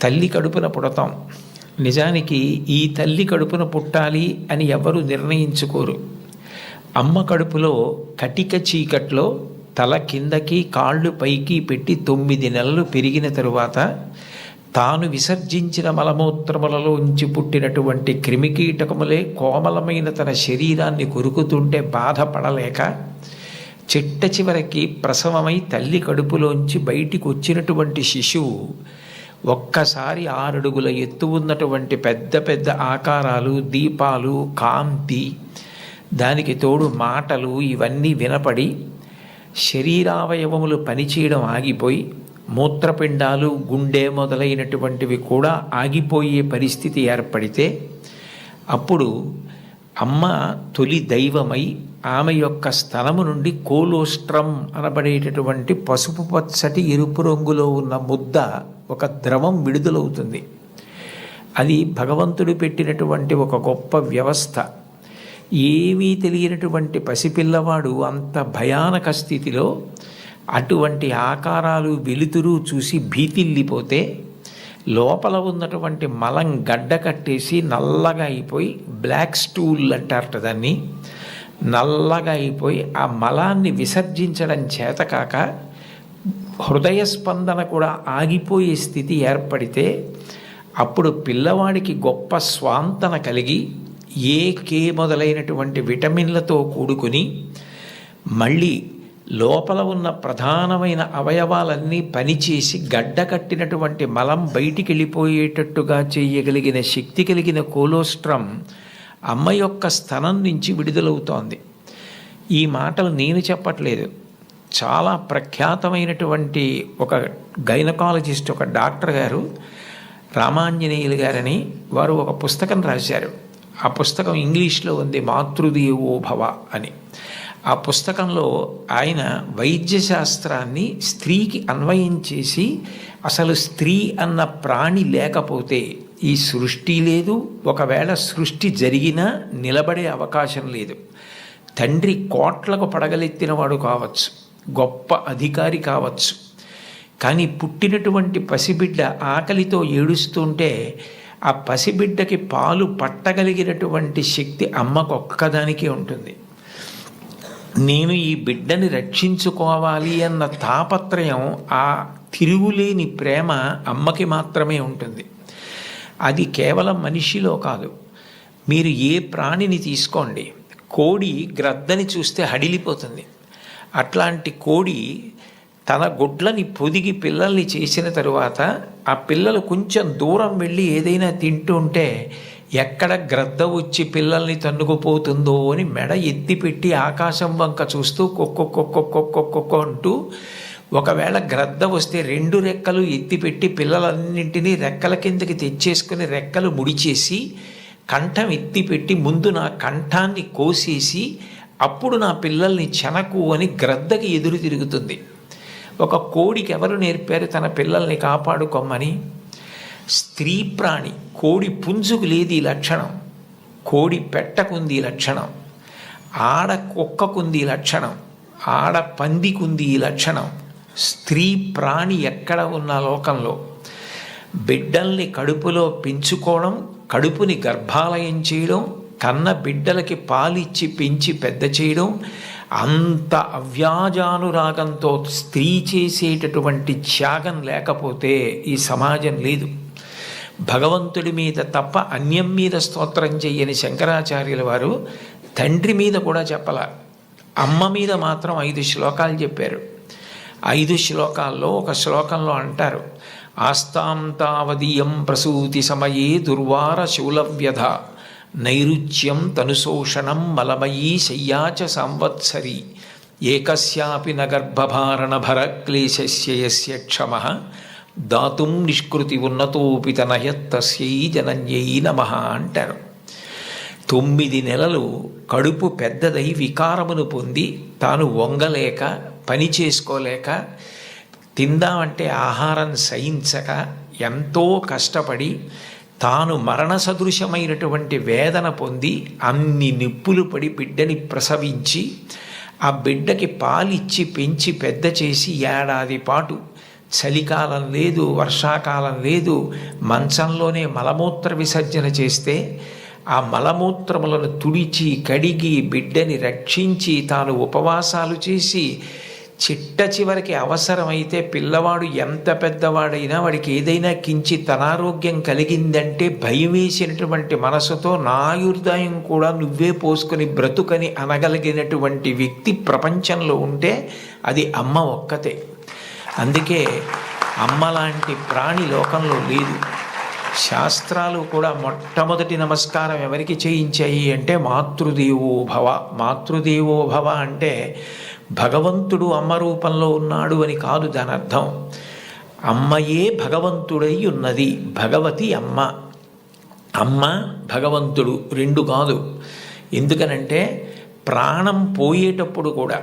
తల్లి కడుపున పుడతాం. నిజానికి ఈ తల్లి కడుపున పుట్టాలి అని ఎవరు నిర్ణయించుకోరు. అమ్మ కడుపులో కటిక చీకట్లో తల కిందకి కాళ్ళు పైకి పెట్టి 9 నెలలు పెరిగిన తరువాత తాను విసర్జించిన మలమూత్రములలో ఉంచి పుట్టినటువంటి క్రిమికీటకములే కోమలమైన తన శరీరాన్ని కొరుకుతుంటే బాధపడలేక చిట్ట చివరికి ప్రసవమై తల్లి కడుపులోంచి బయటికి వచ్చినటువంటి శిశువు ఒక్కసారి 6 అడుగుల ఎత్తు ఉన్నటువంటి పెద్ద పెద్ద ఆకారాలు, దీపాలు, కాంతి, దానికి తోడు మాటలు ఇవన్నీ వినపడి శరీరావయవములు పనిచేయడం ఆగిపోయి మూత్రపిండాలు, గుండె మొదలైనటువంటివి కూడా ఆగిపోయే పరిస్థితి ఏర్పడితే అప్పుడు అమ్మ తొలి దైవమై ఆమె యొక్క స్థలము నుండి కోలోస్ట్రం అనబడేటటువంటి పసుపు పచ్చటి ఎరుపు రంగులో ఉన్న ముద్ద, ఒక ద్రవం విడుదలవుతుంది. అది భగవంతుడు పెట్టినటువంటి ఒక గొప్ప వ్యవస్థ. ఏమీ తెలియనటువంటి పసిపిల్లవాడు అంత భయానక స్థితిలో అటువంటి ఆకారాలు, వెలుతురు చూసి భీతిల్లిపోతే లోపల ఉన్నటువంటి మలం గడ్డ కట్టేసి నల్లగా అయిపోయి, బ్లాక్ స్టూల్ అంటారట దాన్ని, నల్లగా అయిపోయి ఆ మలాన్ని విసర్జించడం చేతకాక హృదయ స్పందన కూడా ఆగిపోయే స్థితి ఏర్పడితే అప్పుడు పిల్లవాడికి గొప్ప స్వాంతన కలిగి కే మొదలైనటువంటి విటమిన్లతో కూడుకుని మళ్ళీ లోపల ఉన్న ప్రధానమైన అవయవాలన్నీ పనిచేసి గడ్డ కట్టినటువంటి మలం బయటికి వెళ్ళిపోయేటట్టుగా చేయగలిగిన శక్తి కలిగిన కోలోస్ట్రం అమ్మ యొక్క స్థనం నుంచి విడుదలవుతోంది. ఈ మాటలు నేను చెప్పట్లేదు. చాలా ప్రఖ్యాతమైనటువంటి ఒక గైనకాలజిస్ట్, ఒక డాక్టర్ గారు, రామాంజనేయులు గారని, వారు ఒక పుస్తకం రాశారు. ఆ పుస్తకం ఇంగ్లీష్లో ఉంది, మాతృదేవో భవ అని. ఆ పుస్తకంలో ఆయన వైద్యశాస్త్రాన్ని స్త్రీకి అన్వయం చేసి అసలు స్త్రీ అన్న ప్రాణి లేకపోతే ఈ సృష్టి లేదు, ఒకవేళ సృష్టి జరిగినా నిలబడే అవకాశం లేదు. తండ్రి కోట్లకు పడగలెత్తినవాడు కావచ్చు, గొప్ప అధికారి కావచ్చు, కానీ పుట్టినటువంటి పసిబిడ్డ ఆకలితో ఏడుస్తుంటే ఆ పసిబిడ్డకి పాలు పట్టగలిగినటువంటి శక్తి అమ్మకు ఒక్కదానికే ఉంటుంది. నేను ఈ బిడ్డని రక్షించుకోవాలి అన్న తాపత్రయం, ఆ తిరుగులేని ప్రేమ అమ్మకి మాత్రమే ఉంటుంది. అది కేవలం మనిషిలో కాదు. మీరు ఏ ప్రాణిని తీసుకోండి, కోడి గ్రద్దని చూస్తే హడిలిపోతుంది. అట్లాంటి కోడి తన గుడ్లని పొదిగి పిల్లల్ని చేసిన తరువాత ఆ పిల్లలు కొంచెం దూరం వెళ్ళి ఏదైనా తింటూ ఉంటే ఎక్కడ గ్రద్ద వచ్చి పిల్లల్ని తన్నుకుపోతుందో అని మెడ ఎత్తిపెట్టి ఆకాశం వంక చూస్తూ కొక్కొక్కొక్కొక్కొక్కొక్కొ అంటూ, ఒకవేళ గ్రద్ద వస్తే 2 రెక్కలు ఎత్తిపెట్టి పిల్లలన్నింటినీ రెక్కల కిందకి తెచ్చేసుకుని రెక్కలు ముడిచేసి కంఠం ఎత్తిపెట్టి ముందు నా కంఠాన్ని కోసేసి అప్పుడు నా పిల్లల్ని చెనకు అని గ్రద్దకి ఎదురు తిరుగుతుంది. ఒక కోడికి ఎవరు నేర్పారు తన పిల్లల్ని కాపాడుకోమని? స్త్రీ ప్రాణి. కోడి పుంజుకు లేదు ఈ లక్షణం, కోడి పెట్టకుంది ఈ లక్షణం, ఆడ కుక్కకుంది ఈ లక్షణం, ఆడ పందికుంది ఈ లక్షణం. స్త్రీ ప్రాణి ఎక్కడ ఉన్న లోకంలో బిడ్డల్ని కడుపులో పెంచుకోవడం, కడుపుని గర్భాలయం చేయడం, కన్న బిడ్డలకి పాలిచ్చి పెంచి పెద్ద చేయడం, అంత అవ్యాజానురాగంతో స్త్రీ చేసేటటువంటి త్యాగం లేకపోతే ఈ సమాజం లేదు. భగవంతుడి మీద తప్ప అన్యం మీద స్తోత్రం చెయ్యని శంకరాచార్యుల వారు తండ్రి మీద కూడా చెప్పల, అమ్మ మీద మాత్రం 5 శ్లోకాలు చెప్పారు. 5 శ్లోకాల్లో ఒక శ్లోకంలో అంటారు, ఆస్తాం తావదీయం ప్రసూతి సమయే దుర్వార శూలవ్యధ నైరుచ్యం తనుశోషణం మలమయీ శయ్యాచ సంవత్సరి ఏకస్యాపి నగర్భభారణ భరక్లేశస్య యస్య క్షమః దాతుం నిష్కృతి ఉన్నతోపి తనయత్తస్యై జనన్యై నమః అంటారు. 9 నెలలు కడుపు పెద్దదై వికారమును పొంది తాను వంగలేక, పని చేసుకోలేక, తిందామంటే ఆహారం సహించక ఎంతో కష్టపడి తాను మరణ సదృశమైనటువంటి వేదన పొంది అన్ని నిప్పులు పడి బిడ్డని ప్రసవించి ఆ బిడ్డకి పాలిచ్చి పెంచి పెద్ద చేసి 1 ఏడాది పాటు చలికాలం లేదు, వర్షాకాలం లేదు. మంచంలోనే మలమూత్ర విసర్జన చేస్తే ఆ మలమూత్రములను తుడిచి కడిగి బిడ్డని రక్షించి తాను ఉపవాసాలు చేసి చిట్ట చివరికి అవసరమైతే పిల్లవాడు ఎంత పెద్దవాడైనా వాడికి ఏదైనా కించిత్ అనారోగ్యం కలిగిందంటే భయం వేసినటువంటి మనసుతో నా ఆయుర్దాయం కూడా నువ్వే పోసుకొని బ్రతుకని అనగలిగినటువంటి వ్యక్తి ప్రపంచంలో ఉంటే అది అమ్మ ఒక్కతే. అందుకే అమ్మ లాంటి ప్రాణి లోకంలో లేదు. శాస్త్రాలు కూడా మొట్టమొదటి నమస్కారం ఎవరికి చేయించాయి అంటే మాతృదేవో భవ. మాతృదేవో భవ అంటే భగవంతుడు అమ్మ రూపంలో ఉన్నాడు అని కాదు దాని అర్థం. అమ్మయే భగవంతుడై ఉన్నది. భగవతి అమ్మ, అమ్మ భగవంతుడు రెండు కాదు. ఎందుకనంటే ప్రాణం పోయేటప్పుడు కూడా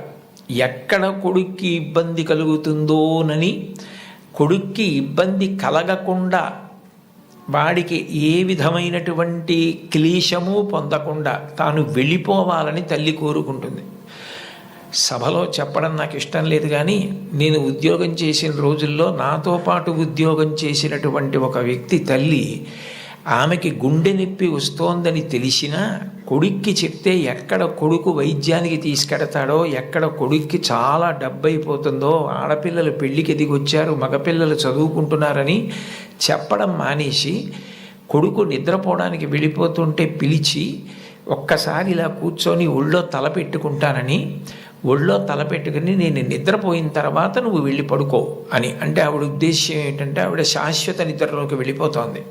ఎక్కడ కొడుక్కి ఇబ్బంది కలుగుతుందోనని కొడుక్కి ఇబ్బంది కలగకుండా వాడికి ఏ విధమైనటువంటి క్లేశము పొందకుండా తాను వెళ్ళిపోవాలని తల్లి కోరుకుంటుంది. సభలో చెప్పడం నాకు ఇష్టం లేదు, కానీ నేను ఉద్యోగం చేసిన రోజుల్లో నాతో పాటు ఉద్యోగం చేసినటువంటి ఒక వ్యక్తి తల్లి, ఆమెకి గుండె నొప్పి వస్తోందని తెలిసినా కొడుక్కి చెప్తే ఎక్కడ కొడుకు వైద్యానికి తీసుకెడతాడో, ఎక్కడ కొడుక్కి చాలా డబ్బైపోతుందో, ఆడపిల్లలు పెళ్ళికి ఎదిగొచ్చారు, మగపిల్లలు చదువుకుంటున్నారని చెప్పడం మానేసి కొడుకు నిద్రపోవడానికి వెళ్ళిపోతుంటే పిలిచి ఒక్కసారి ఇలా కూర్చొని ఒళ్ళో తల పెట్టుకుంటానని, ఒళ్ళో తల పెట్టుకుని నేను నిద్రపోయిన తర్వాత నువ్వు వెళ్ళి పడుకో అని అంటే ఆవిడ ఉద్దేశ్యం ఏంటంటే ఆవిడ శాశ్వత నిద్రలోకి వెళ్ళిపోతోంది.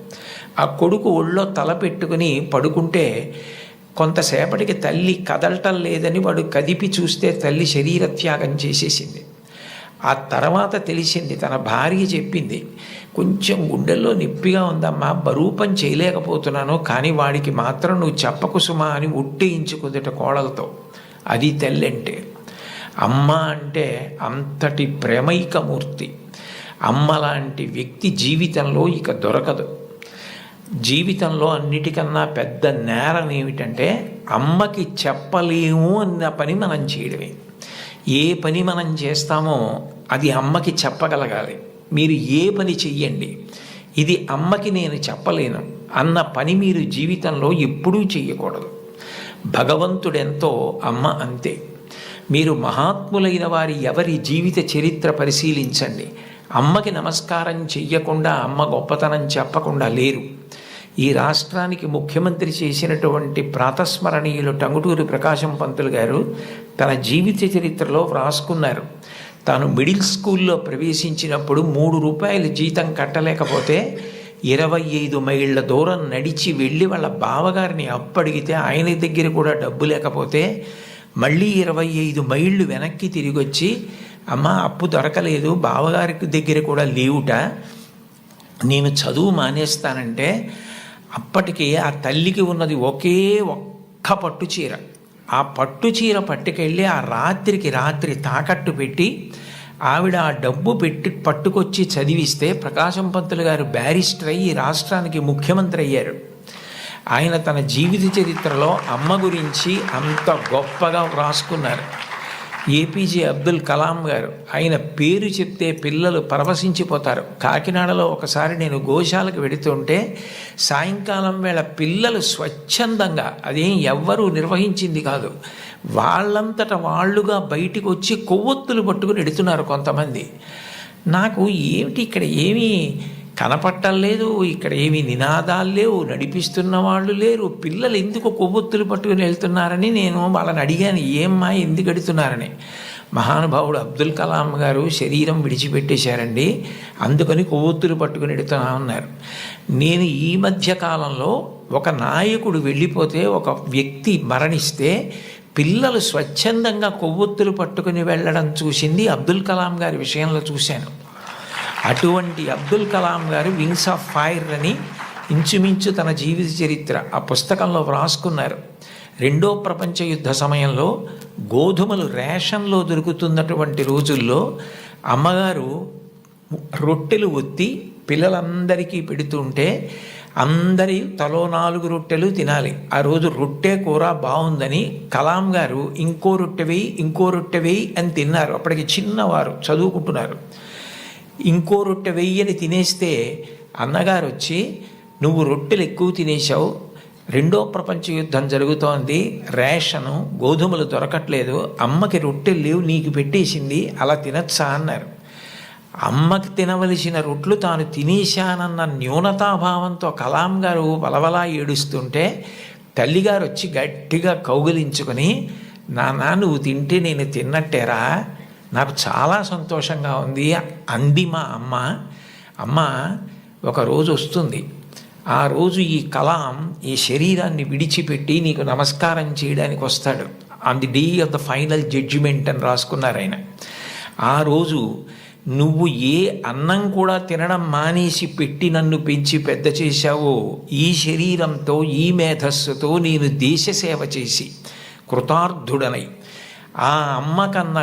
ఆ కొడుకు ఒళ్ళో తల పెట్టుకుని పడుకుంటే కొంతసేపటికి తల్లి కదలటం లేదని వాడు కదిపి చూస్తే తల్లి శరీర త్యాగం చేసేసింది. ఆ తర్వాత తెలిసింది, తన భార్య చెప్పింది, కొంచెం గుండెల్లో నొప్పిగా ఉందమ్మా, బరువు పని చేయలేకపోతున్నాను, కానీ వాడికి మాత్రం నువ్వు చెప్పకు సుమా అని ఒట్టేయించుకుందట కోడలతో. అది తల్లి అంటే. అమ్మ అంటే అంతటి ప్రేమైకమూర్తి. అమ్మ లాంటి వ్యక్తి జీవితంలో ఇక దొరకదు. జీవితంలో అన్నిటికన్నా పెద్ద నేరం ఏమిటంటే అమ్మకి చెప్పలేము అన్న పని మనం చేయడమే. ఏ పని మనం చేస్తామో అది అమ్మకి చెప్పగలగాలి. మీరు ఏ పని చెయ్యండి, ఇది అమ్మకి నేను చెప్పలేను అన్న పని మీరు జీవితంలో ఎప్పుడూ చెయ్యకూడదు. భగవంతుడెంతో అమ్మ అంతే. మీరు మహాత్ములైన వారి ఎవరి జీవిత చరిత్ర పరిశీలించండి. అమ్మకి నమస్కారం చెయ్యకుండా, అమ్మ గొప్పతనం చెప్పకుండా లేరు. ఈ రాష్ట్రానికి ముఖ్యమంత్రి చేసినటువంటి ప్రాతస్మరణీయులు టంగుటూరి ప్రకాశం పంతులు గారు తన జీవిత చరిత్రలో వ్రాసుకున్నారు. తాను మిడిల్ స్కూల్లో ప్రవేశించినప్పుడు 3 రూపాయలు జీతం కట్టలేకపోతే 25 మైళ్ళ దూరం నడిచి వెళ్ళి వాళ్ళ బావగారిని అప్పడిగితే ఆయన దగ్గర కూడా డబ్బు లేకపోతే మళ్ళీ 25 మైళ్ళు వెనక్కి తిరిగి వచ్చి, అమ్మ అప్పు దొరకలేదు, బావగారికి దగ్గర కూడా లేవుట, నేను చదువు మానేస్తానంటే అప్పటికి ఆ తల్లికి ఉన్నది ఒక్క పట్టు చీర. ఆ పట్టు చీర పట్టుకెళ్ళి ఆ రాత్రి తాకట్టు పెట్టి ఆవిడ ఆ డబ్బు పట్టుకొచ్చి చదివిస్తే ప్రకాశం పంతులు గారు బ్యారిస్టర్ అయ్యి రాష్ట్రానికి ముఖ్యమంత్రి అయ్యారు. ఆయన తన జీవిత చరిత్రలో అమ్మ గురించి అంత గొప్పగా వ్రాసుకున్నారు. ఏపీజే అబ్దుల్ కలాం గారు, ఆయన పేరు చెప్తే పిల్లలు పరవశించిపోతారు. కాకినాడలో ఒకసారి నేను గోశాలకు వెడుతుంటే సాయంకాలం వేళ పిల్లలు స్వచ్ఛందంగా, అదేం ఎవ్వరూ నిర్వహించింది కాదు, వాళ్ళంతట వాళ్ళుగా బయటికి వచ్చి కొవ్వొత్తులు పట్టుకుని ఎడుతున్నారు కొంతమంది. నాకు ఏమిటి ఇక్కడ ఏమీ కనపట్టలేదు, ఇక్కడ ఏమీ నినాదాలు లేవు, నడిపిస్తున్న వాళ్ళు లేరు, పిల్లలు ఎందుకు కొవ్వొత్తులు పట్టుకుని వెళ్తున్నారని నేను వాళ్ళని అడిగాను, ఏమ్మా ఎందుకు ఎడుతున్నారని. మహానుభావుడు అబ్దుల్ కలాం గారు శరీరం విడిచిపెట్టేశారండి, అందుకని కొవ్వొత్తులు పట్టుకుని ఎడుతున్నా ఉన్నారు. నేను ఈ మధ్య కాలంలో ఒక నాయకుడు వెళ్ళిపోతే, ఒక వ్యక్తి మరణిస్తే పిల్లలు స్వచ్ఛందంగా కొవ్వొత్తులు పట్టుకుని వెళ్ళడం చూసింది అబ్దుల్ కలాం గారి విషయంలో చూశాను. అటువంటి అబ్దుల్ కలాం గారు వింగ్స్ ఆఫ్ ఫైర్ అని ఇంచుమించు తన జీవిత చరిత్ర ఆ పుస్తకంలో వ్రాసుకున్నారు. 2వ ప్రపంచ యుద్ధ సమయంలో గోధుమలు రేషన్లో దొరుకుతున్నటువంటి రోజుల్లో అమ్మగారు రొట్టెలు ఒత్తి పిల్లలందరికీ పెడుతుంటే అందరి తలో 4 రొట్టెలు తినాలి. ఆ రోజు రొట్టె కూర బాగుందని కలాం గారు ఇంకో రొట్టె వేయి అని తిన్నారు. అప్పటికి చిన్నవారు చదువుకుంటున్నారు. ఇంకో రొట్టె వెయ్యని తినేస్తే అన్నగారు వచ్చి, నువ్వు రొట్టెలు ఎక్కువ తినేశావు, రెండో ప్రపంచ యుద్ధం జరుగుతోంది, రేషను గోధుమలు దొరకట్లేదు, అమ్మకి రొట్టెలు లేవు, నీకు పెట్టేసింది, అలా తినచ్చా అన్నారు. అమ్మకి తినవలసిన రొట్లు తాను తినేశానన్న న్యూనతాభావంతో కలాం గారు వలవలా ఏడుస్తుంటే తల్లిగారు వచ్చి గట్టిగా కౌగిలించుకొని, నాన్న నువ్వు తింటే నేను తిన్నట్టేరా, నాకు చాలా సంతోషంగా ఉంది అంది మా అమ్మ. అమ్మ ఒకరోజు వస్తుంది, ఆ రోజు ఈ కలాం ఈ శరీరాన్ని విడిచిపెట్టి నీకు నమస్కారం చేయడానికి వస్తాడు. On the day of the final judgement అని రాసుకున్నారు ఆయన. ఆ రోజు నువ్వు ఏ అన్నం కూడా తినడం మానేసి పెట్టి నన్ను పెంచి పెద్ద చేశావో, ఈ శరీరంతో ఈ మేధస్సుతో నేను దేశ సేవ చేసి కృతార్థుడనై ఆ అమ్మ కన్న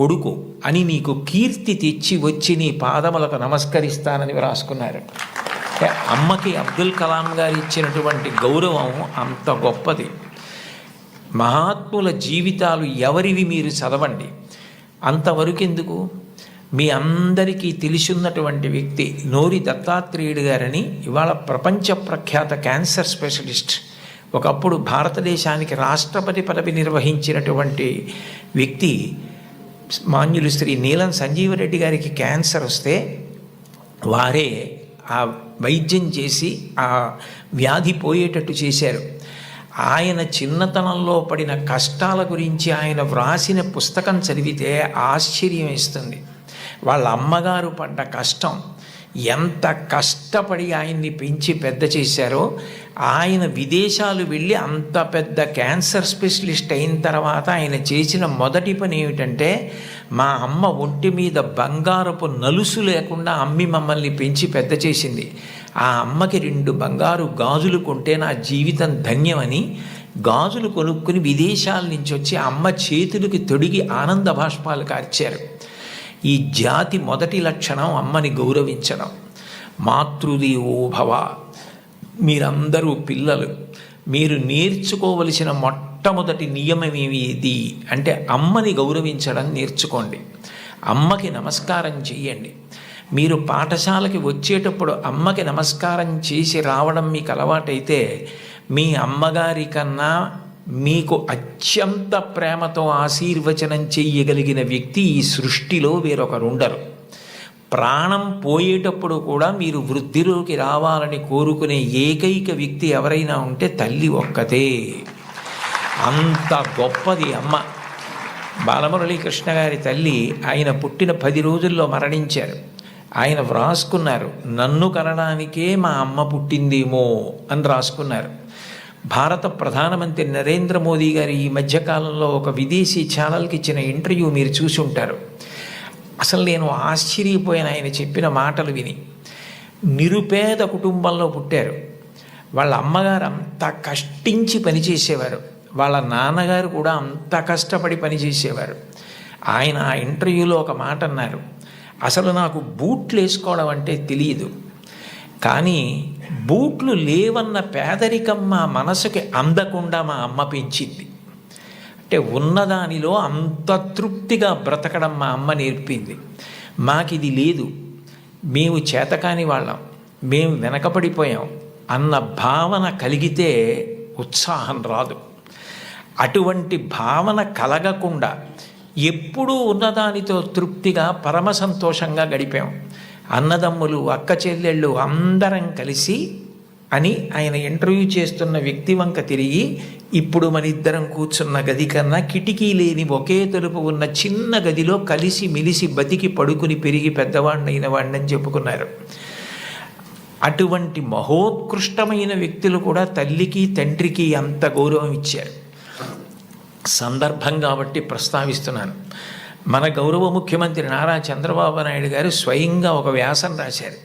కొడుకు అని నీకు కీర్తి తెచ్చి వచ్చి నీ పాదములకు నమస్కరిస్తానని రాసుకున్నారు. అమ్మకి అబ్దుల్ కలాం గారు ఇచ్చినటువంటి గౌరవం అంత గొప్పది. మహాత్ముల జీవితాలు ఎవరివి మీరు చదవండి. అంతవరకు ఎందుకు, మీ అందరికీ తెలిసిన్నటువంటి వ్యక్తి నోరి దత్తాత్రేయుడు గారని, ఇవాళ ప్రపంచ ప్రఖ్యాత క్యాన్సర్ స్పెషలిస్ట్, ఒకప్పుడు భారతదేశానికి రాష్ట్రపతి పదవి నిర్వహించినటువంటి వ్యక్తి, మాన్యులు శ్రీ నీలం సంజీవరెడ్డి గారికి క్యాన్సర్ వస్తే వారే ఆ వైద్యం చేసి ఆ వ్యాధి పోయేటట్టు చేశారు. ఆయన చిన్నతనంలో పడిన కష్టాల గురించి ఆయన వ్రాసిన పుస్తకం చదివితే ఆశ్చర్యం వేస్తుంది. వాళ్ళ అమ్మగారు పడ్డ కష్టం, ఎంత కష్టపడి ఆయన్ని పెంచి పెద్ద చేశారో, ఆయన విదేశాలు వెళ్ళి అంత పెద్ద క్యాన్సర్ స్పెషలిస్ట్ అయిన తర్వాత ఆయన చేసిన మొదటి పని ఏమిటంటే, మా అమ్మ ఒంటి మీద బంగారపు నలుసు లేకుండా అమ్మి మమ్మల్ని పెంచి పెద్ద చేసింది, ఆ అమ్మకి 2 బంగారు గాజులు కొంటే నా జీవితం ధన్యమని గాజులు కొనుక్కుని విదేశాల నుంచి వచ్చి అమ్మ చేతులకి తొడిగి ఆనంద బాష్పాలు కార్చారు. ఈ జాతి మొదటి లక్షణం అమ్మని గౌరవించడం. మాతృదేవో భవ. మీరందరూ పిల్లలు, మీరు నేర్చుకోవలసిన మొట్టమొదటి నియమం ఏది అంటే అమ్మని గౌరవించడం నేర్చుకోండి. అమ్మకి నమస్కారం చెయ్యండి. మీరు పాఠశాలకి వచ్చేటప్పుడు అమ్మకి నమస్కారం చేసి రావడం మీకు అలవాటైతే, మీ అమ్మగారి కన్నా మీకు అత్యంత ప్రేమతో ఆశీర్వచనం చెయ్యగలిగిన వ్యక్తి ఈ సృష్టిలో వేరొకరుండరు. ప్రాణం పోయేటప్పుడు కూడా మీరు వృద్ధిలోకి రావాలని కోరుకునే ఏకైక వ్యక్తి ఎవరైనా ఉంటే తల్లి ఒక్కతే. అంత గొప్పది అమ్మ. బాలమురళీకృష్ణ గారి తల్లి ఆయన పుట్టిన 10 రోజుల్లో మరణించారు. ఆయన వ్రాసుకున్నారు, నన్ను కనడానికే మా అమ్మ పుట్టిందేమో అని రాసుకున్నారు. భారత ప్రధానమంత్రి నరేంద్ర మోదీ గారు ఈ మధ్యకాలంలో ఒక విదేశీ ఛానల్కి ఇచ్చిన ఇంటర్వ్యూ మీరు చూసి ఉంటారు. అసలు నేను ఆశ్చర్యపోయాను ఆయన చెప్పిన మాటలు విని. నిరుపేద కుటుంబంలో పుట్టారు. వాళ్ళ అమ్మగారు అంత కష్టించి పనిచేసేవారు, వాళ్ళ నాన్నగారు కూడా అంత కష్టపడి పనిచేసేవారు. ఆయన ఆ ఇంటర్వ్యూలో ఒక మాట అన్నారు, అసలు నాకు బూట్లు వేసుకోవడం అంటే తెలియదు, కానీ బూట్లు లేవన్న పేదరికం మా మనసుకి అందకుండా మా అమ్మ పెంచింది. అంటే ఉన్నదానిలో అంత తృప్తిగా బ్రతకడం మా అమ్మ నేర్పింది. మాకిది లేదు, మేము చేతకాని వాళ్ళం, మేము వెనకపడిపోయాం అన్న భావన కలిగితే ఉత్సాహం రాదు. అటువంటి భావన కలగకుండా ఎప్పుడూ ఉన్నదానితో తృప్తిగా పరమ సంతోషంగా గడిపాం. అన్నదమ్ములు, అక్క చెల్లెళ్ళు అందరం కలిసి అని ఆయన ఇంటర్వ్యూ చేస్తున్న వ్యక్తి వంక తిరిగి, ఇప్పుడు మన ఇద్దరం కూర్చున్న గది కన్నా కిటికీ లేని ఒకే తలుపు ఉన్న చిన్న గదిలో కలిసి మిలిసి బతికి పడుకుని పెరిగి పెద్దవాడినైన వాడిని చెప్పుకున్నారు. అటువంటి మహోత్కృష్టమైన వ్యక్తులు కూడా తల్లికి తండ్రికి అంత గౌరవం ఇచ్చారు. సందర్భం కాబట్టి ప్రస్తావిస్తున్నాను. మన గౌరవ ముఖ్యమంత్రి నారా చంద్రబాబు నాయుడు గారు స్వయంగా ఒక వ్యాసం రాశారు.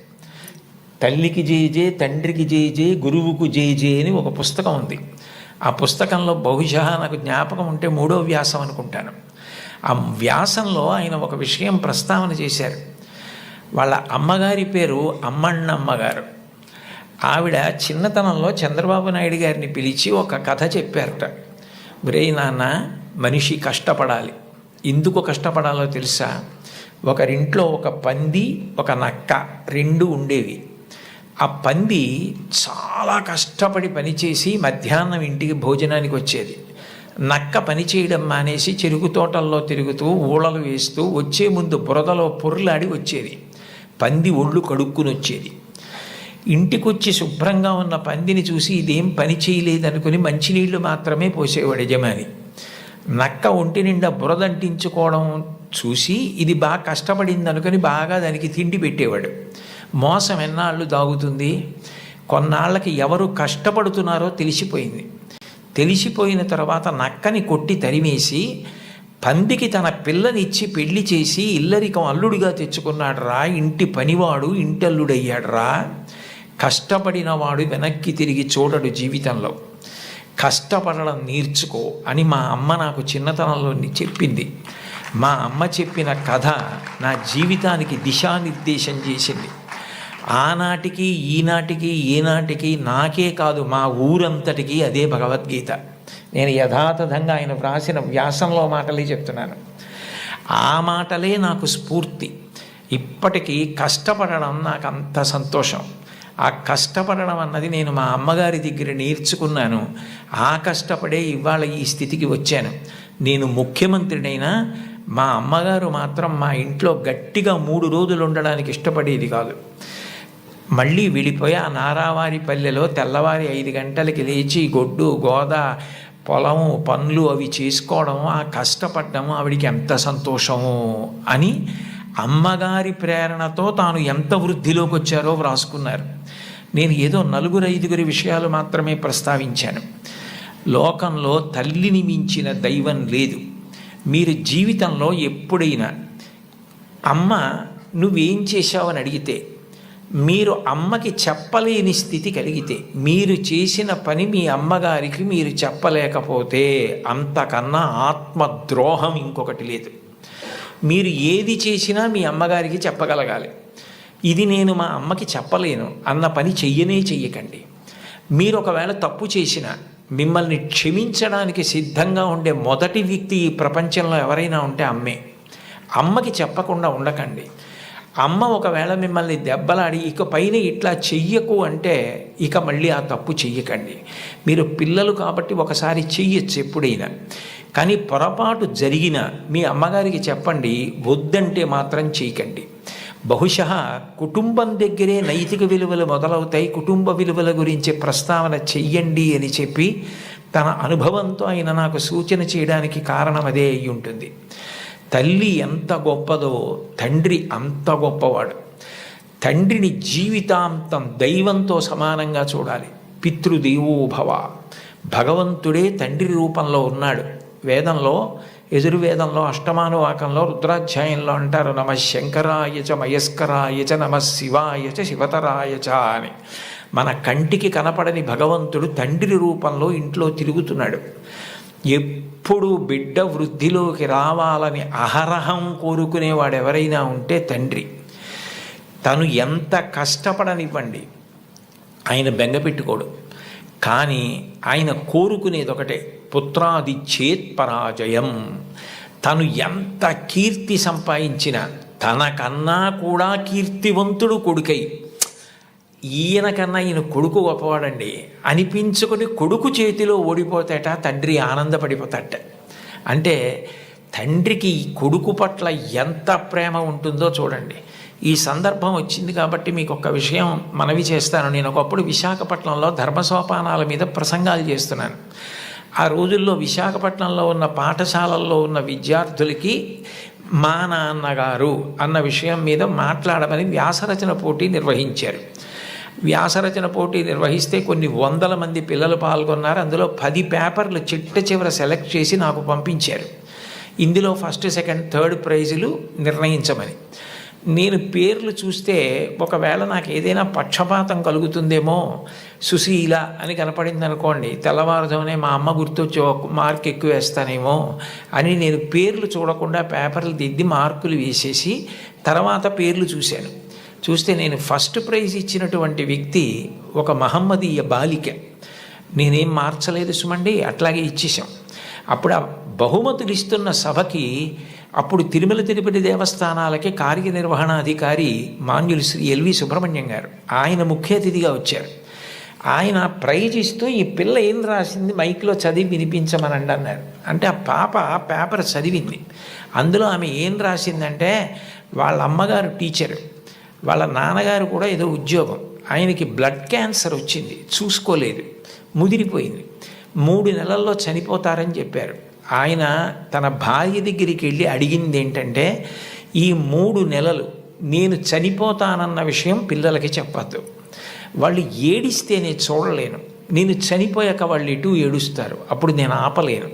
తల్లికి జేజే, తండ్రికి జేజే, గురువుకు జేజే అని ఒక పుస్తకం ఉంది. ఆ పుస్తకంలో బహుశా నాకు జ్ఞాపకం ఉంటే 3వ వ్యాసం అనుకుంటాను. ఆ వ్యాసంలో ఆయన ఒక విషయం ప్రస్తావన చేశారు. వాళ్ళ అమ్మగారి పేరు అమ్మಣ್ಣమ్మగారు. ఆవిడ చిన్నతనంలో చంద్రబాబు నాయుడు గారిని పిలిచి ఒక కథ చెప్పారట. ఒరేయ్ నాన్న, మనిషి కష్టపడాలి. ఎందుకు కష్టపడాలో తెలుసా? ఒకరింట్లో ఒక పంది ఒక నక్క రెండు ఉండేవి. ఆ పంది చాలా కష్టపడి పనిచేసి మధ్యాహ్నం ఇంటికి భోజనానికి వచ్చేది. నక్క పని చేయడం మానేసి చెరుకు తోటల్లో తిరుగుతూ ఊళలు వేస్తూ వచ్చే ముందు బురదలో పొర్లాడి వచ్చేది. పంది ఒళ్ళు కడుక్కుని వచ్చేది. ఇంటికొచ్చి శుభ్రంగా ఉన్న పందిని చూసి ఇదేం పని చేయలేదనుకుని మంచినీళ్లు మాత్రమే పోసేవాడు యజమాని. నక్క ఒంటి నిండా బురదంటించుకోవడం చూసి ఇది బాగా కష్టపడింది అనుకుని బాగా దానికి తిండి పెట్టేవాడు. మోసం ఎన్నాళ్ళు దాగుతుంది? కొన్నాళ్ళకి ఎవరు కష్టపడుతున్నారో తెలిసిపోయింది. తెలిసిపోయిన తర్వాత నక్కని కొట్టి తరిమేసి పందికి తన పిల్లనిచ్చి పెళ్లి చేసి ఇల్లరికం అల్లుడిగా తెచ్చుకున్నాడు రా, ఇంటి పనివాడు ఇంటల్లుడయ్యాడు రా. కష్టపడిన వాడు వెనక్కి తిరిగి చూడడు జీవితంలో. కష్టపడడం నేర్చుకో అని మా అమ్మ నాకు చిన్నతనంలో చెప్పింది. మా అమ్మ చెప్పిన కథ నా జీవితానికి దిశానిర్దేశం చేసింది. ఆనాటికి ఈనాటికి ఏనాటికి నాకే కాదు మా ఊరంతటికి అదే భగవద్గీత. నేను యథాతథంగా ఆయన వ్రాసిన వ్యాసంలో మాటలే చెప్తున్నాను. ఆ మాటలే నాకు స్ఫూర్తి. ఇప్పటికీ కష్టపడడం నాకు అంత సంతోషం. ఆ కష్టపడడం అన్నది నేను మా అమ్మగారి దగ్గర నేర్చుకున్నాను. ఆ కష్టపడే ఇవాళ ఈ స్థితికి వచ్చాను. నేను ముఖ్యమంత్రినైనా మా అమ్మగారు మాత్రం మా ఇంట్లో గట్టిగా 3 రోజులు ఉండడానికి ఇష్టపడేది కాదు. మళ్ళీ వెళ్ళిపోయి ఆ నారావారి పల్లెలో తెల్లవారి 5 గంటలకి లేచి గొడ్డు గోద పొలము పనులు అవి చేసుకోవడము, ఆ కష్టపడ్డము ఆవిడికి ఎంత సంతోషము అని అమ్మగారి ప్రేరణతో తాను ఎంత వృద్ధిలోకి వచ్చారో వ్రాసుకున్నారు. నేను ఏదో 4-5 విషయాలు మాత్రమే ప్రస్తావించాను. లోకంలో తల్లిని మించిన దైవం లేదు. మీరు జీవితంలో ఎప్పుడైనా అమ్మ నువ్వేం చేశావని అడిగితే, మీరు అమ్మకి చెప్పలేని స్థితి కలిగితే, మీరు చేసిన పని మీ అమ్మగారికి మీరు చెప్పలేకపోతే అంతకన్నా ఆత్మద్రోహం ఇంకొకటి లేదు. మీరు ఏది చేసినా మీ అమ్మగారికి చెప్పగలగాలి. ఇది నేను మా అమ్మకి చెప్పలేను అన్న పని చెయ్యకండి. మీరు ఒకవేళ తప్పు చేసినా మిమ్మల్ని క్షమించడానికి సిద్ధంగా ఉండే మొదటి వ్యక్తి ఈ ప్రపంచంలో ఎవరైనా ఉంటే అమ్మే. అమ్మకి చెప్పకుండా ఉండకండి. అమ్మ ఒకవేళ మిమ్మల్ని దెబ్బలాడి ఇక పైన ఇట్లా చెయ్యకు అంటే ఇక మళ్ళీ ఆ తప్పు చెయ్యకండి. మీరు పిల్లలు కాబట్టి ఒకసారి చెయ్యొచ్చు ఎప్పుడైనా, కానీ పొరపాటు జరిగిన మీ అమ్మగారికి చెప్పండి, వద్దంటే మాత్రం చేయకండి. బహుశా కుటుంబం దగ్గరే నైతిక విలువలు మొదలవుతాయి. కుటుంబ విలువల గురించి ప్రస్తావన చెయ్యండి అని చెప్పి తన అనుభవంతో ఆయన నాకు సూచన చేయడానికి కారణం అదే అయి ఉంటుంది. తల్లి ఎంత గొప్పదో తండ్రి అంత గొప్పవాడు. తండ్రిని జీవితాంతం దైవంతో సమానంగా చూడాలి. పితృదేవో భవ, భగవంతుడే తండ్రి రూపంలో ఉన్నాడు. వేదంలో యజుర్వేదంలో అష్టమానువాకంలో రుద్రాధ్యాయంలో అంటారు, నమ శంకరాయచ మయస్కరాయచ నమ శివాయచ శివతరాయచ అని. మన కంటికి కనపడని భగవంతుడు తండ్రి రూపంలో ఇంట్లో తిరుగుతున్నాడు. ఎప్పుడు బిడ్డ వృద్ధిలోకి రావాలని అహరహం కోరుకునేవాడు ఎవరైనా ఉంటే తండ్రి. తను ఎంత కష్టపడనివ్వండి, ఆయన బెంగపెట్టుకోడు. కానీ ఆయన కోరుకునేది ఒకటే, పుత్రాదిచ్చేత్ పరాజయం. తను ఎంత కీర్తి సంపాదించినా తనకన్నా కూడా కీర్తివంతుడు కొడుకై, ఈయనకన్నా ఈయన కొడుకు గొప్పవాడండి అనిపించుకొని కొడుకు చేతిలో ఓడిపోతాట తండ్రి ఆనందపడిపోతాట. అంటే తండ్రికి ఈ కొడుకు పట్ల ఎంత ప్రేమ ఉంటుందో చూడండి. ఈ సందర్భం వచ్చింది కాబట్టి మీకు ఒక విషయం మనవి చేస్తాను. నేను ఒకప్పుడు విశాఖపట్నంలో ధర్మసోపానాల మీద ప్రసంగాలు చేస్తున్నాను. ఆ రోజుల్లో విశాఖపట్నంలో ఉన్న పాఠశాలల్లో ఉన్న విద్యార్థులకి మా నాన్నగారు అన్న విషయం మీద మాట్లాడమని వ్యాసరచన పోటీ నిర్వహించారు. వ్యాసరచన పోటీ నిర్వహిస్తే కొన్ని 100 మంది పిల్లలు పాల్గొన్నారు. అందులో 10 పేపర్లు చిట్ట చివర సెలెక్ట్ చేసి నాకు పంపించారు. ఇందులో ఫస్ట్, సెకండ్, థర్డ్ ప్రైజులు నిర్ణయించమని. నేను పేర్లు చూస్తే ఒకవేళ నాకు ఏదైనా పక్షపాతం కలుగుతుందేమో, సుశీల అని కనపడింది అనుకోండి, తెల్లవారుజామునే మా అమ్మ గుర్తొచ్చి ఒక మార్క్ ఎక్కువ వేస్తానేమో అని నేను పేర్లు చూడకుండా పేపర్లు దిద్ది మార్కులు వేసేసి తర్వాత పేర్లు చూశాను. చూస్తే నేను ఫస్ట్ ప్రైజ్ ఇచ్చినటువంటి వ్యక్తి ఒక మహమ్మదీయ బాలిక. నేనేం మార్చలేదు సుమండి, అట్లాగే ఇచ్చేసాం. అప్పుడు ఆ బహుమతులు ఇస్తున్న సభకి అప్పుడు తిరుమల తిరుపతి దేవస్థానాలకి కార్యనిర్వహణాధికారి మాన్యులు శ్రీ ఎల్వి సుబ్రహ్మణ్యం గారు, ఆయన ముఖ్య అతిథిగా వచ్చారు. ఆయన ప్రైజ్ ఇస్తూ ఈ పిల్ల ఏం రాసింది మైక్లో చదివి వినిపించమనండి అన్నారు. అంటే ఆ పాప పేపర్ చదివింది. అందులో ఆమె ఏం రాసిందంటే, వాళ్ళ అమ్మగారు టీచరు, వాళ్ళ నాన్నగారు కూడా ఏదో ఉద్యోగం, ఆయనకి బ్లడ్ క్యాన్సర్ వచ్చింది, చూసుకోలేదు, ముదిరిపోయింది, 3 నెలల్లో చనిపోతారని చెప్పారు. ఆయన తన భార్య దగ్గరికి వెళ్ళి అడిగింది ఏంటంటే, ఈ 3 నెలలు నేను చనిపోతానన్న విషయం పిల్లలకి చెప్పద్దు, వాళ్ళు ఏడిస్తే నేను చూడలేను, నేను చనిపోయాక వాళ్ళు ఎటు ఏడుస్తారు, అప్పుడు నేను ఆపలేను,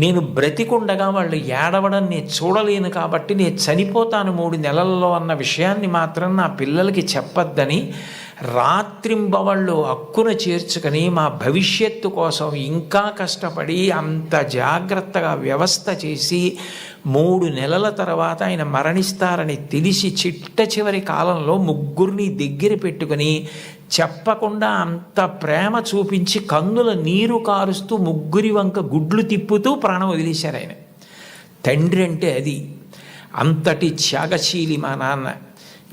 నేను బ్రతికుండగా వాళ్ళు ఏడవడం నేను చూడలేను, కాబట్టి నేను చనిపోతాను 3 నెలల్లో అన్న విషయాన్ని మాత్రం నా పిల్లలకి చెప్పద్దని రాత్రింబవళ్ళు హక్కున చేర్చుకొని మా భవిష్యత్తు కోసం ఇంకా కష్టపడి అంత జాగ్రత్తగా వ్యవస్థ చేసి 3 నెలల తర్వాత ఆయన మరణిస్తారని తెలిసి చిట్ట చివరి కాలంలో 3 దగ్గర పెట్టుకొని చెప్పకుండా అంత ప్రేమ చూపించి కన్నుల నీరు కారుస్తూ 3 వంక గుడ్లు తిప్పుతూ ప్రాణం వదిలేశారు ఆయన. తండ్రి అంటే అది, అంతటి త్యాగశీలి మా నాన్న.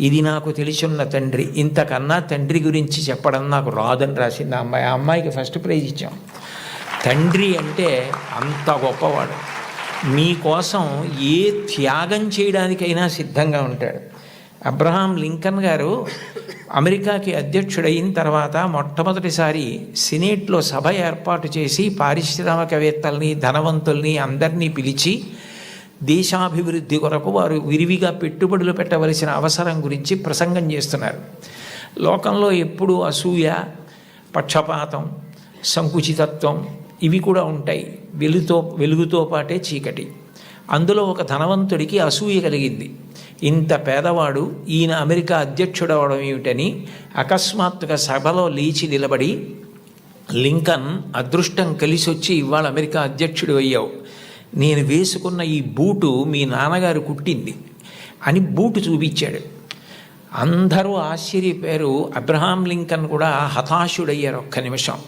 ఇది నాకు తెలిసున్న తండ్రి, ఇంతకన్నా తండ్రి గురించి చెప్పడం నాకు రాదని రాసింది ఆ అమ్మాయి. ఆ అమ్మాయికి ఫస్ట్ ప్రైజ్ ఇచ్చాం. తండ్రి అంటే అంత గొప్పవాడు, మీకోసం ఏ త్యాగం చేయడానికైనా సిద్ధంగా ఉంటాడు. అబ్రహాం లింకన్ గారు అమెరికాకి అధ్యక్షుడైన తర్వాత మొట్టమొదటిసారి సినేట్లో సభ ఏర్పాటు చేసి పారిశ్రామికవేత్తల్ని, ధనవంతుల్ని అందరినీ పిలిచి దేశాభివృద్ధి కొరకు వారు విరివిగా పెట్టుబడులు పెట్టవలసిన అవసరం గురించి ప్రసంగం చేస్తున్నారు. లోకంలో ఎప్పుడూ అసూయ, పక్షపాతం, సంకుచితత్వం ఇవి కూడా ఉంటాయి. వెలుగుతో పాటే చీకటి. అందులో ఒక ధనవంతుడికి అసూయ కలిగింది. ఇంత పేదవాడు ఈయన అమెరికా అధ్యక్షుడవడం ఏమిటని అకస్మాత్తుగా సభలో లేచి నిలబడి, లింకన్, అదృష్టం కలిసి వచ్చి ఇవాళ అమెరికా అధ్యక్షుడు అయ్యావు, నేను వేసుకున్న ఈ బూటు మీ నాన్నగారు కుట్టింది అని బూటు చూపించాడు. అందరూ ఆశ్చర్యపోయారు. అబ్రహాం లింకన్ కూడా హతాశుడయ్యారు ఒక్క నిమిషం.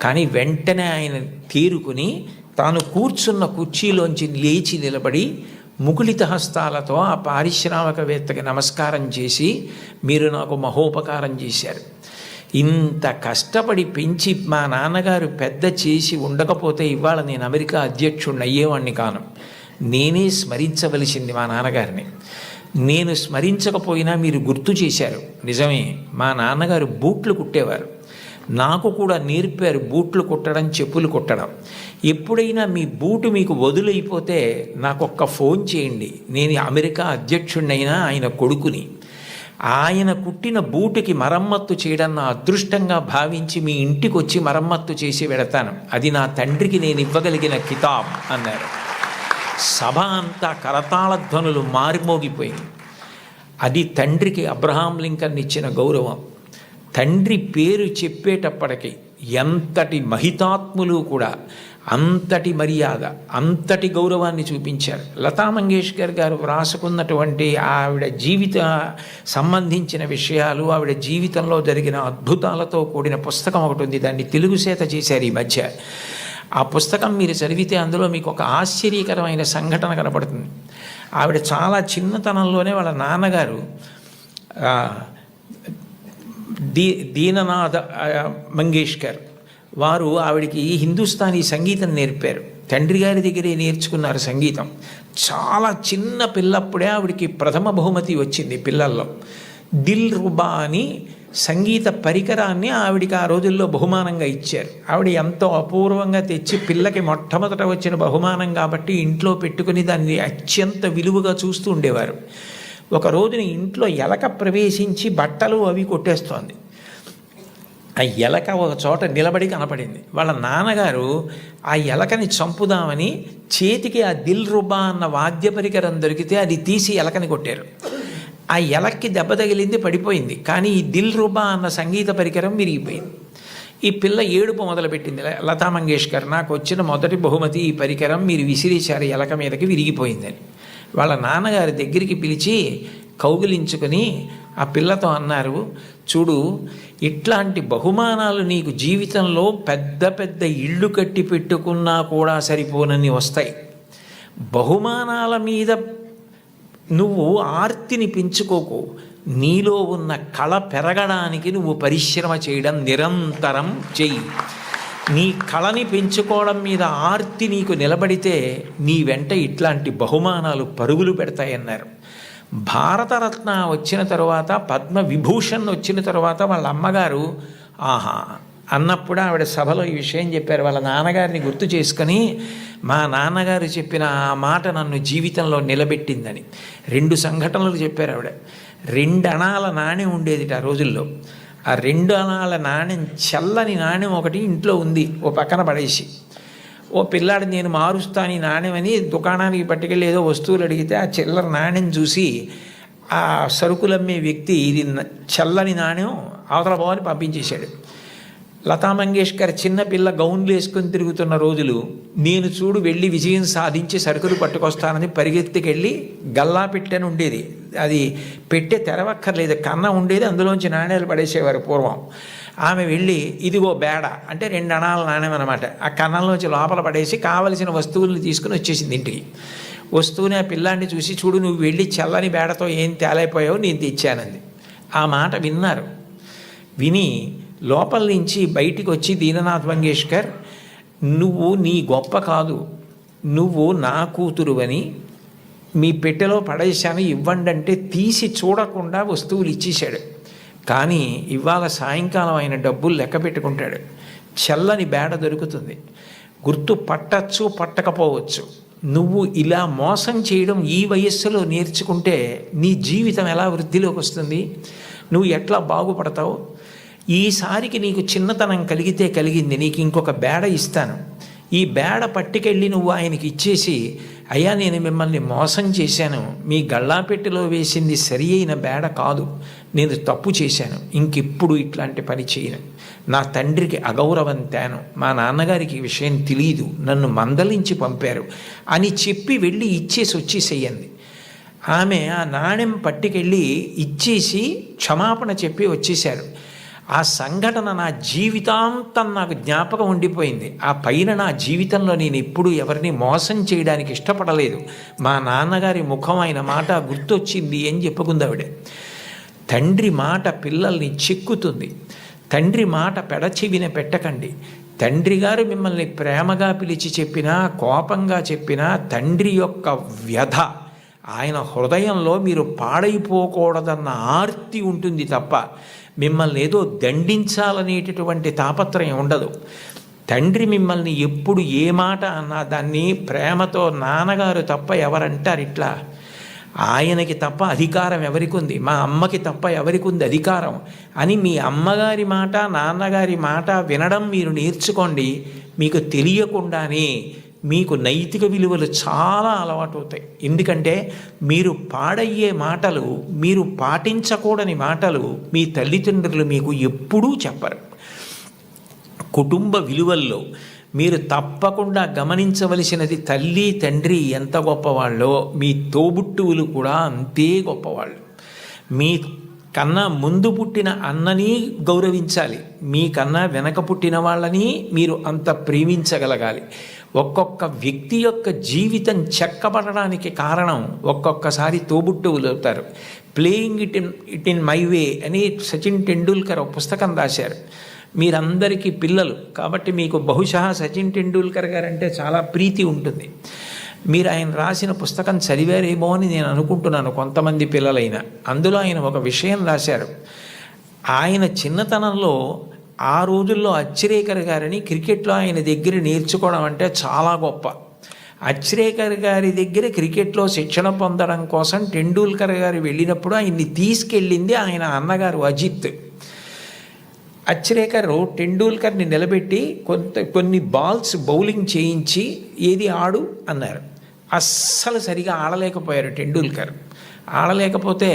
కానీ వెంటనే ఆయన తేరుకుని తాను కూర్చున్న కుర్చీలోంచి లేచి నిలబడి ముకుళిత హస్తాలతో ఆ పారిశ్రామికవేత్తకి నమస్కారం చేసి, మీరు నాకు మహోపకారం చేశారు, ఇంత కష్టపడి పెంచి మా నాన్నగారు పెద్ద చేసి ఉండకపోతే ఇవాళ నేను అమెరికా అధ్యక్షుడిని అయ్యేవాడిని కాను. నేనే స్మరించవలసింది మా నాన్నగారిని. నేను స్మరించకపోయినా మీరు గుర్తు చేశారు. నిజమే, మా నాన్నగారు బూట్లు కుట్టేవారు, నాకు కూడా నేర్పారు బూట్లు కుట్టడం, చెప్పులు కుట్టడం. ఎప్పుడైనా మీ బూటు మీకు వదులైపోతే నాకు ఒక్క ఫోన్ చేయండి, నేను అమెరికా అధ్యక్షుడినైనా ఆయన కొడుకుని. ఆయన కుట్టిన బూటుకి మరమ్మత్తు చేయడం నా అదృష్టంగా భావించి మీ ఇంటికి వచ్చి మరమ్మత్తు చేసి వెడతాను. అది నా తండ్రికి నేను ఇవ్వగలిగిన కితాబ్ అన్నారు. సభ అంతా కరతాళ ధ్వనులు మారిమోగిపోయింది. అది తండ్రికి అబ్రహాం లింకన్ ఇచ్చిన గౌరవం. తండ్రి పేరు చెప్పేటప్పటికి ఎంతటి మహితాత్ములు కూడా అంతటి మర్యాద, అంతటి గౌరవాన్ని చూపించారు. లతా మంగేష్కర్ గారు వ్రాసుకున్నటువంటి ఆవిడ జీవిత సంబంధించిన విషయాలు, ఆవిడ జీవితంలో జరిగిన అద్భుతాలతో కూడిన పుస్తకం ఒకటి ఉంది. దాన్ని తెలుగు చేత చేశారు ఈ మధ్య. ఆ పుస్తకం మీరు చదివితే అందులో మీకు ఒక ఆశ్చర్యకరమైన సంఘటన కనపడుతుంది. ఆవిడ చాలా చిన్నతనంలోనే వాళ్ళ నాన్నగారు దీననాథ మంగేష్కర్ వారు ఆవిడికి హిందుస్థానీ సంగీతం నేర్పారు. తండ్రి గారి దగ్గరే నేర్చుకున్నారు సంగీతం. చాలా చిన్న పిల్లప్పుడే ఆవిడికి ప్రథమ బహుమతి వచ్చింది పిల్లల్లో. దిల్ రుబా అని సంగీత పరికరాన్ని ఆవిడికి ఆ రోజుల్లో బహుమానంగా ఇచ్చారు. ఆవిడ ఎంతో అపూర్వంగా తెచ్చి పిల్లకి మొట్టమొదట వచ్చిన బహుమానం కాబట్టి ఇంట్లో పెట్టుకుని దాన్ని అత్యంత విలువగా చూస్తూ ఉండేవారు. ఒక రోజున ఇంట్లో ఎలక ప్రవేశించి బట్టలు అవి కొట్టేస్తోంది. ఆ ఎలక ఒక చోట నిలబడి కనపడింది. వాళ్ళ నాన్నగారు ఆ ఎలకని చంపుదామని చేతికి ఆ దిల్ రుబా అన్న వాద్య పరికరం దొరికితే అది తీసి ఎలకని కొట్టారు. ఆ ఎలక్కి దెబ్బ తగిలింది, పడిపోయింది. కానీ ఈ దిల్ రుబా అన్న సంగీత పరికరం విరిగిపోయింది. ఈ పిల్ల ఏడుపు మొదలుపెట్టింది. లతా మంగేష్కర్, నాకు వచ్చిన మొదటి బహుమతి ఈ పరికరం, మీరు విసిరేశారు ఎలక మీదకి, విరిగిపోయిందని. వాళ్ళ నాన్నగారి దగ్గరికి పిలిచి కౌగిలించుకొని ఆ పిల్లతో అన్నారు, చూడు, ఇట్లాంటి బహుమానాలు నీకు జీవితంలో పెద్ద పెద్ద ఇళ్ళు కట్టి పెట్టుకున్నా కూడా సరిపోనని వస్తాయి. బహుమానాల మీద నువ్వు ఆర్తిని పెంచుకోకు. నీలో ఉన్న కళ పెరగడానికి నువ్వు పరిశ్రమ చేయడం నిరంతరం చెయ్యి. నీ కళని పెంచుకోవడం మీద ఆర్తి నీకు నిలబడితే నీ వెంట ఇట్లాంటి బహుమానాలు పరుగులు పెడతాయన్నారు. భారతరత్న వచ్చిన తరువాత, పద్మవిభూషణ్ వచ్చిన తరువాత వాళ్ళ అమ్మగారు ఆహా అన్నప్పుడు ఆవిడ సభలో ఈ విషయం చెప్పారు. వాళ్ళ నాన్నగారిని గుర్తు చేసుకొని, మా నాన్నగారు చెప్పిన ఆ మాట నన్ను జీవితంలో నిలబెట్టిందని 2 సంఘటనలు చెప్పారు ఆవిడ. 2 అణాల నాణ్యం ఉండేది ఆ రోజుల్లో. ఆ 2 అణాల నాణ్యం, చల్లని నాణ్యం ఒకటి ఇంట్లో ఉంది, ఓ పక్కన పడేసి, ఓ పిల్లాడు నేను మారుస్తాను ఈ నాణ్యం అని దుకాణానికి పట్టుకెళ్ళి ఏదో వస్తువులు అడిగితే ఆ చిల్లర నాణ్యం చూసి ఆ సరుకులమ్మే వ్యక్తి ఇది చల్లని నాణ్యం అవతల పోవని పంపించేశాడు. లతా మంగేష్కర్ చిన్నపిల్ల గౌన్లు వేసుకొని తిరుగుతున్న రోజులు, నేను చూడు వెళ్ళి విజయం సాధించి సరుకులు పట్టుకొస్తానని పరిగెత్తికెళ్ళి గల్లా పెట్టెని ఉండేది, అది పెట్టె తెరవక్కర్లేదు, కన్న ఉండేది, అందులోంచి నాణ్యాలు పడేసేవారు పూర్వం. ఆమె వెళ్ళి ఇదిగో బేడ అంటే 2 అణాల నాణ్యం అనమాట, ఆ కన్నంలోంచి లోపల పడేసి కావలసిన వస్తువులను తీసుకుని వచ్చేసింది ఇంటికి. వస్తువుని ఆ పిల్లాన్ని చూసి, చూడు నువ్వు వెళ్ళి చల్లని బేడతో ఏం తేలైపోయావు, నేను తెచ్చానంది. ఆ మాట విన్నారు. విని లోపల నుంచి బయటికి వచ్చి దీననాథ్ మంగేష్కర్, నువ్వు నీ గొప్ప కాదు, నువ్వు నా కూతురువని మీ పెట్టెలో పడేశాను ఇవ్వండి అంటే తీసి చూడకుండా వస్తువులు ఇచ్చేశాడు. కానీ ఇవాళ సాయంకాలం ఆయన డబ్బులు లెక్క పెట్టుకుంటాడు. చల్లని బేడ దొరుకుతుంది, గుర్తు పట్టచ్చు పట్టకపోవచ్చు. నువ్వు ఇలా మోసం చేయడం ఈ వయస్సులో నేర్చుకుంటే నీ జీవితం ఎలా వృద్ధిలోకి వస్తుంది, నువ్వు ఎట్లా బాగుపడతావు? ఈసారికి నీకు చిన్నతనం కలిగితే కలిగింది, నీకు ఇంకొక బేడ ఇస్తాను, ఈ బేడ పట్టుకెళ్ళి నువ్వు ఆయనకి ఇచ్చేసి, అయ్యా నేను మిమ్మల్ని మోసం చేశాను, మీ గళ్ళాపెట్టెలో వేసింది సరి అయిన బేడ కాదు, నేను తప్పు చేశాను, ఇంకెప్పుడు ఇట్లాంటి పని చేయను, నా తండ్రికి అగౌరవం తేను, మా నాన్నగారికి ఈ విషయం తెలియదు, నన్ను మందలించి పంపారు అని చెప్పి వెళ్ళి ఇచ్చేసి వచ్చేసేయండి. ఆమె ఆ నాణ్యం పట్టుకెళ్ళి ఇచ్చేసి క్షమాపణ చెప్పి వచ్చేశారు. ఆ సంఘటన నా జీవితాంతం నాకు జ్ఞాపకం ఉండిపోయింది. ఆ పైన నా జీవితంలో నేను ఎప్పుడూ ఎవరిని మోసం చేయడానికి ఇష్టపడలేదు, మా నాన్నగారి ముఖం ఆయన మాట గుర్తొచ్చింది అని చెప్పుకుందావిడే. తండ్రి మాట పిల్లల్ని చిక్కుతుంది, తండ్రి మాట పెడచెవిన పెట్టకండి. తండ్రి గారు మిమ్మల్ని ప్రేమగా పిలిచి చెప్పినా, కోపంగా చెప్పినా, తండ్రి యొక్క వ్యధ, ఆయన హృదయంలో మీరు పాడైపోకూడదన్న ఆర్తి ఉంటుంది తప్ప మిమ్మల్ని ఏదో దండించాలనేటటువంటి తాపత్రయం ఉండదు. తండ్రి మిమ్మల్ని ఎప్పుడు ఏ మాట అన్నా దాన్ని ప్రేమతో, నాన్నగారు తప్ప ఎవరంటారు ఇట్లా, ఆయనకి తప్ప అధికారం ఎవరికి ఉంది, మా అమ్మకి తప్ప ఎవరికి ఉంది అధికారం అని మీ అమ్మగారి మాట, నాన్నగారి మాట వినడం మీరు నేర్చుకోండి. మీకు తెలియకుండానే మీకు నైతిక విలువలు చాలా అలవాటు అవుతాయి. ఎందుకంటే మీరు పాడయ్యే మాటలు, మీరు పాటించకూడని మాటలు మీ తల్లిదండ్రులు మీకు ఎప్పుడూ చెప్పరు. కుటుంబ విలువల్లో మీరు తప్పకుండా గమనించవలసినది, తల్లి తండ్రి ఎంత గొప్పవాళ్ళో మీ తోబుట్టువులు కూడా అంతే గొప్పవాళ్ళు. మీ కన్నా ముందు పుట్టిన అన్నని గౌరవించాలి, మీకన్నా వెనక పుట్టిన వాళ్ళని మీరు అంత ప్రేమించగలగాలి. ఒక్కొక్క వ్యక్తి యొక్క జీవితం చెక్కబడడానికి కారణం ఒక్కొక్కసారి తోబుట్టువులు అవుతారు. Playing it in my way అని సచిన్ టెండూల్కర్ ఒక పుస్తకం రాశారు. మీరందరికీ పిల్లలు కాబట్టి మీకు బహుశా సచిన్ టెండూల్కర్ గారు అంటే చాలా ప్రీతి ఉంటుంది. మీరు ఆయన రాసిన పుస్తకం చదివారేమో అని నేను అనుకుంటున్నాను, కొంతమంది పిల్లలైనా. అందులో ఆయన ఒక విషయం రాశారు. ఆయన చిన్నతనంలో ఆ రోజుల్లో అచ్రేకర్ గారిని క్రికెట్లో ఆయన దగ్గర నేర్చుకోవడం అంటే చాలా గొప్ప. అచ్రేకర్ గారి దగ్గర క్రికెట్లో శిక్షణ పొందడం కోసం టెండూల్కర్ గారు వెళ్ళినప్పుడు ఆయన్ని తీసుకెళ్ళింది ఆయన అన్నగారు అజిత్. అచ్రేకర్ టెండూల్కర్ని నిలబెట్టి కొన్ని బాల్స్ బౌలింగ్ చేయించి ఏది ఆడు అన్నారు. అస్సలు సరిగా ఆడలేకపోయారు టెండూల్కర్. ఆడలేకపోతే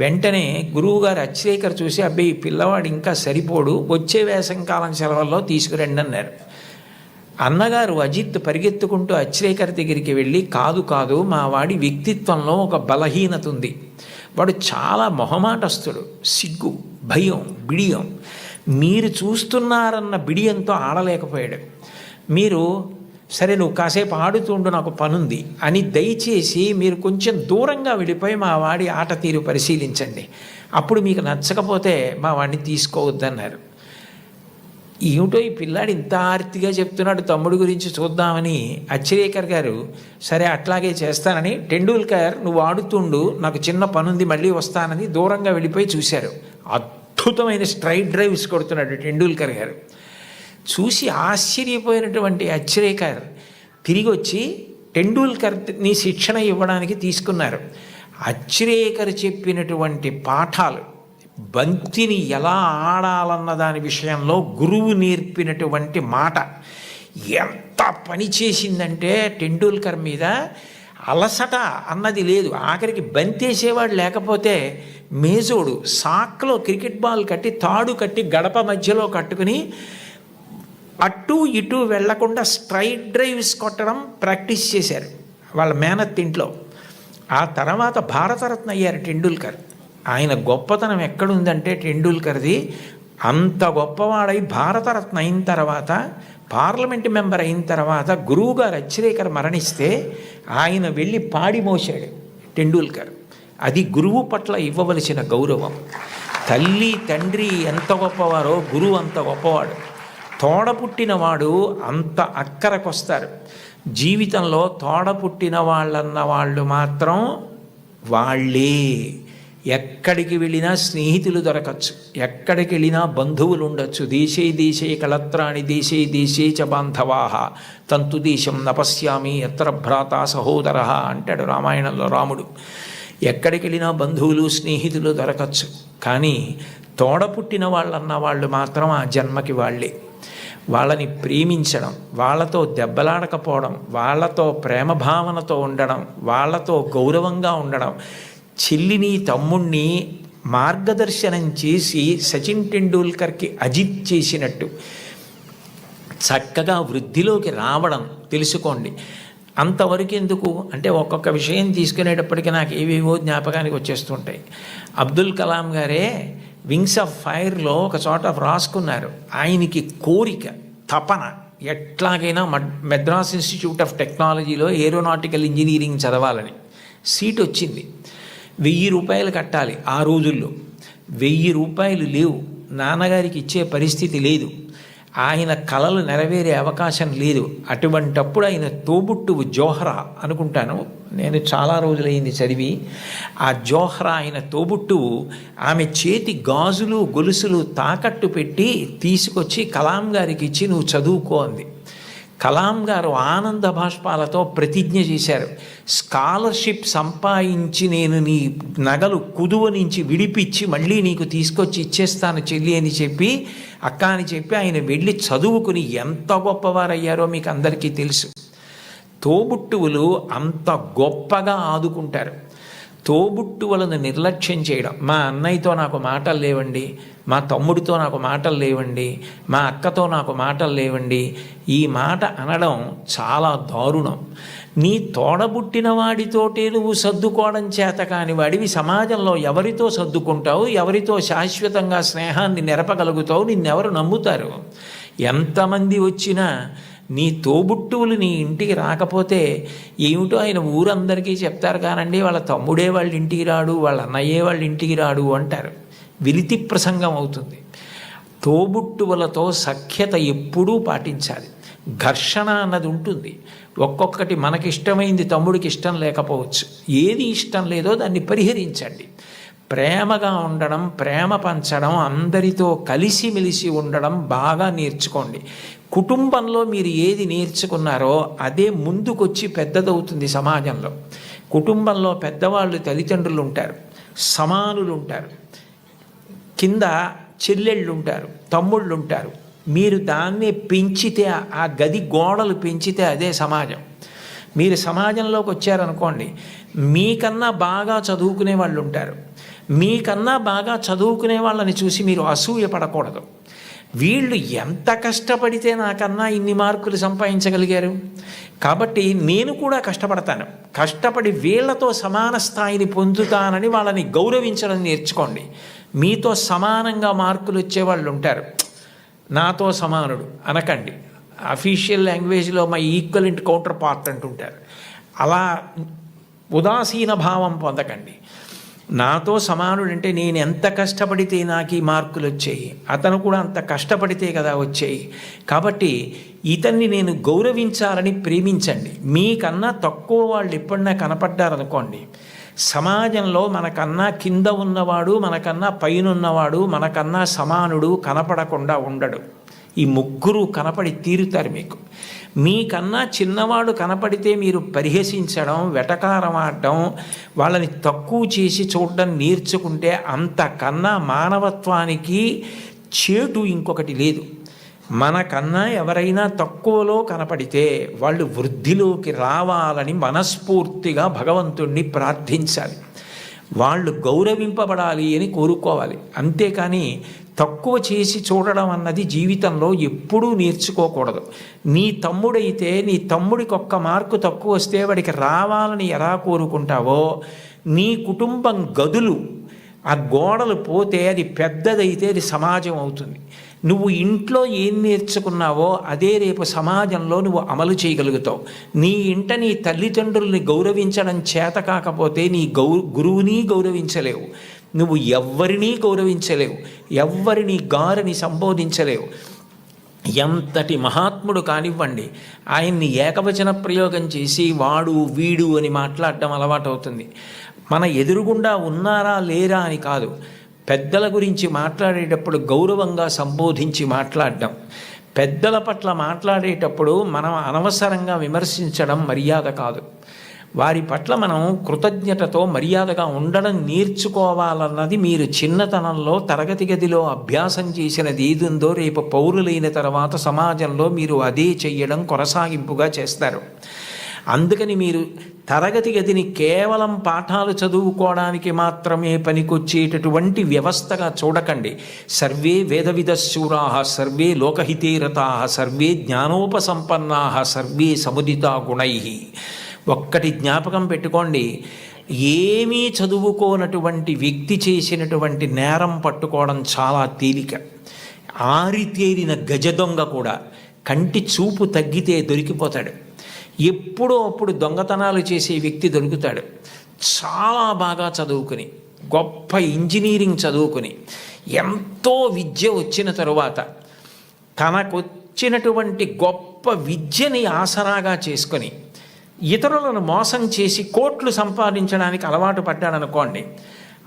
వెంటనే గురువుగారు అచ్రేకర్ చూసి, అబ్బాయి పిల్లవాడు ఇంకా సరిపోడు, వచ్చే వేసంకాలం సెలవుల్లో తీసుకురండి అన్నారు. అన్నగారు అజిత్ పరిగెత్తుకుంటూ అచ్రేకర్ దగ్గరికి వెళ్ళి, కాదు కాదు, మా వాడి వ్యక్తిత్వంలో ఒక బలహీనత ఉంది, వాడు చాలా మొహమాటస్తుడు, సిగ్గు, భయం, బిడియం, మీరు చూస్తున్నారన్న బిడియంతో ఆడలేకపోయాడు. మీరు సరే నువ్వు కాసేపు ఆడుతుండు నాకు పనుంది అని దయచేసి మీరు కొంచెం దూరంగా వెళ్ళిపోయి మా వాడి ఆట తీరు పరిశీలించండి, అప్పుడు మీకు నచ్చకపోతే మా వాడిని తీసుకోవద్దన్నారు. ఏమిటో ఈ పిల్లాడు ఇంత ఆర్తిగా చెప్తున్నాడు తమ్ముడు గురించి చూద్దామని అచ్రేకర్ గారు సరే అట్లాగే చేస్తానని, టెండూల్కర్ నువ్వు ఆడుతుండు నాకు చిన్న పనుంది మళ్ళీ వస్తానని దూరంగా వెళ్ళిపోయి చూశారు. అద్భుతమైన స్ట్రైట్ డ్రైవ్స్ కొడుతున్నాడు టెండూల్కర్ గారు. చూసి ఆశ్చర్యపోయినటువంటి అచ్రేకర్ తిరిగి వచ్చి టెండూల్కర్ని శిక్షణ ఇవ్వడానికి తీసుకున్నారు. అచ్రేకర్ చెప్పినటువంటి పాఠాలు, బంతిని ఎలా ఆడాలన్న దాని విషయంలో గురువు నేర్పినటువంటి మాట ఎంత పని చేసిందంటే టెండూల్కర్ మీద అలసట అన్నది లేదు. ఆఖరికి బంతేసేవాడు లేకపోతే మేజోడు సాక్లో క్రికెట్ బాల్ కట్టి తాడు కట్టి గడప మధ్యలో కట్టుకుని అటు ఇటు వెళ్లకుండా స్ట్రైట్ డ్రైవ్స్ కొట్టడం ప్రాక్టీస్ చేశారు వాళ్ళ మేనత్ ఇంట్లో. ఆ తర్వాత భారతరత్న అయ్యారు టెండూల్కర్. ఆయన గొప్పతనం ఎక్కడుందంటే టెండూల్కర్ది అంత గొప్పవాడై భారతరత్న అయిన తర్వాత, పార్లమెంట్ మెంబర్ అయిన తర్వాత గురువుగారు అచ్రేకర్ మరణిస్తే ఆయన వెళ్ళి పాడి మోసాడు టెండూల్కర్. అది గురువు పట్ల ఇవ్వవలసిన గౌరవం. తల్లి తండ్రి ఎంత గొప్పవారో గురువు అంత గొప్పవాడు. తోడపుట్టినవాడు అంత అక్కరకొస్తారు. జీవితంలో తోడపుట్టిన వాళ్ళన్న వాళ్ళు మాత్రం వాళ్ళే. ఎక్కడికి వెళ్ళినా స్నేహితులు దొరకచ్చు, ఎక్కడికి వెళ్ళినా బంధువులు ఉండొచ్చు. దేశే దేశే కళత్రాణి దేశే దేశే చ బాంధవాహ తంతు దేశం నపశ్యామి ఎత్ర భ్రాత సహోదర అంటాడు రామాయణంలో రాముడు. ఎక్కడికి వెళ్ళినా బంధువులు స్నేహితులు దొరకచ్చు, కానీ తోడపుట్టిన వాళ్ళన్న వాళ్ళు మాత్రం ఆ జన్మకి వాళ్ళే. వాళ్ళని ప్రేమించడం, వాళ్ళతో దెబ్బలాడకపోవడం, వాళ్ళతో ప్రేమ భావనతో ఉండడం, వాళ్ళతో గౌరవంగా ఉండడం. చెల్లిని తమ్ముణ్ణి మార్గదర్శనం చేసి సచిన్ టెండూల్కర్కి అజిత్ చేసినట్టు చక్కగా వృద్ధిలోకి రావడం తెలుసుకోండి. అంతవరకు ఎందుకు అంటే ఒక్కొక్క విషయం తీసుకునేటప్పటికీ నాకు ఏవేవో జ్ఞాపకానికి వచ్చేస్తుంటాయి. అబ్దుల్ కలాం గారే వింగ్స్ ఆఫ్ ఫైర్లో ఒక చోట రాసుకున్నారు, ఆయనకి కోరిక తపన ఎట్లాగైనా మెడ్రాస్ ఇన్స్టిట్యూట్ ఆఫ్ టెక్నాలజీలో ఏరోనాటికల్ ఇంజనీరింగ్ చదవాలని. సీట్ వచ్చింది. 1000 రూపాయలు కట్టాలి. ఆ రోజుల్లో 1000 రూపాయలు లేవు, నాన్నగారికి ఇచ్చే పరిస్థితి లేదు, ఆయన కలలు నెరవేరే అవకాశం లేదు. అటువంటప్పుడు ఆయన తోబుట్టువు జోహ్రా అనుకుంటాను, నేను చాలా రోజులైంది చదివి. ఆ జోహ్రా ఆయన తోబుట్టువు ఆమె చేతి గాజులు గొలుసులు తాకట్టు పెట్టి తీసుకొచ్చి కలాం గారికి ఇచ్చి నువ్వు చదువుకో అంది. కలాం గారు ఆనంద భాష్పాలతో ప్రతిజ్ఞ చేశారు, స్కాలర్షిప్ సంపాదించి నేను నీ నగలు కుదువ నుంచి విడిపించి మళ్ళీ నీకు తీసుకొచ్చి ఇచ్చేస్తాను చెల్లి అని చెప్పి, అక్క అని చెప్పి ఆయన వెళ్ళి చదువుకుని ఎంత గొప్పవారయ్యారో మీకు అందరికీ తెలుసు. తోబుట్టువులు అంత గొప్పగా ఆదుకుంటారు. తోబుట్టువులను నిర్లక్ష్యం చేయడం, మా అన్నయ్యతో నాకు మాటలు లేవండి, మా తమ్ముడితో నాకు మాటలు లేవండి, మా అక్కతో నాకు మాటలు లేవండి, ఈ మాట అనడం చాలా దారుణం. నీ తోడబుట్టిన వాడితోటే నువ్వు సర్దుకోవడం చేత కాని వాడివి సమాజంలో ఎవరితో సర్దుకుంటావు, ఎవరితో శాశ్వతంగా స్నేహాన్ని నెరపగలుగుతావు, నిన్నెవరు నమ్ముతారు? ఎంతమంది వచ్చినా నీ తోబుట్టువులు నీ ఇంటికి రాకపోతే ఏమిటో ఆయన ఊరందరికీ చెప్తారు కానండి, వాళ్ళ తమ్ముడే వాళ్ళ ఇంటికి రాడు, వాళ్ళ అన్నయ్యే వాళ్ళ ఇంటికి రాడు అంటారు. విలితి ప్రసంగం అవుతుంది. తోబుట్టువులతో సఖ్యత ఎప్పుడూ పాటించాలి. ఘర్షణ అన్నది ఉంటుంది. ఒక్కొక్కటి మనకిష్టమైంది తమ్ముడికి ఇష్టం లేకపోవచ్చు. ఏది ఇష్టం లేదో దాన్ని పరిహరించండి. ప్రేమగా ఉండడం, ప్రేమ పంచడం, అందరితో కలిసిమెలిసి ఉండడం బాగా నేర్చుకోండి. కుటుంబంలో మీరు ఏది నేర్చుకున్నారో అదే ముందుకొచ్చి పెద్దదవుతుంది సమాజంలో. కుటుంబంలో పెద్దవాళ్ళు తల్లిదండ్రులు ఉంటారు, సమానులు ఉంటారు, కింద చెల్లెళ్ళు ఉంటారు, తమ్ముళ్ళు ఉంటారు. మీరు దాన్నే పెంచితే, ఆ గది గోడలు పెంచితే అదే సమాజం. మీరు సమాజంలోకి వచ్చారనుకోండి, మీకన్నా బాగా చదువుకునే వాళ్ళు ఉంటారు. మీకన్నా బాగా చదువుకునే వాళ్ళని చూసి మీరు అసూయ పడకూడదు. వీళ్ళు ఎంత కష్టపడితే నాకన్నా ఇన్ని మార్కులు సంపాదించగలిగారు, కాబట్టి నేను కూడా కష్టపడతాను, కష్టపడి వీళ్లతో సమాన స్థాయిని పొందుతానని వాళ్ళని గౌరవించడం నేర్చుకోండి. మీతో సమానంగా మార్కులు వచ్చేవాళ్ళు ఉంటారు, నాతో సమానుడు అనకండి. అఫీషియల్ లాంగ్వేజ్లో మై ఈక్వలెంట్ కౌంటర్ పార్ట్ అంటుంటారు. అలా ఉదాసీన భావం పొందకండి. నాతో సమానుడంటే నేను ఎంత కష్టపడితే నాకు ఈ మార్కులు వచ్చాయి, అతను కూడా అంత కష్టపడితే కదా వచ్చాయి, కాబట్టి ఇతన్ని నేను గౌరవించాలని ప్రేమించండి. మీకన్నా తక్కువ వాళ్ళు ఎప్పుడన్నా కనపడ్డారనుకోండి, సమాజంలో మనకన్నా కింద ఉన్నవాడు, మనకన్నా పైన ఉన్నవాడు, మనకన్నా సమానుడు కనపడకుండా ఉండడు. ఈ ముగ్గురు కనపడి తీరుతారు మీకు. మీకన్నా చిన్నవాడు కనపడితే మీరు పరిహసించడం, వెటకారం ఆడడం, వాళ్ళని తక్కువ చేసి చూడడం నేర్చుకుంటే అంతకన్నా మానవత్వానికి చేటు ఇంకొకటి లేదు. మనకన్నా ఎవరైనా తక్కువలో కనపడితే వాళ్ళు వృద్ధిలోకి రావాలని మనస్ఫూర్తిగా భగవంతుణ్ణి ప్రార్థించాలి. వాళ్ళు గౌరవింపబడాలి అని కోరుకోవాలి. అంతేకాని తక్కువ చేసి చూడడం అన్నది జీవితంలో ఎప్పుడూ నేర్చుకోకూడదు. నీ తమ్ముడైతే నీ తమ్ముడికి ఒక్క మార్కు తక్కువ వస్తే వాడికి రావాలని ఎలా కోరుకుంటావో, నీ కుటుంబం గదులు ఆ గోడలు పోతే అది పెద్దదైతే అది సమాజం అవుతుంది. నువ్వు ఇంట్లో ఏం నేర్చుకున్నావో అదే రేపు సమాజంలో నువ్వు అమలు చేయగలుగుతావు. నీ ఇంట నీ తల్లిదండ్రుల్ని గౌరవించడం చేత కాకపోతే నీ గురువుని గౌరవించలేవు, నువ్వు ఎవ్వరినీ గౌరవించలేవు, ఎవ్వరిని గారిని సంబోధించలేవు. ఎంతటి మహాత్ముడు కానివ్వండి, ఆయన్ని ఏకవచన ప్రయోగం చేసి వాడు వీడు అని మాట్లాడడం అలవాటు అవుతుంది. మన ఎదురుగుండా ఉన్నారా లేరా అని కాదు, పెద్దల గురించి మాట్లాడేటప్పుడు గౌరవంగా సంబోధించి మాట్లాడడం, పెద్దల పట్ల మాట్లాడేటప్పుడు మనం అనవసరంగా విమర్శించడం మర్యాద కాదు. వారి పట్ల మనం కృతజ్ఞతతో మర్యాదగా ఉండడం నేర్చుకోవాలన్నది మీరు చిన్నతనంలో తరగతి గదిలో అభ్యాసం చేసినది ఏదుందో రేపు పౌరులైన తర్వాత సమాజంలో మీరు అదే చెయ్యడం కొనసాగింపుగా చేస్తారు. అందుకని మీరు తరగతి గదిని కేవలం పాఠాలు చదువుకోవడానికి మాత్రమే పనికొచ్చేటటువంటి వ్యవస్థగా చూడకండి. సర్వే వేదవిదశూరా, సర్వే లోకహితే రతా, సర్వే జ్ఞానోపసంపన్నా, సర్వే సముదితా గుణై. ఒక్కటి జ్ఞాపకం పెట్టుకోండి, ఏమీ చదువుకోనటువంటి వ్యక్తి చేసినటువంటి నేరం పట్టుకోవడం చాలా తేలిక. ఆరితేరిన గజదొంగ కూడా కంటి చూపు తగ్గితే దొరికిపోతాడు. ఎప్పుడో అప్పుడు దొంగతనాలు చేసే వ్యక్తి దొరుకుతాడు. చాలా బాగా చదువుకుని, గొప్ప ఇంజనీరింగ్ చదువుకుని, ఎంతో విద్య వచ్చిన తరువాత తనకొచ్చినటువంటి గొప్ప విద్యని ఆసరాగా చేసుకొని ఇతరులను మోసం చేసి కోట్లు సంపాదించడానికి అలవాటు పడ్డాడనుకోండి,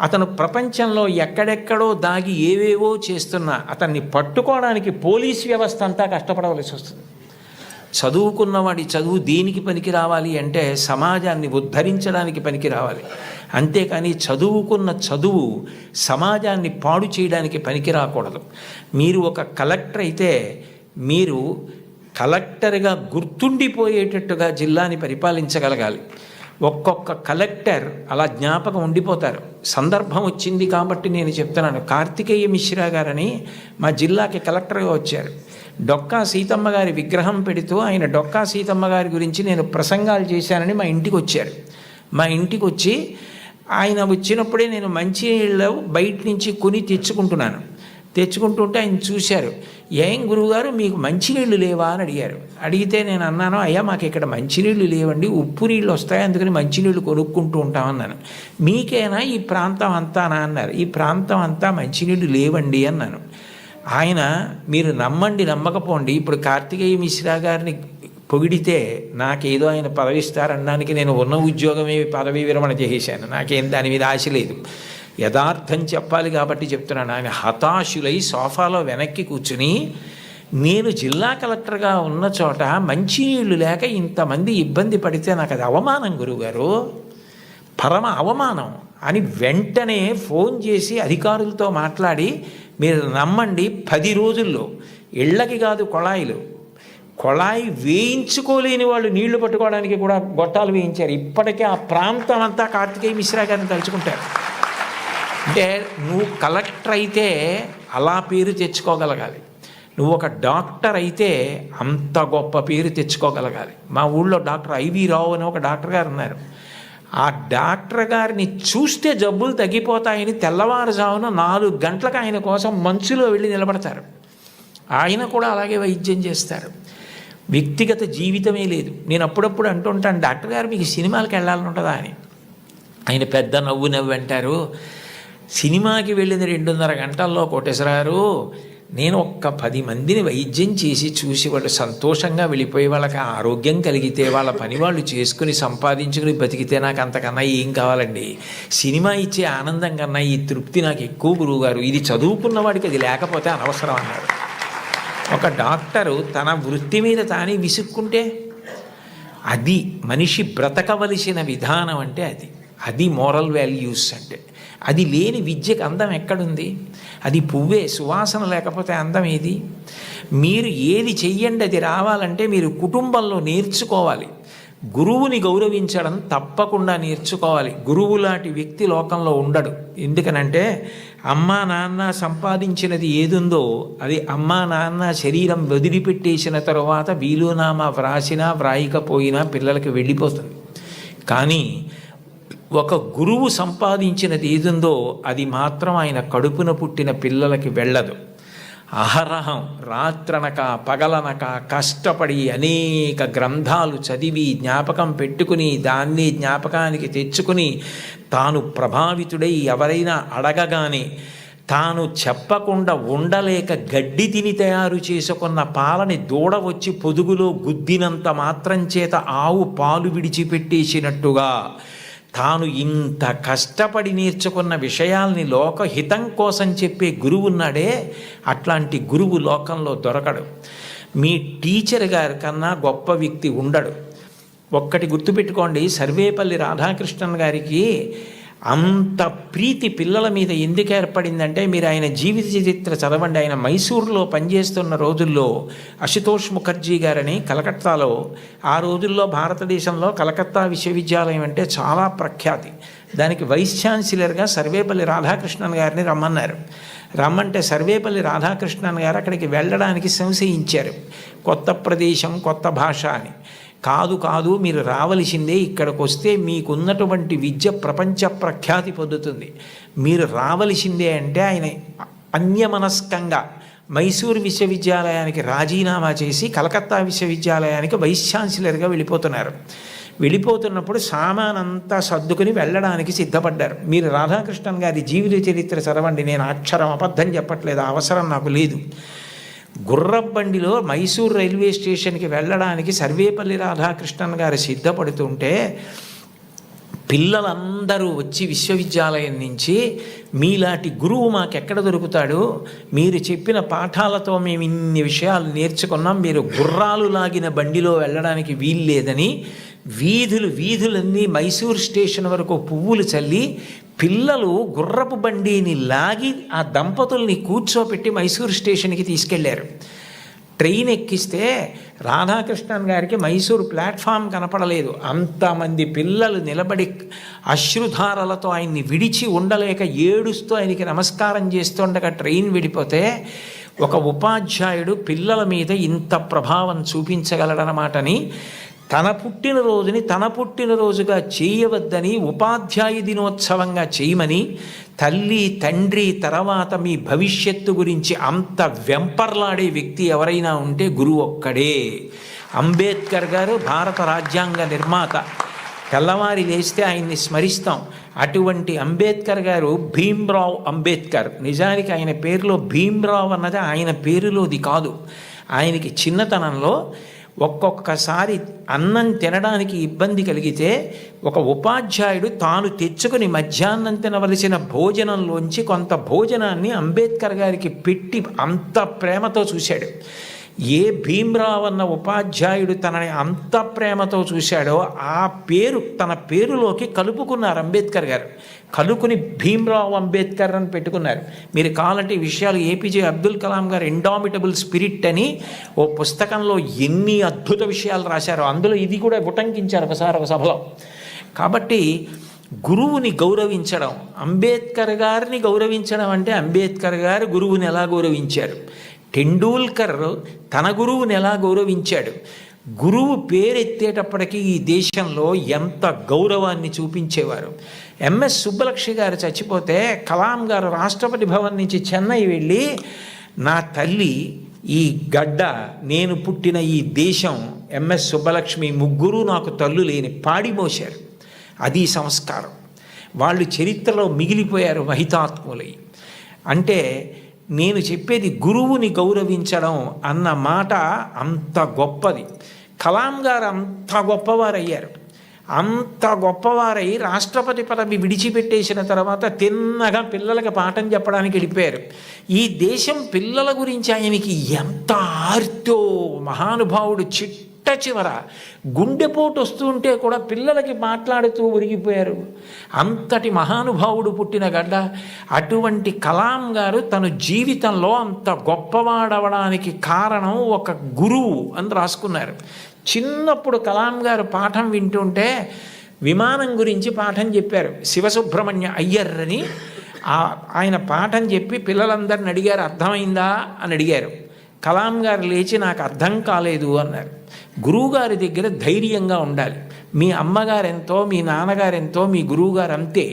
అతను ప్రపంచంలో ఎక్కడెక్కడో దాగి ఏవేవో చేస్తున్నా అతన్ని పట్టుకోవడానికి పోలీస్ వ్యవస్థ అంతా కష్టపడవలసి వస్తుంది. చదువుకున్నవాడి చదువు దేనికి పనికి రావాలి అంటే సమాజాన్ని ఉద్ధరించడానికి పనికి రావాలి. అంతేకాని చదువుకున్న చదువు సమాజాన్ని పాడు చేయడానికి పనికి రాకూడదు. మీరు ఒక కలెక్టర్ అయితే మీరు కలెక్టర్గా గుర్తుండిపోయేటట్టుగా జిల్లాని పరిపాలించగలగాలి. ఒక్కొక్క కలెక్టర్ అలా జ్ఞాపకం ఉండిపోతారు. సందర్భం వచ్చింది కాబట్టి నేను చెప్తున్నాను. కార్తికేయ మిశ్రా గారని మా జిల్లాకి కలెక్టర్గా వచ్చారు. డొక్కా సీతమ్మ గారి విగ్రహం పెడుతూ ఆయన డొక్కా సీతమ్మ గారి గురించి నేను ప్రసంగాలు చేశానని మా ఇంటికి వచ్చారు. మా ఇంటికి వచ్చి ఆయన వచ్చినప్పుడే నేను మంచినీళ్ళు బయట నుంచి కొని తెచ్చుకుంటుంటే ఆయన చూశారు. ఏం గురువుగారు మీకు మంచినీళ్ళు లేవా అని అడిగారు. అడిగితే నేను అన్నాను, అయ్యా మాకు ఇక్కడ మంచినీళ్ళు లేవండి, ఉప్పు నీళ్ళు వస్తాయి, అందుకని మంచినీళ్ళు కొనుక్కుంటూ ఉంటామన్నాను. మీకేనా ఈ ప్రాంతం అంతానా అన్నారు. ఈ ప్రాంతం అంతా మంచినీళ్ళు లేవండి అన్నాను. ఆయన మీరు నమ్మండి నమ్మకపోండి, ఇప్పుడు కార్తికేయ మిశ్రా గారిని పొగిడితే నాకేదో ఆయన పదవిస్తారనడానికి నేను ఉన్న ఉద్యోగమే పదవీ విరమణ చేసేసాను. నాకేం దాని మీద ఆశ లేదు. యథార్థం చెప్పాలి కాబట్టి చెప్తున్నాను. ఆయన హతాశులై సోఫాలో వెనక్కి కూర్చుని నేను జిల్లా కలెక్టర్గా ఉన్న చోట మంచినీళ్ళు లేక ఇంతమంది ఇబ్బంది పడితే నాకు అది అవమానం గురువుగారు, పరమ అవమానం అని వెంటనే ఫోన్ చేసి అధికారులతో మాట్లాడి మీరు నమ్మండి 10 రోజుల్లో ఇళ్ళకి కాదు కొళాయి వేయించుకోలేని వాళ్ళు నీళ్లు పట్టుకోవడానికి కూడా గొట్టాలు వేయించారు. ఇప్పటికే ఆ ప్రాంతం అంతా కార్తికేయ మిశ్రా గారిని తలుచుకుంటారు. అంటే నువ్వు కలెక్టర్ అయితే అలా పేరు తెచ్చుకోగలగాలి, నువ్వు ఒక డాక్టర్ అయితే అంత గొప్ప పేరు తెచ్చుకోగలగాలి. మా ఊళ్ళో డాక్టర్ ఐవి రావు అని ఒక డాక్టర్ గారు ఉన్నారు. ఆ డాక్టర్ గారిని చూస్తే జబ్బులు తగ్గిపోతాయని తెల్లవారుజామున 4 గంటలకు ఆయన కోసం మంచులో వెళ్ళి నిలబడతారు. ఆయన కూడా అలాగే వైద్యం చేస్తారు. వ్యక్తిగత జీవితమే లేదు. నేను అప్పుడప్పుడు అంటుంటాను, డాక్టర్ గారు మీకు సినిమాలకు వెళ్ళాలని ఉంటుందా అని. ఆయన పెద్ద నవ్వు అంటారు, సినిమాకి వెళ్ళిన 2.5 గంటల్లో కోటేశ్వరారు, నేను ఒక్క 10 మందిని వైద్యం చేసి చూసి వాళ్ళు సంతోషంగా వెళ్ళిపోయి వాళ్ళకి ఆరోగ్యం కలిగితే వాళ్ళ పని వాళ్ళు చేసుకుని సంపాదించుకుని బతికితే నాకు అంతకన్నా ఏం కావాలండి. సినిమా ఇచ్చే ఆనందం కన్నా ఈ తృప్తి నాకు ఎక్కువ గురువుగారు. ఇది చదువుకున్న వాడికి అది లేకపోతే అనవసరం అన్నారు. ఒక డాక్టరు తన వృత్తి మీద తానే విసుక్కుంటే అది మనిషి బ్రతకవలసిన విధానం అంటే అది మోరల్ వాల్యూస్ అంటే. అది లేని విద్యకు అందం ఎక్కడుంది? అది పువ్వే, సువాసన లేకపోతే అందం ఏది? మీరు ఏది చెయ్యండి అది రావాలంటే మీరు కుటుంబంలో నేర్చుకోవాలి. గురువుని గౌరవించడం తప్పకుండా నేర్చుకోవాలి. గురువు లాంటి వ్యక్తి లోకంలో ఉండడు. ఎందుకనంటే అమ్మా నాన్న సంపాదించినది ఏదుందో అది అమ్మా నాన్న శరీరం వదిలిపెట్టేసిన తరువాత వీలునామా వ్రాసినా వ్రాయకపోయినా పిల్లలకి వెళ్ళిపోతుంది. కానీ ఒక గురువు సంపాదించినది ఏదుందో అది మాత్రం ఆయన కడుపున పుట్టిన పిల్లలకి వెళ్ళదు. అహరహం రాత్రనక పగలనక కష్టపడి అనేక గ్రంథాలు చదివి జ్ఞాపకం పెట్టుకుని దాన్ని జ్ఞాపకానికి తెచ్చుకుని తాను ప్రభావితుడై ఎవరైనా అడగగానే తాను చెప్పకుండా ఉండలేక గడ్డి తిని తయారు చేసుకున్న పాలని దూడ వచ్చి పొదుగులో గుద్దినంత మాత్రం చేత ఆవు పాలు విడిచిపెట్టేసినట్టుగా తాను ఇంత కష్టపడి నేర్చుకున్న విషయాల్ని లోకహితం కోసం చెప్పే గురువు ఉన్నాడే, అట్లాంటి గురువు లోకంలో దొరకడు. మీ టీచర్ గారి కన్నా గొప్ప వ్యక్తి ఉండడు. ఒక్కటి గుర్తుపెట్టుకోండి, సర్వేపల్లి రాధాకృష్ణన్ గారికి అంత ప్రీతి పిల్లల మీద ఎందుకు ఏర్పడిందంటే మీరు ఆయన జీవిత చరిత్ర చదవండి. ఆయన మైసూరులో పనిచేస్తున్న రోజుల్లో అశుతోష్ ముఖర్జీ గారని కలకత్తాలో, ఆ రోజుల్లో భారతదేశంలో కలకత్తా విశ్వవిద్యాలయం అంటే చాలా ప్రఖ్యాతి. దానికి వైస్ ఛాన్సలర్గా సర్వేపల్లి రాధాకృష్ణన్ గారిని రమ్మంటే సర్వేపల్లి రాధాకృష్ణన్ గారు అక్కడికి వెళ్ళడానికి సంశయించారు. కొత్త ప్రదేశం, కొత్త భాష అని. కాదు మీరు రావలసిందే, ఇక్కడికి వస్తే మీకున్నటువంటి విద్య ప్రపంచ ప్రఖ్యాతి పొందుతుంది, మీరు రావలసిందే అంటే ఆయన అన్యమనస్కంగా మైసూరు విశ్వవిద్యాలయానికి రాజీనామా చేసి కలకత్తా విశ్వవిద్యాలయానికి వైస్ ఛాన్సలర్గా వెళ్ళిపోతున్నప్పుడు సామానంతా సర్దుకుని వెళ్ళడానికి సిద్ధపడ్డారు. మీరు రాధాకృష్ణన్ గారి జీవిత చరిత్ర చదవండి. నేను అక్షరం అబద్ధం చెప్పట్లేదు, అవసరం నాకు లేదు. గుర్రబండిలో మైసూర్ రైల్వే స్టేషన్కి వెళ్ళడానికి సర్వేపల్లి రాధాకృష్ణన్ గారు సిద్ధపడుతుంటే పిల్లలందరూ వచ్చి విశ్వవిద్యాలయం నుంచి, మీలాంటి గురువు మాకెక్కడ దొరుకుతాడు, మీరు చెప్పిన పాఠాలతో మేము ఇన్ని విషయాలు నేర్చుకున్నాం, మీరు గుర్రాలు లాగిన బండిలో వెళ్ళడానికి వీల్లేదని వీధులన్నీ మైసూర్ స్టేషన్ వరకు పువ్వులు చల్లి పిల్లలు గుర్రపు బండిని లాగి ఆ దంపతుల్ని కూర్చోపెట్టి మైసూర్ స్టేషన్కి తీసుకెళ్లారు. ట్రైన్ ఎక్కిస్తే రాధాకృష్ణన్ గారికి మైసూరు ప్లాట్ఫామ్ కనపడలేదు. అంతమంది పిల్లలు నిలబడి అశ్రుధారలతో ఆయన్ని విడిచి ఉండలేక ఏడుస్తూ ఆయనకి నమస్కారం చేస్తుండగా ట్రైన్ విడిపోతే ఒక ఉపాధ్యాయుడు పిల్లల మీద ఇంత ప్రభావం చూపించగలడనమాటని తన పుట్టినరోజుగా చేయవద్దని ఉపాధ్యాయ దినోత్సవంగా చేయమని తల్లి తండ్రి తర్వాత మీ భవిష్యత్తు గురించి అంత వెంపర్లాడే వ్యక్తి ఎవరైనా ఉంటే గురువు ఒక్కడే. అంబేద్కర్ గారు భారత రాజ్యాంగ నిర్మాత. తెల్లవారి లేస్తే ఆయన్ని స్మరిస్తాం. అటువంటి అంబేద్కర్ గారు భీమ్రావ్ అంబేద్కర్. నిజానికి ఆయన పేరులో భీమ్రావ్ అన్నది ఆయన పేరులోది కాదు. ఆయనకి చిన్నతనంలో ఒక్కొక్కసారి అన్నం తినడానికి ఇబ్బంది కలిగితే ఒక ఉపాధ్యాయుడు తాను తెచ్చుకుని మధ్యాహ్నం తినవలసిన భోజనంలోంచి కొంత భోజనాన్ని అంబేద్కర్ గారికి పెట్టి అంత ప్రేమతో చూశాడు. ఏ భీమ్రావ్ అన్న ఉపాధ్యాయుడు తనని అంత ప్రేమతో చూశాడో ఆ పేరు తన పేరులోకి కలుపుకున్నారు అంబేద్కర్ గారు. కలుపుకుని భీమ్రావ్ అంబేద్కర్ అని పెట్టుకున్నారు. మీరు కావాలంటే ఈ విషయాలు ఏపీజే అబ్దుల్ కలాం గారు ఇండామిటబుల్ స్పిరిట్ అని ఓ పుస్తకంలో ఎన్ని అద్భుత విషయాలు రాశారో అందులో ఇది కూడా ఉటంకించారు ఒకసారి ఒక సభలో. కాబట్టి గురువుని గౌరవించడం, అంబేద్కర్ గారిని గౌరవించడం అంటే అంబేద్కర్ గారు గురువుని ఎలా గౌరవించారు, టెండూల్కర్ తన గురువుని ఎలా గౌరవించాడు, గురువు పేరెత్తేటప్పటికీ ఈ దేశంలో ఎంత గౌరవాన్ని చూపించేవారు. ఎంఎస్ సుబ్బలక్ష్మి గారు చచ్చిపోతే కలాం గారు రాష్ట్రపతి భవన్ నుంచి చెన్నై వెళ్ళి నా తల్లి ఈ గడ్డ, నేను పుట్టిన ఈ దేశం, ఎంఎస్ సుబ్బలక్ష్మి ముగ్గురు నాకు తల్లు లేని పాడి మోశారు. అది సంస్కారం. వాళ్ళు చరిత్రలో మిగిలిపోయారు మహితాత్ములై. అంటే నేను చెప్పేది గురువుని గౌరవించడం అన్న మాట అంత గొప్పది. కలాం గారు అంత గొప్పవారయ్యారు. అంత గొప్పవారై రాష్ట్రపతి పదవి విడిచిపెట్టేసిన తర్వాత తిన్నగా పిల్లలకి పాఠం చెప్పడానికి వెళ్ళిపోయారు. ఈ దేశం పిల్లల గురించి ఆయనకి ఎంత ఆర్తో, మహానుభావుడు చిట్ట చివర గుండెపోటు వస్తుంటే కూడా పిల్లలకి మాట్లాడుతూ ఒరిగిపోయారు. అంతటి మహానుభావుడు పుట్టిన గడ్డ. అటువంటి కలాం గారు తన జీవితంలో అంత గొప్పవాడవడానికి కారణం ఒక గురువు అని రాసుకున్నారు. చిన్నప్పుడు కలాం గారు పాఠం వింటుంటే విమానం గురించి పాఠం చెప్పారు. శివసుబ్రహ్మణ్య అయ్యర్ అని ఆయన పాఠం చెప్పి పిల్లలందరిని అడిగారు, అర్థమైందా అని అడిగారు. కలాం గారు లేచి నాకు అర్థం కాలేదు అన్నారు. గురువుగారి దగ్గర ధైర్యంగా ఉండాలి. మీ అమ్మగారెంతో, మీ నాన్నగారెంతో, మీ గురువుగారు అంతే.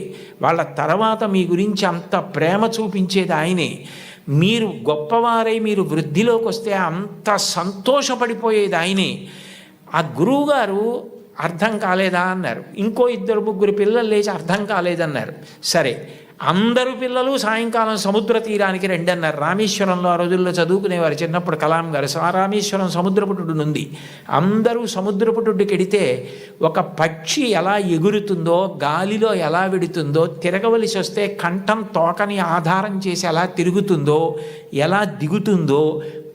వాళ్ళ తర్వాత మీ గురించి అంత ప్రేమ చూపించేది ఆయనే. మీరు గొప్పవారై మీరు వృద్ధిలోకి వస్తే అంత సంతోషపడిపోయేది ఆయనే. ఆ గురువుగారు అర్థం కాలేదా అన్నారు. ఇంకో 2-3 పిల్లలు లేచి అర్థం కాలేదన్నారు. సరే, అందరూ పిల్లలు సాయంకాలం సముద్ర తీరానికి రండి అన్నారు. రామేశ్వరంలో ఆ రోజుల్లో చదువుకునేవారు చిన్నప్పుడు కలాం గారు. రామేశ్వరం సముద్రపుటుడు ఉంది. అందరూ సముద్రపుటుడికి వెడితే ఒక పక్షి ఎలా ఎగురుతుందో, గాలిలో ఎలా వెడుతుందో, తిరగవలసి వస్తే కంఠం తోకని ఆధారం చేసి ఎలా తిరుగుతుందో, ఎలా దిగుతుందో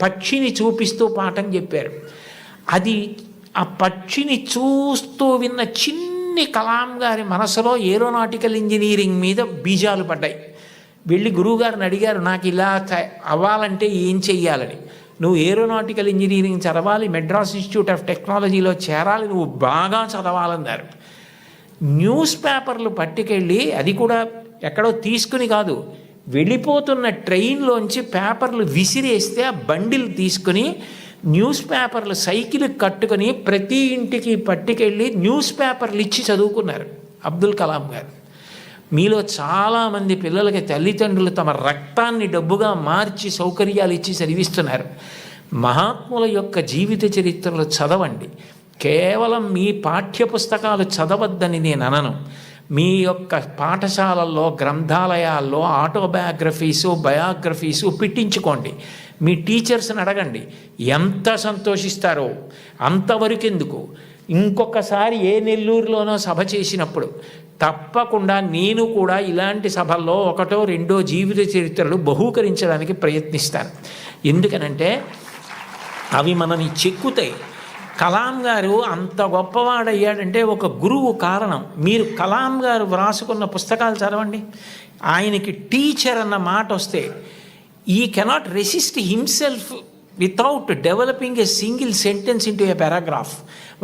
పక్షిని చూపిస్తూ పాఠం చెప్పారు. అది ఆ పక్షిని చూస్తూ విన్న చిన్ని కలాం గారి మనసులో ఏరోనాటికల్ ఇంజనీరింగ్ మీద బీజాలు పడ్డాయి. వెళ్ళి గురువుగారిని అడిగారు, నాకు ఇలా అవ్వాలంటే ఏం చెయ్యాలని. నువ్వు ఏరోనాటికల్ ఇంజనీరింగ్ చదవాలి, మెడ్రాస్ ఇన్స్టిట్యూట్ ఆఫ్ టెక్నాలజీలో చేరాలి, నువ్వు బాగా చదవాలన్నారు. న్యూస్ పేపర్లు పట్టుకెళ్ళి, అది కూడా ఎక్కడో తీసుకుని కాదు, వెళ్ళిపోతున్న ట్రైన్లోంచి పేపర్లు విసిరేస్తే ఆ బండిల్ తీసుకుని న్యూస్ పేపర్లు సైకిల్ కట్టుకొని ప్రతి ఇంటికి పట్టుకెళ్ళి న్యూస్ పేపర్లు ఇచ్చి చదువుకున్నారు అబ్దుల్ కలాం గారు. మీలో చాలామంది పిల్లలకి తల్లిదండ్రులు తమ రక్తాన్ని డబ్బుగా మార్చి సౌకర్యాలు ఇచ్చి చదివిస్తున్నారు. మహాత్ముల యొక్క జీవిత చరిత్రలు చదవండి. కేవలం మీ పాఠ్యపుస్తకాలు చదవద్దని నేను అనను. మీ యొక్క పాఠశాలల్లో, గ్రంథాలయాల్లో ఆటోబయోగ్రఫీసు, బయోగ్రఫీసు పెట్టించుకోండి. మీ టీచర్స్ని అడగండి, ఎంత సంతోషిస్తారో. అంతవరకు ఎందుకు, ఇంకొకసారి ఏ నెల్లూరులోనో సభ చేసినప్పుడు తప్పకుండా నేను కూడా ఇలాంటి సభల్లో 1-2 జీవిత చరిత్రలు బహూకరించడానికి ప్రయత్నిస్తాను. ఎందుకనంటే అవి మనని చెక్కుతాయి. కలాం గారు అంత గొప్పవాడయ్యాడంటే ఒక గురువు కారణం. మీరు కలాం గారు వ్రాసుకున్న పుస్తకాలు చదవండి. ఆయనకి టీచర్ అన్న మాట వస్తే ఈ cannot resist himself without developing a single sentence into A paragraph.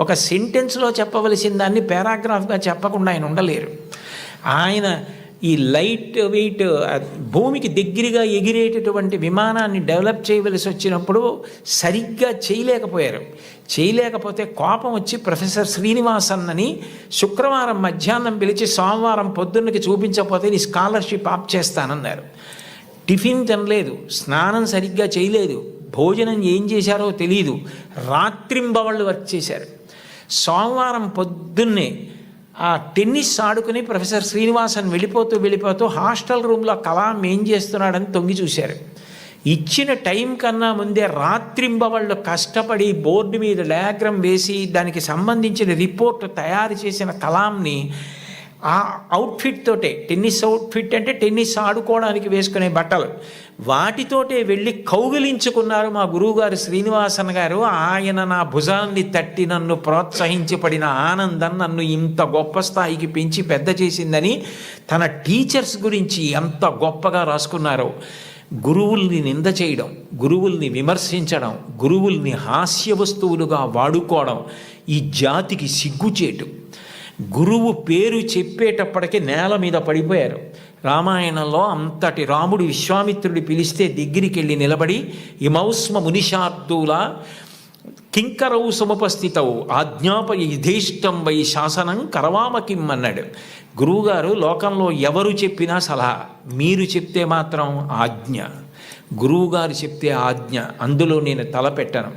ఒక సెంటెన్స్లో చెప్పవలసిన దాన్ని పారాగ్రాఫ్గా చెప్పకుండా ఆయన ఉండలేరు. ఆయన ఈ లైట్ వెయిట్ భూమికి దగ్గరగా ఎగిరేటటువంటి విమానాన్ని డెవలప్ చేయవలసి వచ్చినప్పుడు సరిగ్గా చేయలేకపోతే కోపం వచ్చి ప్రొఫెసర్ శ్రీనివాసన్ అని శుక్రవారం మధ్యాహ్నం పిలిచి సోమవారం పొద్దున్నకి చూపించకపోతే నీ స్కాలర్షిప్ ఆప్ చేస్తానన్నారు. టిఫిన్ తినలేదు, స్నానం సరిగ్గా చేయలేదు, భోజనం ఏం చేశారో తెలియదు, రాత్రింబవళ్ళు వర్క్ చేశారు. సోమవారం పొద్దున్నే ఆ టెన్నిస్ ఆడుకుని ప్రొఫెసర్ శ్రీనివాసన్ వెళ్ళిపోతూ హాస్టల్ రూమ్లో కలాం ఏం చేస్తున్నాడని తొంగి చూశారు. ఇచ్చిన టైం కన్నా ముందే రాత్రింబవళ్ళు కష్టపడి బోర్డు మీద డయాగ్రామ్ వేసి దానికి సంబంధించిన రిపోర్ట్ తయారు చేసిన కలాంని ఆ అవుట్ఫిట్ తోటే, టెన్నిస్ అవుట్ఫిట్ అంటే టెన్నిస్ ఆడుకోవడానికి వేసుకునే బట్టలు, వాటితోటే వెళ్ళి కౌగిలించుకున్నారు మా గురువుగారు శ్రీనివాసన్ గారు. ఆయన నా భుజాన్ని తట్టి నన్ను ప్రోత్సహించి పడిన ఆనందం నన్ను ఇంత గొప్ప స్థాయికి పెంచి పెద్ద చేసిందని తన టీచర్స్ గురించి ఎంత గొప్పగా రాసుకున్నారో. గురువుల్ని నింద చేయడం, గురువుల్ని విమర్శించడం, గురువుల్ని హాస్య వస్తువులుగా వాడుకోవడం ఈ జాతికి సిగ్గుచేటు. గురువు పేరు చెప్పేటప్పటికీ నేల మీద పడిపోయారు. రామాయణంలో అంతటి రాముడు విశ్వామిత్రుడి పిలిస్తే దగ్గరికి వెళ్ళి నిలబడి ఇమౌస్మ మునిషార్దూల కింకరౌ సముపస్థితౌ ఆజ్ఞాపయ యుధిష్టం వై శాసనం కరవామకిం అన్నాడు. గురువుగారు లోకంలో ఎవరు చెప్పినా సలహా, మీరు చెప్తే మాత్రం ఆజ్ఞ. గురువుగారు చెప్తే ఆజ్ఞ, అందులో నేను తలపెట్టను.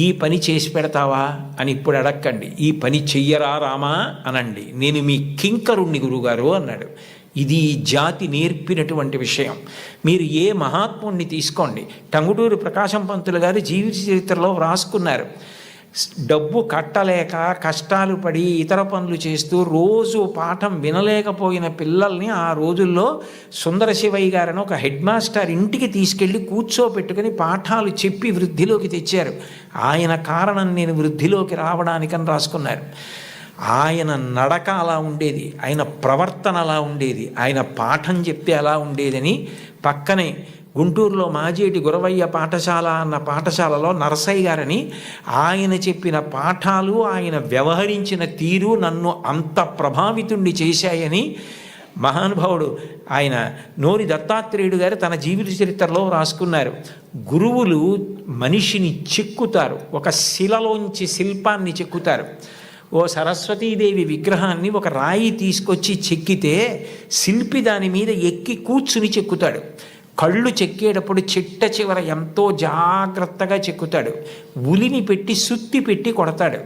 ఈ పని చేసి పెడతావా అని ఇప్పుడు అడక్కండి, ఈ పని చెయ్యరా రామా అనండి, నేను మీ కింకరుణ్ణి గురువుగారు అన్నాడు. ఇది ఈ జాతి నేర్పినటువంటి విషయం. మీరు ఏ మహాత్ముణ్ణి తీసుకోండి, టంగుటూరి ప్రకాశం పంతులు గారు జీవిత చరిత్రలో వ్రాసుకున్నారు. డబ్బు కట్టలేక కష్టాలు పడి ఇతర పనులు చేస్తూ రోజు పాఠం వినలేకపోయిన పిల్లల్ని ఆ రోజుల్లో సుందర శివయ్య గారని ఒక హెడ్ మాస్టర్ ఇంటికి తీసుకెళ్ళి కూర్చోపెట్టుకుని పాఠాలు చెప్పి వృద్ధిలోకి తెచ్చారు. ఆయన కారణం నేను వృద్ధిలోకి రావడానికని రాసుకున్నారు. ఆయన నడక అలా ఉండేది, ఆయన ప్రవర్తన అలా ఉండేది, ఆయన పాఠం చెప్తే అలా ఉండేదని పక్కనే గుంటూరులో మాజేటి గురవయ్య పాఠశాల అన్న పాఠశాలలో నరసయ్య గారని ఆయన చెప్పిన పాఠాలు, ఆయన వ్యవహరించిన తీరు నన్ను అంత ప్రభావితుణ్ణి చేశాయని మహానుభావుడు ఆయన నోరి దత్తాత్రేయుడు గారు తన జీవిత చరిత్రలో రాసుకున్నారు. గురువులు మనిషిని చెక్కుతారు, ఒక శిలలోంచి శిల్పాన్ని చెక్కుతారు. ఓ సరస్వతీదేవి విగ్రహాన్ని ఒక రాయి తీసుకొచ్చి చెక్కితే శిల్పి దాని మీద ఎక్కి కూర్చుని చెక్కుతాడు. కళ్ళు చెక్కేటప్పుడు చిట్ట చివర ఎంతో జాగ్రత్తగా చెక్కుతాడు. ఉలిని పెట్టి సుత్తి పెట్టి కొడతాడు.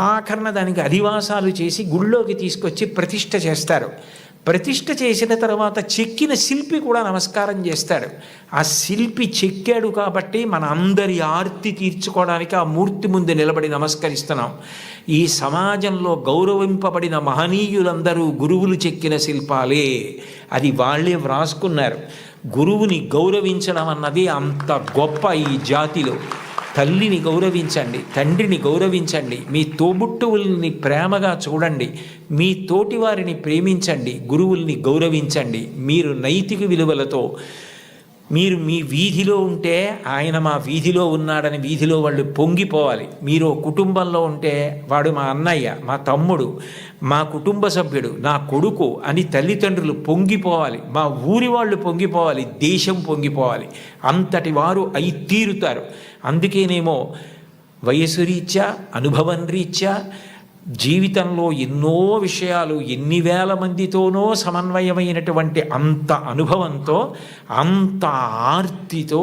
ఆఖరణ దానికి అధివాసాలు చేసి గుళ్ళోకి తీసుకొచ్చి ప్రతిష్ఠ చేస్తారు. ప్రతిష్ఠ చేసిన తర్వాత చెక్కిన శిల్పి కూడా నమస్కారం చేస్తాడు. ఆ శిల్పి చెక్కాడు కాబట్టి మన అందరి ఆర్తి తీర్చుకోవడానికి ఆ మూర్తి ముందు నిలబడి నమస్కరిస్తున్నాం. ఈ సమాజంలో గౌరవింపబడిన మహనీయులందరూ గురువులు చెక్కిన శిల్పాలే, అది వాళ్ళే వ్రాసుకున్నారు. గురువుని గౌరవించడం అన్నది అంత గొప్ప ఈ జాతిలో. తల్లిని గౌరవించండి, తండ్రిని గౌరవించండి, మీ తోబుట్టువుల్ని ప్రేమగా చూడండి, మీ తోటివారిని ప్రేమించండి, గురువుల్ని గౌరవించండి. మీరు నైతిక విలువలతో మీరు మీ వీధిలో ఉంటే ఆయన మా వీధిలో ఉన్నాడని వీధిలో వాళ్ళు పొంగిపోవాలి. మీరు కుటుంబంలో ఉంటే వాడు మా అన్నయ్య, మా తమ్ముడు, మా కుటుంబ సభ్యుడు, నా కొడుకు అని తల్లిదండ్రులు పొంగిపోవాలి. మా ఊరి వాళ్ళు పొంగిపోవాలి, దేశం పొంగిపోవాలి. అంతటి వారు అయి తీరుతారు. అందుకేనేమో వయసు రీత్యా, అనుభవం రీత్యా జీవితంలో ఎన్నో విషయాలు ఎన్ని వేల మందితోనో సమన్వయమైనటువంటి అంత అనుభవంతో, అంత ఆర్తితో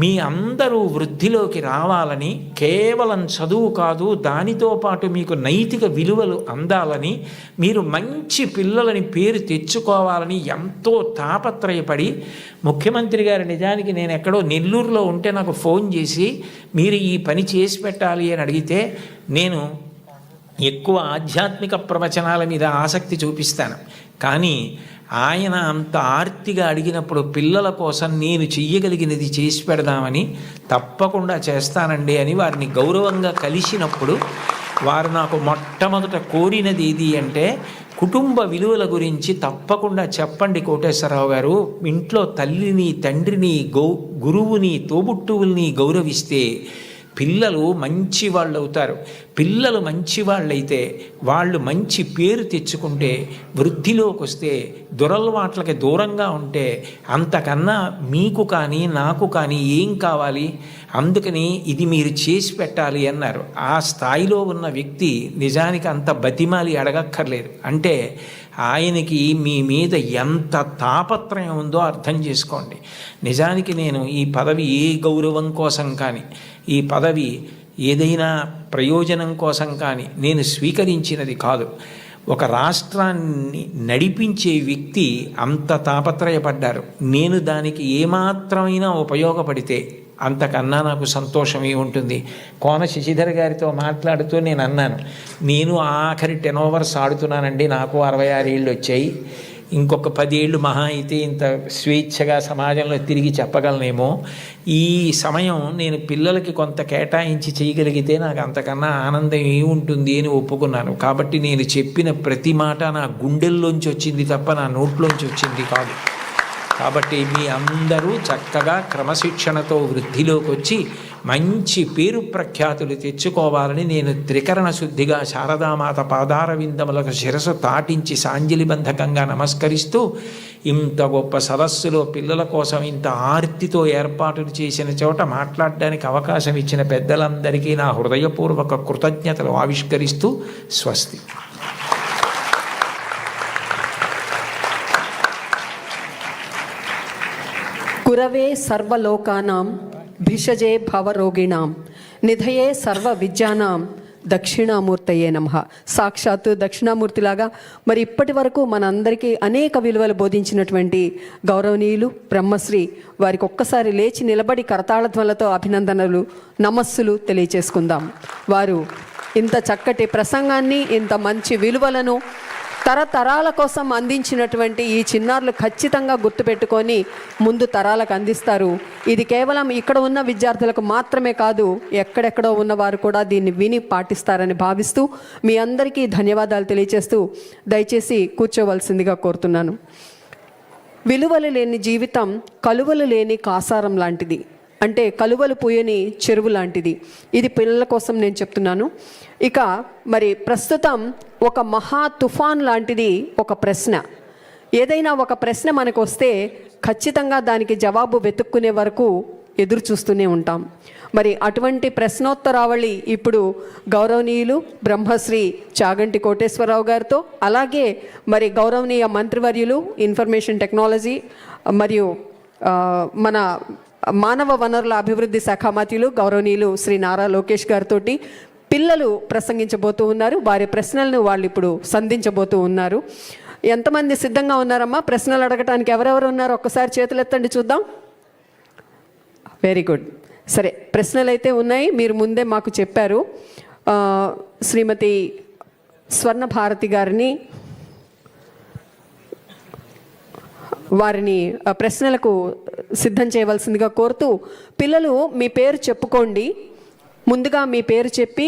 మీ అందరూ వృద్ధిలోకి రావాలని, కేవలం చదువు కాదు దానితో పాటు మీకు నైతిక విలువలు అందాలని, మీరు మంచి పిల్లలని పేరు తెచ్చుకోవాలని ఎంతో తాపత్రయపడి, ముఖ్యమంత్రి గారు నిజానికి నేను ఎక్కడో నెల్లూరులో ఉంటే నాకు ఫోన్ చేసి మీరు ఈ పని చేసి పెట్టాలి అని అడిగితే నేను ఎక్కువ ఆధ్యాత్మిక ప్రవచనాల మీద ఆసక్తి చూపిస్తాను. కానీ ఆయన అంత ఆర్తిగా అడిగినప్పుడు పిల్లల కోసం నేను చెయ్యగలిగినది చేసి పెడదామని తప్పకుండా చేస్తానండి అని వారిని గౌరవంగా కలిసినప్పుడు వారు నాకు మొట్టమొదట కోరినది ఏది అంటే, కుటుంబ విలువల గురించి తప్పకుండా చెప్పండి కోటేశ్వరరావు గారు. ఇంట్లో తల్లిని, తండ్రిని, గురువుని, తోబుట్టువుల్ని గౌరవిస్తే పిల్లలు మంచి వాళ్ళు అవుతారు. పిల్లలు మంచి వాళ్ళైతే, వాళ్ళు మంచి పేరు తెచ్చుకుంటే, వృద్ధిలోకి వస్తే, దురలవాట్లకి దూరంగా ఉంటే, అంతకన్నా మీకు కానీ నాకు కానీ ఏం కావాలి? అందుకని ఇది మీరు చేసి పెట్టాలి అన్నారు. ఆ స్థాయిలో ఉన్న వ్యక్తి నిజానికి అంత బతిమాలి అడగక్కర్లేదు. అంటే ఆయనకి మీ మీద ఎంత తాపత్రయం ఉందో అర్థం చేసుకోండి. నిజానికి నేను ఈ పదవి ఏ గౌరవం కోసం కానీ, ఈ పదవి ఏదైనా ప్రయోజనం కోసం కానీ నేను స్వీకరించినది కాదు. ఒక రాష్ట్రాన్ని నడిపించే వ్యక్తి అంత తాపత్రయపడ్డారు. నేను దానికి ఏమాత్రమైనా ఉపయోగపడితే అంతకన్నా నాకు సంతోషమే ఉంటుంది. కోన శశిధర్ గారితో మాట్లాడుతూ నేను అన్నాను, నేను ఆఖరి 10 ఓవర్స్ ఆడుతున్నానండి, నాకు 66 ఏళ్ళు వచ్చాయి, ఇంకొక 10 ఏళ్ళు మహా అయితే ఇంత స్వేచ్ఛగా సమాజంలో తిరిగి చెప్పగలనేమో. ఈ సమయం నేను పిల్లలకి కొంత కేటాయించి చేయగలిగితే నాకు అంతకన్నా ఆనందం ఏముంటుంది అని ఒప్పుకున్నాను. కాబట్టి నేను చెప్పిన ప్రతి మాట నా గుండెల్లోంచి వచ్చింది తప్ప నా నోట్లోంచి వచ్చింది కాదు. కాబట్టి మీ అందరూ చక్కగా క్రమశిక్షణతో వృద్ధిలోకి వచ్చి మంచి పేరు ప్రఖ్యాతులు తెచ్చుకోవాలని నేను త్రికరణ శుద్ధిగా శారదామాత పాదార విందములకు శిరసు తాటించి సాంజలిబంధకంగా నమస్కరిస్తూ, ఇంత గొప్ప సదస్సులో పిల్లల కోసం ఇంత ఆర్తితో ఏర్పాటులు చేసిన చోట మాట్లాడడానికి అవకాశం ఇచ్చిన పెద్దలందరికీ నా హృదయపూర్వక కృతజ్ఞతలు ఆవిష్కరిస్తూ స్వస్తి. గురవే సర్వలోకానాం భిషజే భవరోగిణాం నిధయే సర్వ విద్యానాం దక్షిణామూర్తయే నమః. సాక్షాత్తు దక్షిణామూర్తిలాగా మరి ఇప్పటి వరకు మనందరికీ అనేక విలువలు బోధించినటువంటి గౌరవనీయులు బ్రహ్మశ్రీ వారికి ఒక్కసారి లేచి నిలబడి కరతాళధ్వనులతో అభినందనలు నమస్సులు తెలియచేసుకుందాం. వారు ఇంత చక్కటి ప్రసంగాన్ని, ఇంత మంచి విలువలను తరతరాల కోసం అందించినటువంటి ఈ చిన్నారులు ఖచ్చితంగా గుర్తుపెట్టుకొని ముందు తరాలకు అందిస్తారు. ఇది కేవలం ఇక్కడ ఉన్న విద్యార్థులకు మాత్రమే కాదు, ఎక్కడెక్కడో ఉన్నవారు కూడా దీన్ని విని పాటిస్తారని భావిస్తూ మీ అందరికీ ధన్యవాదాలు తెలియజేస్తూ దయచేసి కూర్చోవలసిందిగా కోరుతున్నాను. విలువలు లేని జీవితం కలువలు లేని కాసారం లాంటిది, అంటే కలువలు పూయని చెరువు లాంటిది. ఇది పిల్లల కోసం నేను చెప్తున్నాను. ఇక మరి ప్రస్తుతం ఒక మహా తుఫాన్ లాంటిది ఒక ప్రశ్న. ఏదైనా ఒక ప్రశ్న మనకు వస్తే ఖచ్చితంగా దానికి జవాబు వెతుక్కునే వరకు ఎదురు చూస్తూనే ఉంటాం. మరి అటువంటి ప్రశ్నోత్తరావళి ఇప్పుడు గౌరవనీయులు బ్రహ్మశ్రీ చాగంటి కోటేశ్వరరావు గారితో, అలాగే మరి గౌరవనీయ మంత్రివర్యులు ఇన్ఫర్మేషన్ టెక్నాలజీ మరియు మన మానవ వనరుల అభివృద్ధి శాఖ మంత్రులు గౌరవనీయులు శ్రీ నారా లోకేష్ గారితో పిల్లలు ప్రసంగించబోతూ ఉన్నారు. వారి ప్రశ్నలను వాళ్ళు ఇప్పుడు సంధించబోతూ ఉన్నారు. ఎంతమంది సిద్ధంగా ఉన్నారమ్మా ప్రశ్నలు అడగటానికి? ఎవరెవరు ఉన్నారు ఒక్కసారి చేతులు ఎత్తండి చూద్దాం. Very good. సరే, ప్రశ్నలు అయితే ఉన్నాయి, మీరు ముందే మాకు చెప్పారు. శ్రీమతి స్వర్ణ భారతి గారిని వారిని ప్రశ్నలకు సిద్ధం చేయవలసిందిగా కోరుతూ, పిల్లలు మీ పేరు చెప్పుకోండి. ముందుగా మీ పేరు చెప్పి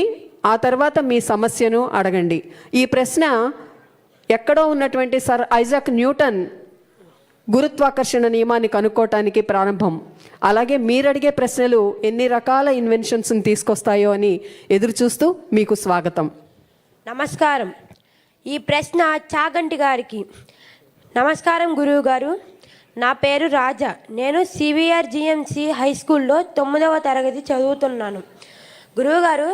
ఆ తర్వాత మీ సమస్యను అడగండి. ఈ ప్రశ్న ఎక్కడో ఉన్నటువంటి సర్ ఐజాక్ న్యూటన్ గురుత్వాకర్షణ నియమాన్ని కనుక్కోవటానికి ప్రారంభం. అలాగే మీరు అడిగే ప్రశ్నలు ఎన్ని రకాల ఇన్వెన్షన్స్ని తీసుకొస్తాయో అని ఎదురు చూస్తూ మీకు స్వాగతం. నమస్కారం. ఈ ప్రశ్న చాగంటి గారికి. నమస్కారం గురువు గారు, నా పేరు రాజా. నేను సివిఆర్ జిఎంసి హై స్కూల్లో 9వ తరగతి చదువుతున్నాను. గురువుగారు,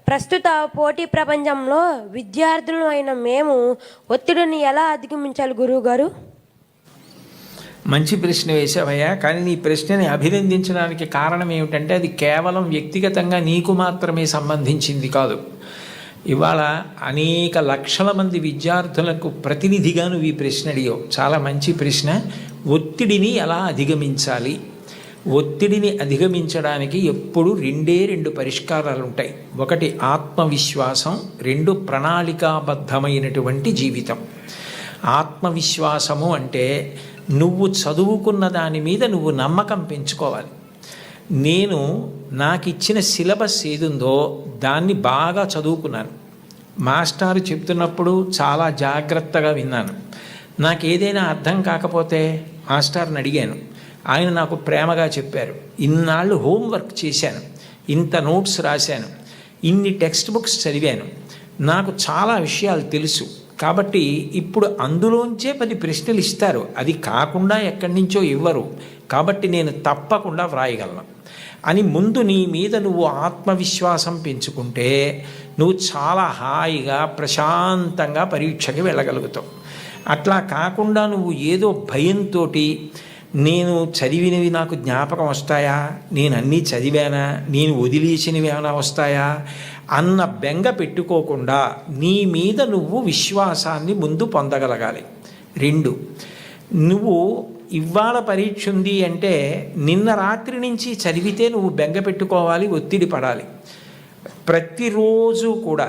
ప్రస్తుత పోటీ ప్రపంచంలో విద్యార్థులు అయిన మేము ఒత్తిడిని ఎలా అధిగమించాలి గురువుగారు? మంచి ప్రశ్న వేసావయ్యా. కానీ నీ ప్రశ్నని అభినందించడానికి కారణం ఏమిటంటే అది కేవలం వ్యక్తిగతంగా నీకు మాత్రమే సంబంధించింది కాదు. ఇవాళ అనేక లక్షల మంది విద్యార్థులకు ప్రతినిధిగా నువ్వు ఈ ప్రశ్న అడిగావు. చాలా మంచి ప్రశ్న. ఒత్తిడిని ఎలా అధిగమించాలి? ఒత్తిడిని అధిగమించడానికి ఎప్పుడు రెండు పరిష్కారాలు ఉంటాయి. ఒకటి ఆత్మవిశ్వాసం, రెండు ప్రణాళికాబద్ధమైనటువంటి జీవితం. ఆత్మవిశ్వాసము అంటే నువ్వు చదువుకున్న దాని మీద నువ్వు నమ్మకం పెంచుకోవాలి. నాకు ఇచ్చిన సిలబస్ ఏదుందో దాన్ని బాగా చదువుకున్నాను. మాస్టారు చెప్తున్నప్పుడు చాలా జాగ్రత్తగా విన్నాను. నాకు ఏదైనా అర్థం కాకపోతే మాస్టర్ని అడిగాను. ఆయన నాకు ప్రేమగా చెప్పారు. ఇన్నాళ్ళు హోంవర్క్ చేశాను, ఇంత నోట్స్ రాశాను, ఇన్ని టెక్స్ట్ బుక్స్ చదివాను, నాకు చాలా విషయాలు తెలుసు. కాబట్టి ఇప్పుడు అందులోంచే 10 ప్రశ్నలు ఇస్తారు, అది కాకుండా ఎక్కడి నుంచో ఇవ్వరు. కాబట్టి నేను తప్పకుండా వ్రాయగలను అని ముందు నీ మీద నువ్వు ఆత్మవిశ్వాసం పెంచుకుంటే నువ్వు చాలా హాయిగా ప్రశాంతంగా పరీక్షకి వెళ్ళగలుగుతావు. అట్లా కాకుండా నువ్వు ఏదో భయంతో నేను చదివినవి నాకు జ్ఞాపకం వస్తాయా, నేను అన్నీ చదివానా, నేను వదిలేసినవి ఏమైనా వస్తాయా అన్న బెంగ పెట్టుకోకుండా నీ మీద నువ్వు విశ్వాసాన్ని ముందు పొందగలగాలి. 2, నువ్వు ఇవాళ పరీక్ష ఉంది అంటే నిన్న రాత్రి నుంచి చదివితే నువ్వు బెంగ పెట్టుకోవాలి, ఒత్తిడి పడాలి. ప్రతిరోజు కూడా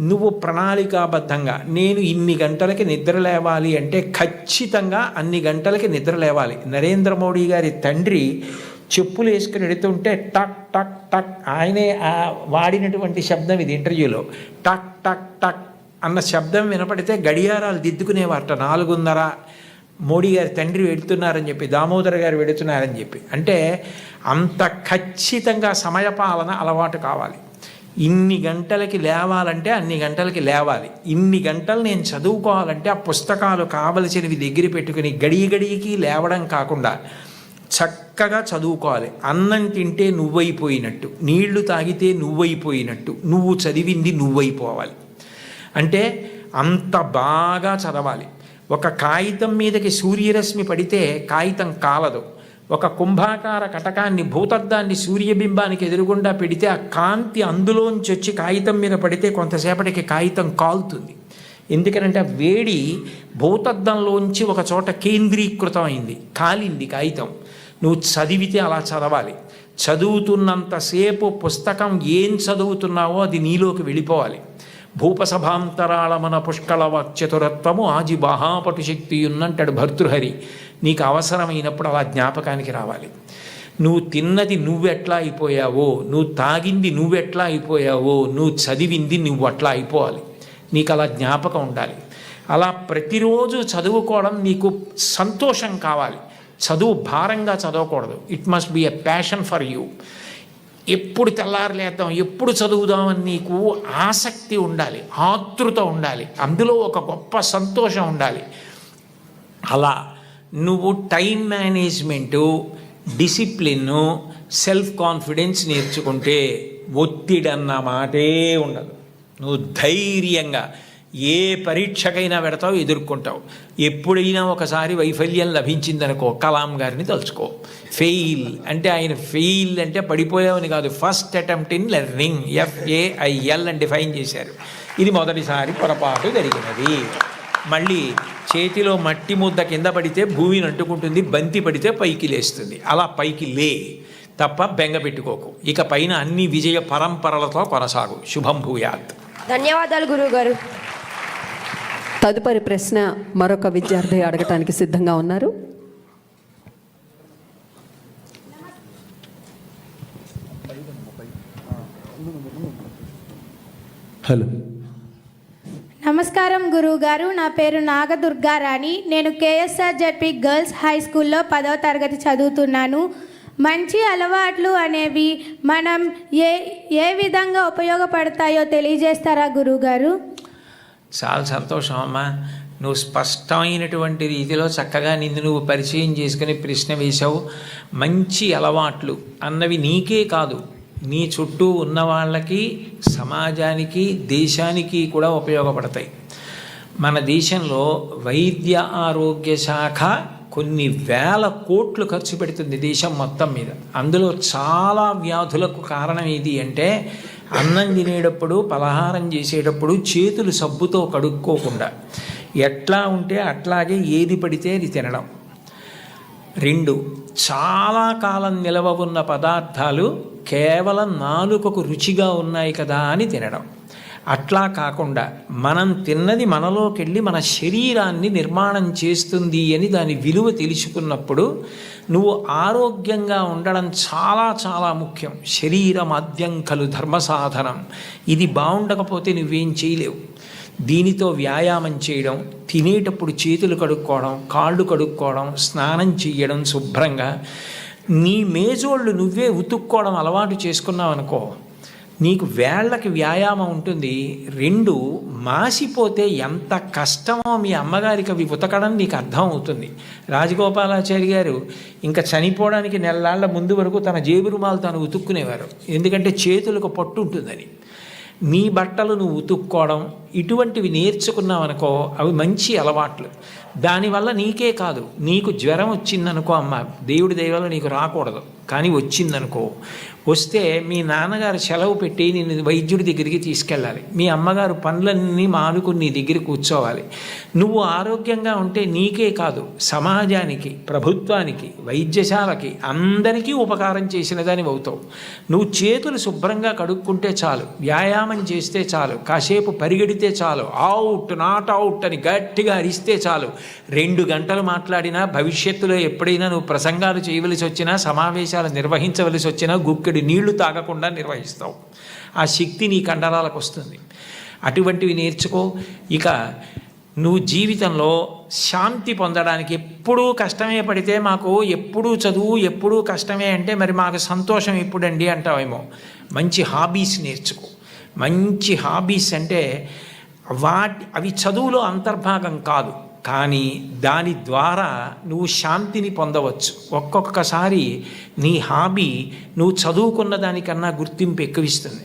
నువ్వు ప్రణాళికాబద్ధంగా నేను ఇన్ని గంటలకి నిద్ర లేవాలి అంటే ఖచ్చితంగా అన్ని గంటలకి నిద్ర లేవాలి. నరేంద్ర మోడీ గారి తండ్రి చెప్పులు వేసుకుని ఎడుతుంటే టక్ టక్ టక్, ఆయనే వాడినటువంటి శబ్దం ఇది ఇంటర్వ్యూలో. టక్ టక్ టక్ అన్న శబ్దం వినపడితే గడియారాలు దిద్దుకునేవారట. 4:30 మోడీ గారి తండ్రి వెడుతున్నారని చెప్పి, దామోదర్ గారు వెడుతున్నారని చెప్పి. అంటే అంత ఖచ్చితంగా సమయపాలన అలవాటు కావాలి. ఇన్ని గంటలకి లేవాలంటే అన్ని గంటలకి లేవాలి. ఇన్ని గంటలు నేను చదువుకోవాలంటే ఆ పుస్తకాలు కావలసినవి దగ్గర పెట్టుకుని గడికి లేవడం కాకుండా చక్కగా చదువుకోవాలి. అన్నం తింటే నువ్వైపోయినట్టు, నీళ్లు తాగితే నువ్వైపోయినట్టు, నువ్వు చదివింది నువ్వైపోవాలి. అంటే అంత బాగా చదవాలి. ఒక కాగితం మీదకి సూర్యరశ్మి పడితే కాగితం కాలదు. ఒక కుంభాకార కటకాన్ని భూతద్దాన్ని సూర్యబింబానికి ఎదురుగుండా పెడితే ఆ కాంతి అందులోంచి వచ్చి కాగితం మీద పడితే కొంతసేపటికి కాగితం కాలుతుంది. ఎందుకనంటే ఆ వేడి భూతద్దంలోంచి ఒక చోట కేంద్రీకృతం అయింది, కాలింది కాగితం. నువ్వు చదివితే అలా చదవాలి. చదువుతున్నంతసేపు పుస్తకం ఏం చదువుతున్నావో అది నీలోకి వెళ్ళిపోవాలి. భూపసభాంతరాళమన పుష్కళ వాక్చతురత్వము ఆజి బాహాపటు శక్తి ఉన్నంటాడు భర్తృహరి. నీకు అవసరమైనప్పుడు అలా జ్ఞాపకానికి రావాలి. నువ్వు తిన్నది నువ్వెట్లా అయిపోయావో, నువ్వు తాగింది నువ్వెట్లా అయిపోయావో, నువ్వు చదివింది నువ్వు అట్లా అయిపోవాలి. నీకు అలా జ్ఞాపకం ఉండాలి. అలా ప్రతిరోజు చదువుకోవడం నీకు సంతోషం కావాలి. చదువు భారంగా చదవకూడదు. It must be a passion for you. ఎప్పుడు తెల్లారలేద్దాం, ఎప్పుడు చదువుదామని నీకు ఆసక్తి ఉండాలి, ఆతృత ఉండాలి, అందులో ఒక గొప్ప సంతోషం ఉండాలి. అలా నువ్వు టైం మేనేజ్మెంటు, డిసిప్లిన్ను, సెల్ఫ్ కాన్ఫిడెన్స్ నేర్చుకుంటే ఒత్తిడన్న మాటే ఉండదు. నువ్వు ధైర్యంగా ఏ పరీక్షకైనా పెడతావు, ఎదుర్కొంటావు. ఎప్పుడైనా ఒకసారి వైఫల్యం లభించిందనుకో, కలాం గారిని తలుచుకో. ఫెయిల్ అంటే ఆయన ఫెయిల్ అంటే పడిపోయావని కాదు, first attempt in learning, FAIL అని డిఫైన్ చేశారు. ఇది మొదటిసారి పొరపాటు జరిగినది. మళ్ళీ చేతిలో మట్టి ముద్ద కింద పడితే భూమిని అంటుకుంటుంది, బంతి పడితే పైకి లేస్తుంది. అలా పైకి లే తప్ప బెంగ పెట్టుకోకు. ఇక పైన అన్ని విజయ పరంపరలతో కొనసాగు. శుభం భూయాత్. ధన్యవాదాలు గురువుగారు. తదుపరి ప్రశ్న మరొక విద్యార్థి అడగటానికి సిద్ధంగా ఉన్నారు. హలో, నమస్కారం గురువుగారు. నా పేరు నాగదుర్గారాణి. నేను KSRZP గర్ల్స్ హై స్కూల్లో 10వ తరగతి చదువుతున్నాను. మంచి అలవాట్లు అనేవి మనం ఏ విధంగా ఉపయోగపడతాయో తెలియజేస్తారా గురువుగారు? చాలా సంతోషం అమ్మా. నువ్వు స్పష్టమైనటువంటి రీతిలో చక్కగా నిన్ను నువ్వు పరిచయం చేసుకుని ప్రశ్న వేశావు. మంచి అలవాట్లు అన్నవి నీకే కాదు, నీ చుట్టూ ఉన్న వాళ్ళకి, సమాజానికి, దేశానికి కూడా ఉపయోగపడతాయి. మన దేశంలో వైద్య ఆరోగ్య శాఖ కొన్ని వేల కోట్లు ఖర్చు పెడుతుంది దేశం మొత్తం మీద. అందులో చాలా వ్యాధులకు కారణం ఏది అంటే, అన్నం తినేటప్పుడు, పలహారం చేసేటప్పుడు చేతులు సబ్బుతో కడుక్కోకుండా ఎట్లా ఉంటే అట్లాగే ఏది పడితే అది తినడం. 2, చాలా కాలం నిలవ ఉన్న పదార్థాలు కేవలం నాలుకకు రుచిగా ఉన్నాయి కదా అని తినడం. అట్లా కాకుండా మనం తిన్నది మనలోకి వెళ్ళి మన శరీరాన్ని నిర్మాణం చేస్తుంది అని దాని విలువ తెలుసుకున్నప్పుడు నువ్వు ఆరోగ్యంగా ఉండడం చాలా చాలా ముఖ్యం. శరీరమాద్యం ఖలు ధర్మ సాధనం. ఇది బాగుండకపోతే నువ్వేం చేయలేవు. దీనితో వ్యాయామం చేయడం, తినేటప్పుడు చేతులు కడుక్కోవడం, కాళ్ళు కడుక్కోవడం, స్నానం చేయడం శుభ్రంగా, నీ మేజోళ్ళు నువ్వే ఉతుక్కోవడం అలవాటు చేసుకున్నావు అనుకో, నీకు వేళ్ళకి వ్యాయామం ఉంటుంది. 2, మాసిపోతే ఎంత కష్టమో మీ అమ్మగారికి అవి ఉతకడం నీకు అర్థం అవుతుంది. రాజగోపాలాచారి గారు ఇంకా చనిపోవడానికి నెలలాళ్ల ముందు వరకు తన జేబు రుమాలు తాను ఉతుక్కునేవారు. ఎందుకంటే చేతులకు పట్టు ఉంటుందని. నీ బట్టలు నువ్వు ఉతుక్కోవడం ఇటువంటివి నేర్చుకున్నావనుకో, అవి మంచి అలవాట్లు. దానివల్ల నీకే కాదు, నీకు జ్వరం వచ్చిందనుకో, అమ్మ దేవుడి దయ వల్ల నీకు రాకూడదు కానీ వచ్చిందనుకో, వస్తే మీ నాన్నగారు సెలవు పెట్టి నిన్ను వైద్యుడి దగ్గరికి తీసుకెళ్ళాలి. మీ అమ్మగారు పనులన్నీ మానుకుని నీ దగ్గర కూర్చోవాలి. నువ్వు ఆరోగ్యంగా ఉంటే నీకే కాదు, సమాజానికి, ప్రభుత్వానికి, వైద్యశాలకి, అందరికీ ఉపకారం చేసిన దాని అవుతావు. నువ్వు చేతులు శుభ్రంగా కడుక్కుంటే చాలు, వ్యాయామం చేస్తే చాలు, కాసేపు పరిగెడితే చాలు, అవుట్ నాట్ అవుట్ అని గట్టిగా అరిస్తే చాలు. 2 గంటలు మాట్లాడినా, భవిష్యత్తులో ఎప్పుడైనా నువ్వు ప్రసంగాలు చేయవలసి వచ్చినా, సమావేశాలు నిర్వహించవలసి వచ్చినా గుక్కెడు నీళ్లు తాగకుండా నిర్వహిస్తావు. ఆ శక్తి నీ కండరాలకు వస్తుంది. అటువంటివి నేర్చుకో. ఇక నువ్వు జీవితంలో శాంతి పొందడానికి ఎప్పుడూ కష్టమే పడితే, మాకు ఎప్పుడూ చదువు ఎప్పుడూ కష్టమే అంటే మరి మాకు సంతోషం ఎప్పుడండి అంటావేమో. మంచి హాబీస్ నేర్చుకో. మంచి హాబీస్ అంటే అవి చదువులో అంతర్భాగం కాదు, కానీ దాని ద్వారా నువ్వు శాంతిని పొందవచ్చు. ఒక్కొక్కసారి నీ హాబీ నువ్వు చదువుకున్న దానికన్నా గుర్తింపు ఎక్కువిస్తుంది.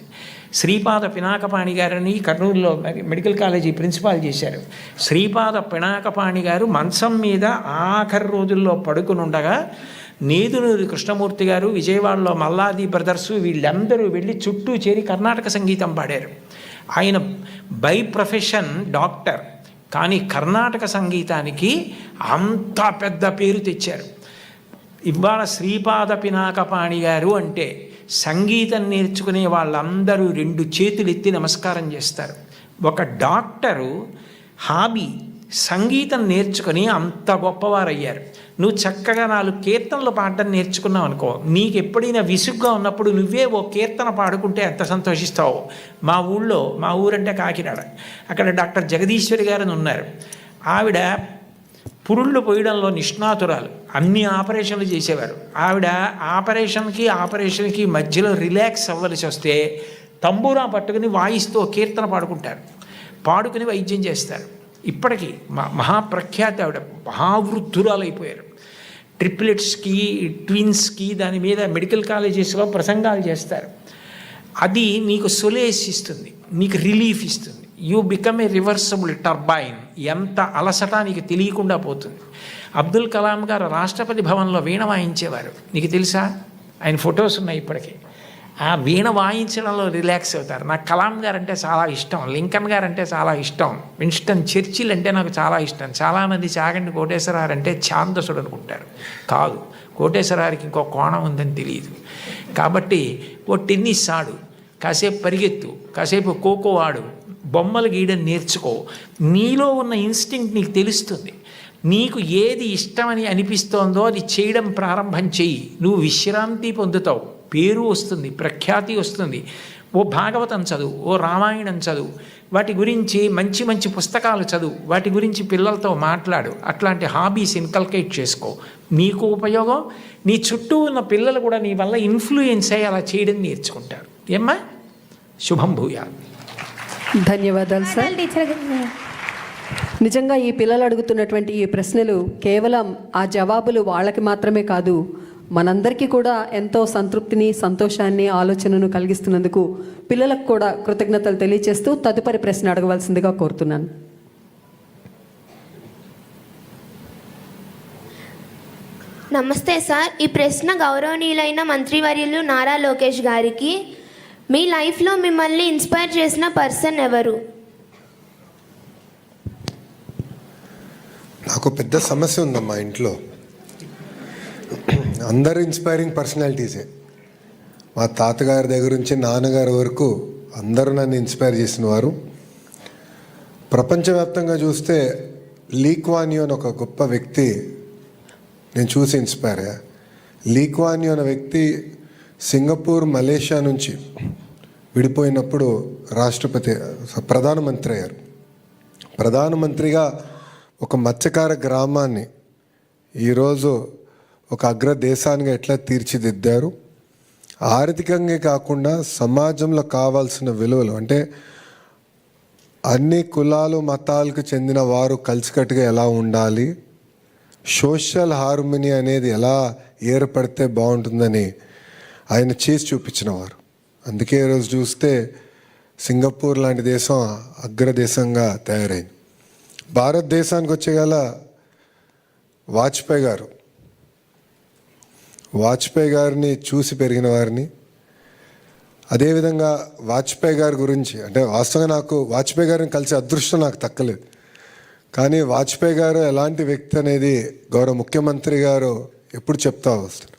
శ్రీపాద పినాకపాణి గారిని కర్నూలులో మెడికల్ కాలేజీ ప్రిన్సిపాల్ చేశారు. శ్రీపాద పినాకపాణి గారు మంచం మీద ఆఖరి రోజుల్లో పడుకుని ఉండగా నేదునూరి కృష్ణమూర్తి గారు, విజయవాడలో మల్లాది బ్రదర్సు, వీళ్ళందరూ వెళ్ళి చుట్టూ చేరి కర్ణాటక సంగీతం పాడారు. ఆయన బై ప్రొఫెషన్ డాక్టర్, కానీ కర్ణాటక సంగీతానికి అంత పెద్ద పేరు తెచ్చారు. ఇవాళ శ్రీపాద పినాకపాణి గారు అంటే సంగీతం నేర్చుకునే వాళ్ళందరూ 2 చేతులు ఎత్తి నమస్కారం చేస్తారు. ఒక డాక్టరు హాబీ సంగీతం నేర్చుకుని అంత గొప్పవారయ్యారు. నువ్వు చక్కగా 4 కీర్తనలు పాడడం నేర్చుకున్నావు అనుకో, నీకు ఎప్పుడైనా విసుగ్గా ఉన్నప్పుడు నువ్వే ఓ కీర్తన పాడుకుంటే ఎంత సంతోషిస్తావు. మా ఊరంటే కాకినాడ, అక్కడ డాక్టర్ జగదీశ్వరి గారు ఉన్నారు. ఆవిడ పురుళ్ళు పోయడంలో నిష్ణాతురాలు, అన్ని ఆపరేషన్లు చేసేవారు. ఆవిడ ఆపరేషన్కి మధ్యలో రిలాక్స్ అవ్వలసి వస్తే తంబూరా పట్టుకుని వాయిస్తూ కీర్తన పాడుకుంటారు, పాడుకుని వైద్యం చేస్తారు. ఇప్పటికీ మహాప్రఖ్యాతి ఆవిడ, మహావృద్ధురాలైపోయారు. ట్రిప్లెట్స్కి, ట్విన్స్కి దాని మీద మెడికల్ కాలేజెస్లో ప్రసంగాలు చేస్తారు. అది నీకు సొలేస్ ఇస్తుంది, నీకు రిలీఫ్ ఇస్తుంది. You become a reversible turbine. ఎంత అలసట నీకు తెలియకుండా పోతుంది. అబ్దుల్ కలాం గారు రాష్ట్రపతి భవన్లో వీణ వాయించేవారు, నీకు తెలుసా? ఆయన ఫొటోస్ ఉన్నాయి ఇప్పటికీ. ఆ వీణ వాయించడంలో రిలాక్స్ అవుతారు. నాకు కలాం గారు అంటే చాలా ఇష్టం, లింకన్ గారు అంటే చాలా ఇష్టం, విన్స్టన్ చర్చిల్ అంటే నాకు చాలా ఇష్టం. చాలామంది చాగంటి కోటేశ్వరరావు అంటే ఛాందసుడు అనుకుంటారు. కాదు, కోటేశ్వరరావుకి ఇంకో కోణం ఉందని తెలియదు. కాబట్టి ఓ టెన్నిస్ ఆడు, కాసేపు పరిగెత్తు, కాసేపు ఖోఖో ఆడు, బొమ్మలు గీయడం నేర్చుకో. నీలో ఉన్న ఇన్స్టింక్ట్ నీకు తెలుస్తుంది. నీకు ఏది ఇష్టమని అనిపిస్తోందో అది చేయడం ప్రారంభం చెయ్యి. నువ్వు విశ్రాంతి పొందుతావు, పేరు వస్తుంది, ప్రఖ్యాతి వస్తుంది. ఓ భాగవతం చదువు, ఓ రామాయణం చదువు, వాటి గురించి మంచి మంచి పుస్తకాలు చదువు, వాటి గురించి పిల్లలతో మాట్లాడు. అట్లాంటి హాబీస్ ఇన్కల్కేట్ చేసుకో, నీకు ఉపయోగం. నీ చుట్టూ ఉన్న పిల్లలు కూడా నీ వల్ల ఇన్ఫ్లుయెన్స్ అయ్యి అలా చేయడం నేర్చుకుంటారు. ఏమ్మా? శుభం భూయా. ధన్యవాదాలు సార్. టీచర్ నిజంగా ఈ పిల్లలు అడుగుతున్నటువంటి ఈ ప్రశ్నలు కేవలం ఆ జవాబులు వాళ్ళకి మాత్రమే కాదు, మనందరికీ కూడా ఎంతో సంతృప్తిని, సంతోషాన్ని, ఆలోచనను కలిగిస్తున్నందుకు పిల్లలకు కూడా కృతజ్ఞతలు తెలియజేస్తూ తదుపరి ప్రశ్న అడగవలసిందిగా కోరుతున్నాను. నమస్తే సార్. ఈ ప్రశ్న గౌరవనీయులైన మంత్రివర్యులు నారా లోకేష్ గారికి. మీ లైఫ్లో మిమ్మల్ని ఇన్స్పైర్ చేసిన పర్సన్ ఎవరు? నాకు పెద్ద సమస్య ఉందమ్మా ఇంట్లో. అందరూ ఇన్స్పైరింగ్ పర్సనాలిటీసే. మా తాతగారి దగ్గర నుంచి నాన్నగారి వరకు అందరూ నన్ను ఇన్స్పైర్ చేసిన వారు. ప్రపంచవ్యాప్తంగా చూస్తే లీ కువాన్ యూ అని ఒక గొప్ప వ్యక్తి నేను చూసి ఇన్స్పైర్ అయ్యా. లీ కువాన్ యూ అనే వ్యక్తి సింగపూర్, మలేషియా నుంచి విడిపోయినప్పుడు ప్రధానమంత్రి అయ్యారు. ప్రధానమంత్రిగా ఒక మత్స్యకార గ్రామాన్ని ఈరోజు ఒక అగ్రదేశానికి ఎట్లా తీర్చిదిద్దారు. ఆర్థికంగా కాకుండా సమాజంలో కావాల్సిన విలువలు, అంటే అన్ని కులాలు మతాలకు చెందిన వారు కలిసికట్టుగా ఎలా ఉండాలి, సోషల్ హార్మనీ అనేది ఎలా ఏర్పడితే బాగుంటుందని ఆయన చేసి చూపించినవారు. అందుకే ఈరోజు చూస్తే సింగపూర్ లాంటి దేశం అగ్రదేశంగా తయారైంది. భారతదేశానికి వచ్చేగల వాజ్పేయి గారిని చూసి పెరిగిన వారిని. అదేవిధంగా వాజ్పేయి గారి గురించి అంటే వాస్తవంగా నాకు వాజ్పేయి గారిని కలిసే అదృష్టం నాకు దక్కలేదు. కానీ వాజ్పేయి గారు ఎలాంటి వ్యక్తి అనేది గౌరవ ముఖ్యమంత్రి గారు ఎప్పుడు చెప్తా వస్తారు.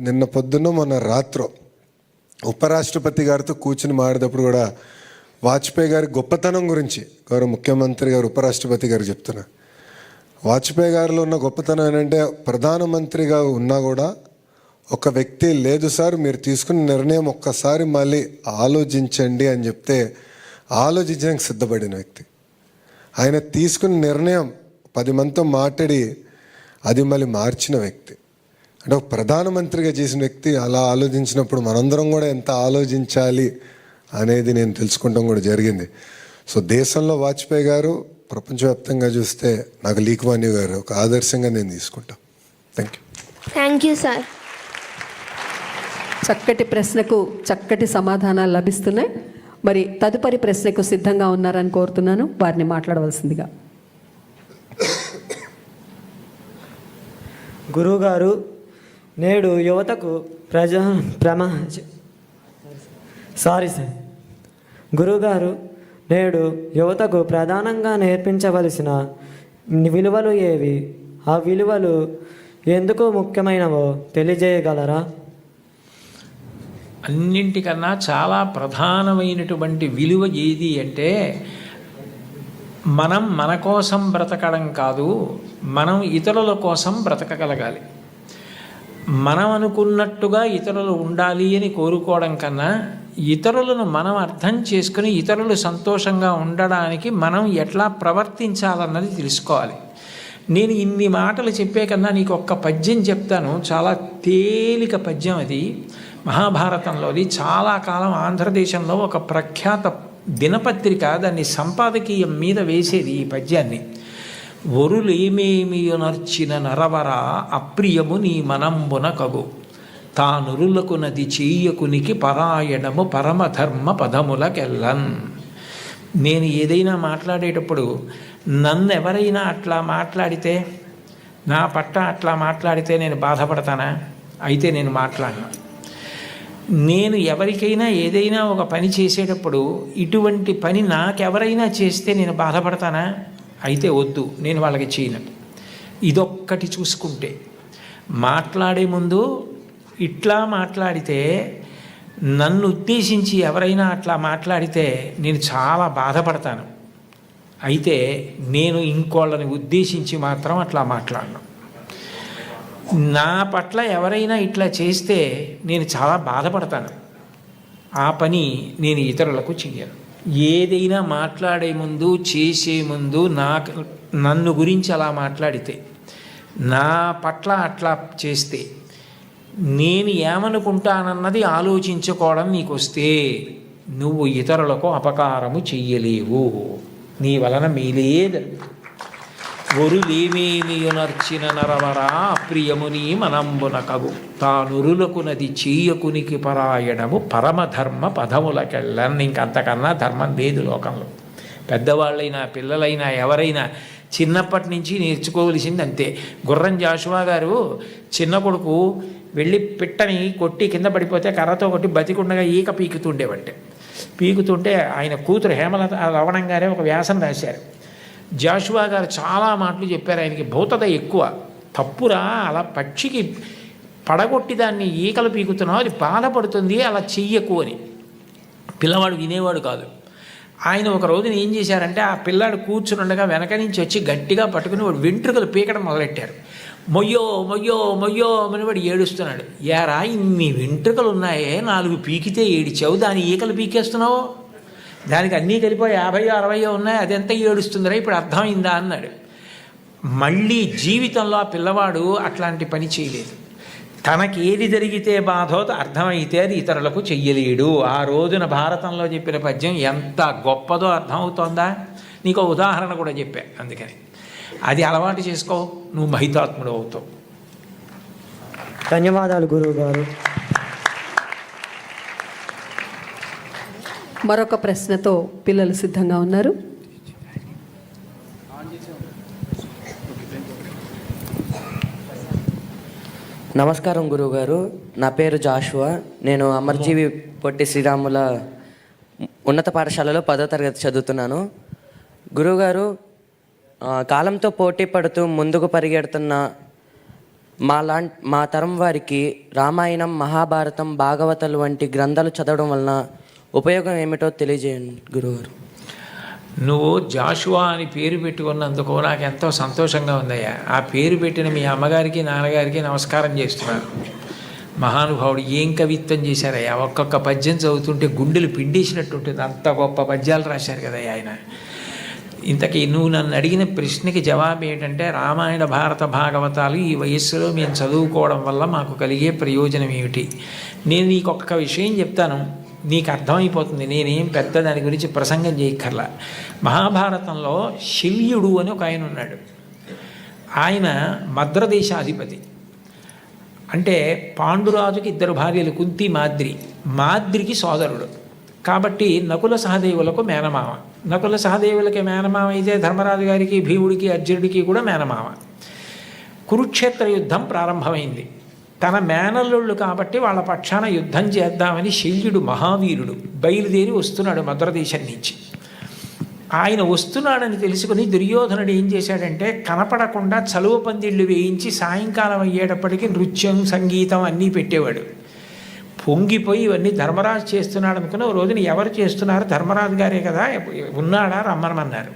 నిన్న పొద్దున్న మొన్న రాత్రో ఉపరాష్ట్రపతి గారితో కూర్చుని మాట్లాడేటప్పుడు కూడా వాజ్పేయి గారి గొప్పతనం గురించి గౌరవ ముఖ్యమంత్రి గారు ఉపరాష్ట్రపతి గారు చెప్తున్నారు. వాజ్పేయి గారిలో ఉన్న గొప్పతనం ఏంటంటే ప్రధానమంత్రిగా ఉన్నా కూడా ఒక వ్యక్తి లేదు సార్ మీరు తీసుకున్న నిర్ణయం ఒక్కసారి మళ్ళీ ఆలోచించండి అని చెప్తే ఆలోచించడానికి సిద్ధపడిన వ్యక్తి. ఆయన తీసుకున్న నిర్ణయం 10 మందితో మాట్లాడి అది మళ్ళీ మార్చిన వ్యక్తి. అంటే ఒక ప్రధానమంత్రిగా చేసిన వ్యక్తి అలా ఆలోచించినప్పుడు మనందరం కూడా ఎంత ఆలోచించాలి అనేది నేను తెలుసుకుంటాం కూడా జరిగింది. సో దేశంలో వాజ్పేయి గారు, ప్రపంచవ్యాప్తంగా చూస్తే నాకు లీ కువాన్ యూ గారు ఒక ఆదర్శంగా నేను తీసుకుంటాను. Thank you sir. చక్కటి ప్రశ్నకు చక్కటి సమాధానాలు లభిస్తున్నాయి. మరి తదుపరి ప్రశ్నకు సిద్ధంగా ఉన్నారని కోరుతున్నాను, వారిని మాట్లాడవలసిందిగా. గురువుగారు, నేడు యువతకు గురువుగారు, నేడు యువతకు ప్రధానంగా నేర్పించవలసిన విలువలు ఏవి? ఆ విలువలు ఎందుకు ముఖ్యమైనవో తెలియజేయగలరా? అన్నింటికన్నా చాలా ప్రధానమైనటువంటి విలువ ఏది అంటే, మనం మన కోసం బ్రతకడం కాదు, మనం ఇతరుల కోసం బ్రతకగలగాలి. మనం అనుకున్నట్టుగా ఇతరులు ఉండాలి అని కోరుకోవడం కన్నా, ఇతరులను మనం అర్థం చేసుకుని ఇతరులు సంతోషంగా ఉండడానికి మనం ఎట్లా ప్రవర్తించాలన్నది తెలుసుకోవాలి. నేను ఇన్ని మాటలు చెప్పే కన్నా నీకు ఒక్క పద్యం చెప్తాను. చాలా తేలిక పద్యం అది. మహాభారతంలోది. చాలా కాలం ఆంధ్రదేశంలో ఒక ప్రఖ్యాత దినపత్రిక దాన్ని సంపాదకీయం మీద వేసేది ఈ పద్యాన్ని. ఒరులేమేమియునర్చిన నరవర అప్రియము నీ మనంబున కగు, తానురులకు నది చేయకునికి పరాయణము పరమధర్మ పదములకెల్లన్. నేను ఏదైనా మాట్లాడేటప్పుడు నన్ను ఎవరైనా అట్లా మాట్లాడితే, నా పట్ల అట్లా మాట్లాడితే నేను బాధపడతానా? అయితే నేను మాట్లాడను. నేను ఎవరికైనా ఏదైనా ఒక పని చేసేటప్పుడు ఇటువంటి పని నాకెవరైనా చేస్తే నేను బాధపడతానా? అయితే వద్దు, నేను వాళ్ళకి చేయను. ఇదొక్కటి చూసుకుంటే, మాట్లాడే ముందు ఇట్లా మాట్లాడితే, నన్ను ఉద్దేశించి ఎవరైనా అట్లా మాట్లాడితే నేను చాలా బాధపడతాను. అయితే నేను ఇంకోళ్ళని ఉద్దేశించి మాత్రం అట్లా మాట్లాడను. నా పట్ల ఎవరైనా ఇట్లా చేస్తే నేను చాలా బాధపడతాను. ఆ పని నేను ఇతరులకు చెయ్యను. ఏదైనా మాట్లాడే ముందు, చేసే ముందు నన్ను గురించి అలా మాట్లాడితే, నా పట్ల అట్లా చేస్తే, నేను ఏమనుకుంటానన్నది ఆలోచించుకోవడం నీకు వస్తే నువ్వు ఇతరులకు అపకారము చెయ్యలేవు. నీ వలన మేలేదు. ఒరులేమేమియునర్చిన నరవరా ప్రియముని మనంబున కగు, తానురులకు నది చేయకునికి పరాయణము పరమధర్మ పదములకెళ్ళన్. ఇంకంతకన్నా ధర్మం లేదు లోకంలో. పెద్దవాళ్ళైనా పిల్లలైనా ఎవరైనా చిన్నప్పటి నుంచి నేర్చుకోవలసింది అంతే. గుర్రం జాషువా గారు చిన్న కొడుకు వెళ్ళి పిట్టని కొట్టి కింద పడిపోతే కర్రతో కొట్టి బతికుండగా ఈక పీకుతుంటే ఆయన కూతురు హేమలత రవణం గారే ఒక వ్యాసం రాశారు. జాషువా గారు చాలా మాటలు చెప్పారు. ఆయనకి భౌతత ఎక్కువ. తప్పురా, అలా పక్షికి పడగొట్టి దాన్ని ఈకలు పీకుతున్నావు, అది బాధపడుతుంది, అలా చెయ్యకు అని. పిల్లవాడు వినేవాడు కాదు. ఆయన ఒక రోజున ఏం చేశారంటే, ఆ పిల్లాడు కూర్చునుండగా వెనక నుంచి వచ్చి గట్టిగా పట్టుకుని వాడు వెంట్రుకలు పీకడం మొదలెట్టారు. మొయ్యో మొయ్యో మొయ్యో అని వాడు ఏడుస్తున్నాడు. యారా, ఇన్ని వెంట్రుకలు ఉన్నాయే, 4 పీకితే ఏడిచావు, దాని ఈకలు పీకేస్తున్నావు, దానికి అన్నీ కలిపోయి 50-60 ఉన్నాయి, అదెంత ఏడుస్తుందిరా, ఇప్పుడు అర్థమైందా అన్నాడు. మళ్ళీ జీవితంలో ఆ పిల్లవాడు అట్లాంటి పని చేయలేదు. తనకి ఏది జరిగితే బాధో అర్థమైతే అది ఇతరులకు చెయ్యలేడు. ఆ రోజున భారతంలో చెప్పిన పద్యం ఎంత గొప్పదో అర్థమవుతోందా? నీకు ఉదాహరణ కూడా చెప్పా. అందుకని అది అలవాటు చేసుకో, నువ్వు మహితాత్ముడు అవుతావు. ధన్యవాదాలు గురువు గారు. మరొక ప్రశ్నతో పిల్లలు సిద్ధంగా ఉన్నారు. నమస్కారం గురువుగారు. నా పేరు జాషువా. నేను అమర్జీవి పొట్టి శ్రీరాముల ఉన్నత పాఠశాలలో 10వ తరగతి చదువుతున్నాను. గురువుగారు, కాలంతో పోటీ పడుతూ ముందుకు పరిగెడుతున్న మా తరం వారికి రామాయణం, మహాభారతం, భాగవతాలు వంటి గ్రంథాలు చదవడం వలన ఉపయోగం ఏమిటో తెలియజేయండి గురువుగారు. నువ్వు జాషువా అని పేరు పెట్టుకున్నందుకు నాకు ఎంతో సంతోషంగా ఉందయ్యా. ఆ పేరు పెట్టిన మీ అమ్మగారికి నాన్నగారికి నమస్కారం చేస్తున్నాను. మహానుభావుడు ఏం కవిత్వం చేశారయ్యా. ఒక్కొక్క పద్యం చదువుతుంటే గుండెలు పిండేసినట్టుంటుంది. అంత గొప్ప పద్యాలు రాశారు కదయ్యా ఆయన. ఇంతకీ నువ్వు నన్ను అడిగిన ప్రశ్నకి జవాబు ఏంటంటే, రామాయణ, భారత, భాగవతాలు ఈ వయస్సులో మేము చదువుకోవడం వల్ల మాకు కలిగే ప్రయోజనం ఏమిటి? నేను నీకు ఒక్క విషయం చెప్తాను, నీకు అర్థమైపోతుంది. నేనేం పెద్ద దాని గురించి ప్రసంగం చేయక్కర్లా. మహాభారతంలో శల్యుడు అని ఒక ఆయన ఉన్నాడు. ఆయన మద్రదేశాధిపతి. అంటే పాండురాజుకి 2 భార్యలు, కుంతి, మాద్రికి సోదరుడు. కాబట్టి నకుల సహదేవులకు మేనమామ. నకుల సహదేవులకి మేనమామ అయితే ధర్మరాజు గారికి, భీముడికి, అర్జునుడికి కూడా మేనమామ. కురుక్షేత్ర యుద్ధం ప్రారంభమైంది. తన మేనల్లుళ్ళు కాబట్టి వాళ్ళ పక్షాన యుద్ధం చేద్దామని శల్యుడు మహావీరుడు బయలుదేరి వస్తున్నాడు మద్రదేశం నుంచి. ఆయన వస్తున్నాడని తెలుసుకుని దుర్యోధనుడు ఏం చేశాడంటే కనపడకుండా చలువ పందిళ్ళు వేయించి సాయంకాలం అయ్యేటప్పటికీ నృత్యం సంగీతం అన్నీ పెట్టేవాడు. పొంగిపోయి ఇవన్నీ ధర్మరాజు చేస్తున్నాడు అనుకుని ఓ రోజున ఎవరు చేస్తున్నారు, ధర్మరాజు గారే కదా, ఉన్నాడా రమ్మనమన్నారు.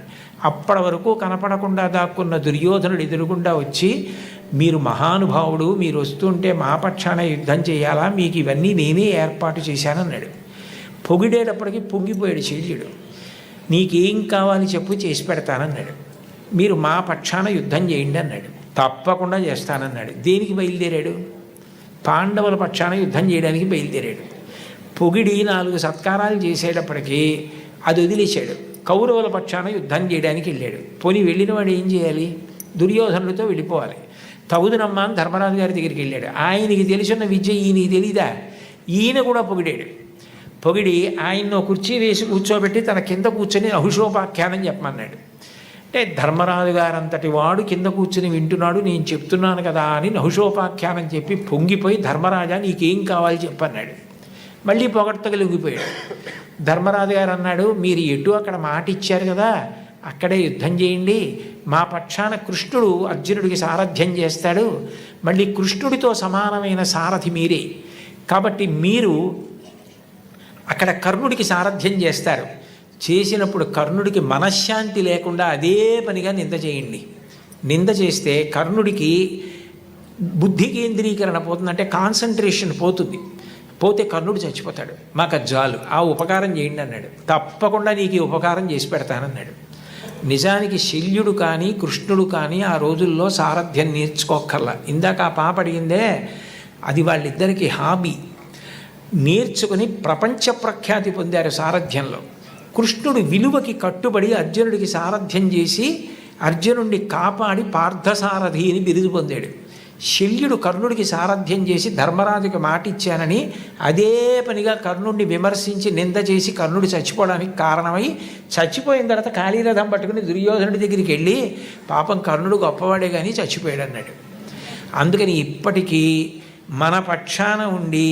అప్పటి వరకు కనపడకుండా దాక్కున్న దుర్యోధనుడు ఎదురుగుండా వచ్చి, మీరు మహానుభావుడు, మీరు వస్తుంటే మా పక్షాన యుద్ధం చేయాలా, మీకు ఇవన్నీ నేనే ఏర్పాటు చేశానన్నాడు. పొగిడేటప్పటికి పొంగిపోయాడు శల్యుడు. నీకేం కావాలి చెప్పు, చేసి పెడతానన్నాడు. మీరు మా పక్షాన యుద్ధం చేయండి అన్నాడు. తప్పకుండా చేస్తానన్నాడు. దేనికి బయలుదేరాడు? పాండవుల పక్షాన యుద్ధం చేయడానికి బయలుదేరాడు. పొగిడి 4 సత్కారాలు చేసేటప్పటికీ అది వదిలేశాడు. కౌరవుల పక్షాన యుద్ధం చేయడానికి వెళ్ళాడు. పోనీ వెళ్ళిన వాడు ఏం చేయాలి? దుర్యోధనుడితో వెళ్ళిపోవాలి. తగుదునమ్మా అని ధర్మరాజు గారి దగ్గరికి వెళ్ళాడు. ఆయనకి తెలిసిన విద్య ఈయనకి తెలీదా? ఈయన కూడా పొగిడాడు. పొగిడి ఆయన్ని కుర్చీ వేసి కూర్చోబెట్టి తన కింద కూర్చొని నహుషోపాఖ్యానం చెప్పమన్నాడు. అంటే ధర్మరాజు గారంతటి వాడు కింద కూర్చుని వింటున్నాడు, నేను చెప్తున్నాను కదా అని నహుషోపాఖ్యానం చెప్పి పొంగిపోయి, ధర్మరాజా నీకేం కావాలి చెప్పన్నాడు. మళ్ళీ పొగడ్తకు లొంగిపోయాడు. ధర్మరాజు గారు అన్నాడు, మీరు ఎటు అక్కడ మాట ఇచ్చారు కదా, అక్కడే యుద్ధం చేయండి. మా పక్షాన కృష్ణుడు అర్జునుడికి సారథ్యం చేస్తాడు. మళ్ళీ కృష్ణుడితో సమానమైన సారథి మీరే కాబట్టి మీరు అక్కడ కర్ణుడికి సారథ్యం చేస్తారు. చేసినప్పుడు కర్ణుడికి మనశ్శాంతి లేకుండా అదే పనిగా నింద చేయండి. నింద చేస్తే కర్ణుడికి బుద్ధి కేంద్రీకరణ పోతుంది, అంటే కాన్సన్ట్రేషన్ పోతుంది. పోతే కర్ణుడు చచ్చిపోతాడు. మాకు అది చాలు, ఆ ఉపకారం చేయండి అన్నాడు. తప్పకుండా నీకు ఈ ఉపకారం చేసి పెడతానన్నాడు. నిజానికి శల్యుడు కానీ కృష్ణుడు కానీ ఆ రోజుల్లో సారథ్యం నేర్చుకోక్కర్లా. ఇందాక ఆ పాప అడిగిందే, అది వాళ్ళిద్దరికీ హాబీ. నేర్చుకుని ప్రపంచ ప్రఖ్యాతి పొందారు సారథ్యంలో. కృష్ణుడు విలువకి కట్టుబడి అర్జునుడికి సారథ్యం చేసి అర్జునుడిని కాపాడి పార్థసారథి అని బిరుదు పొందాడు. శల్యుడు కర్ణుడికి సారథ్యం చేసి ధర్మరాజుకి మాట ఇచ్చానని అదే పనిగా కర్ణుడిని విమర్శించి నింద చేసి కర్ణుడు చచ్చిపోవడానికి కారణమై, చచ్చిపోయిన తర్వాత కాళీరథం పట్టుకుని దుర్యోధనుడి దగ్గరికి వెళ్ళి, పాపం కర్ణుడు గొప్పవాడే కానీ చచ్చిపోయాడు అన్నాడు. అందుకని ఇప్పటికీ మన పక్షాన ఉండి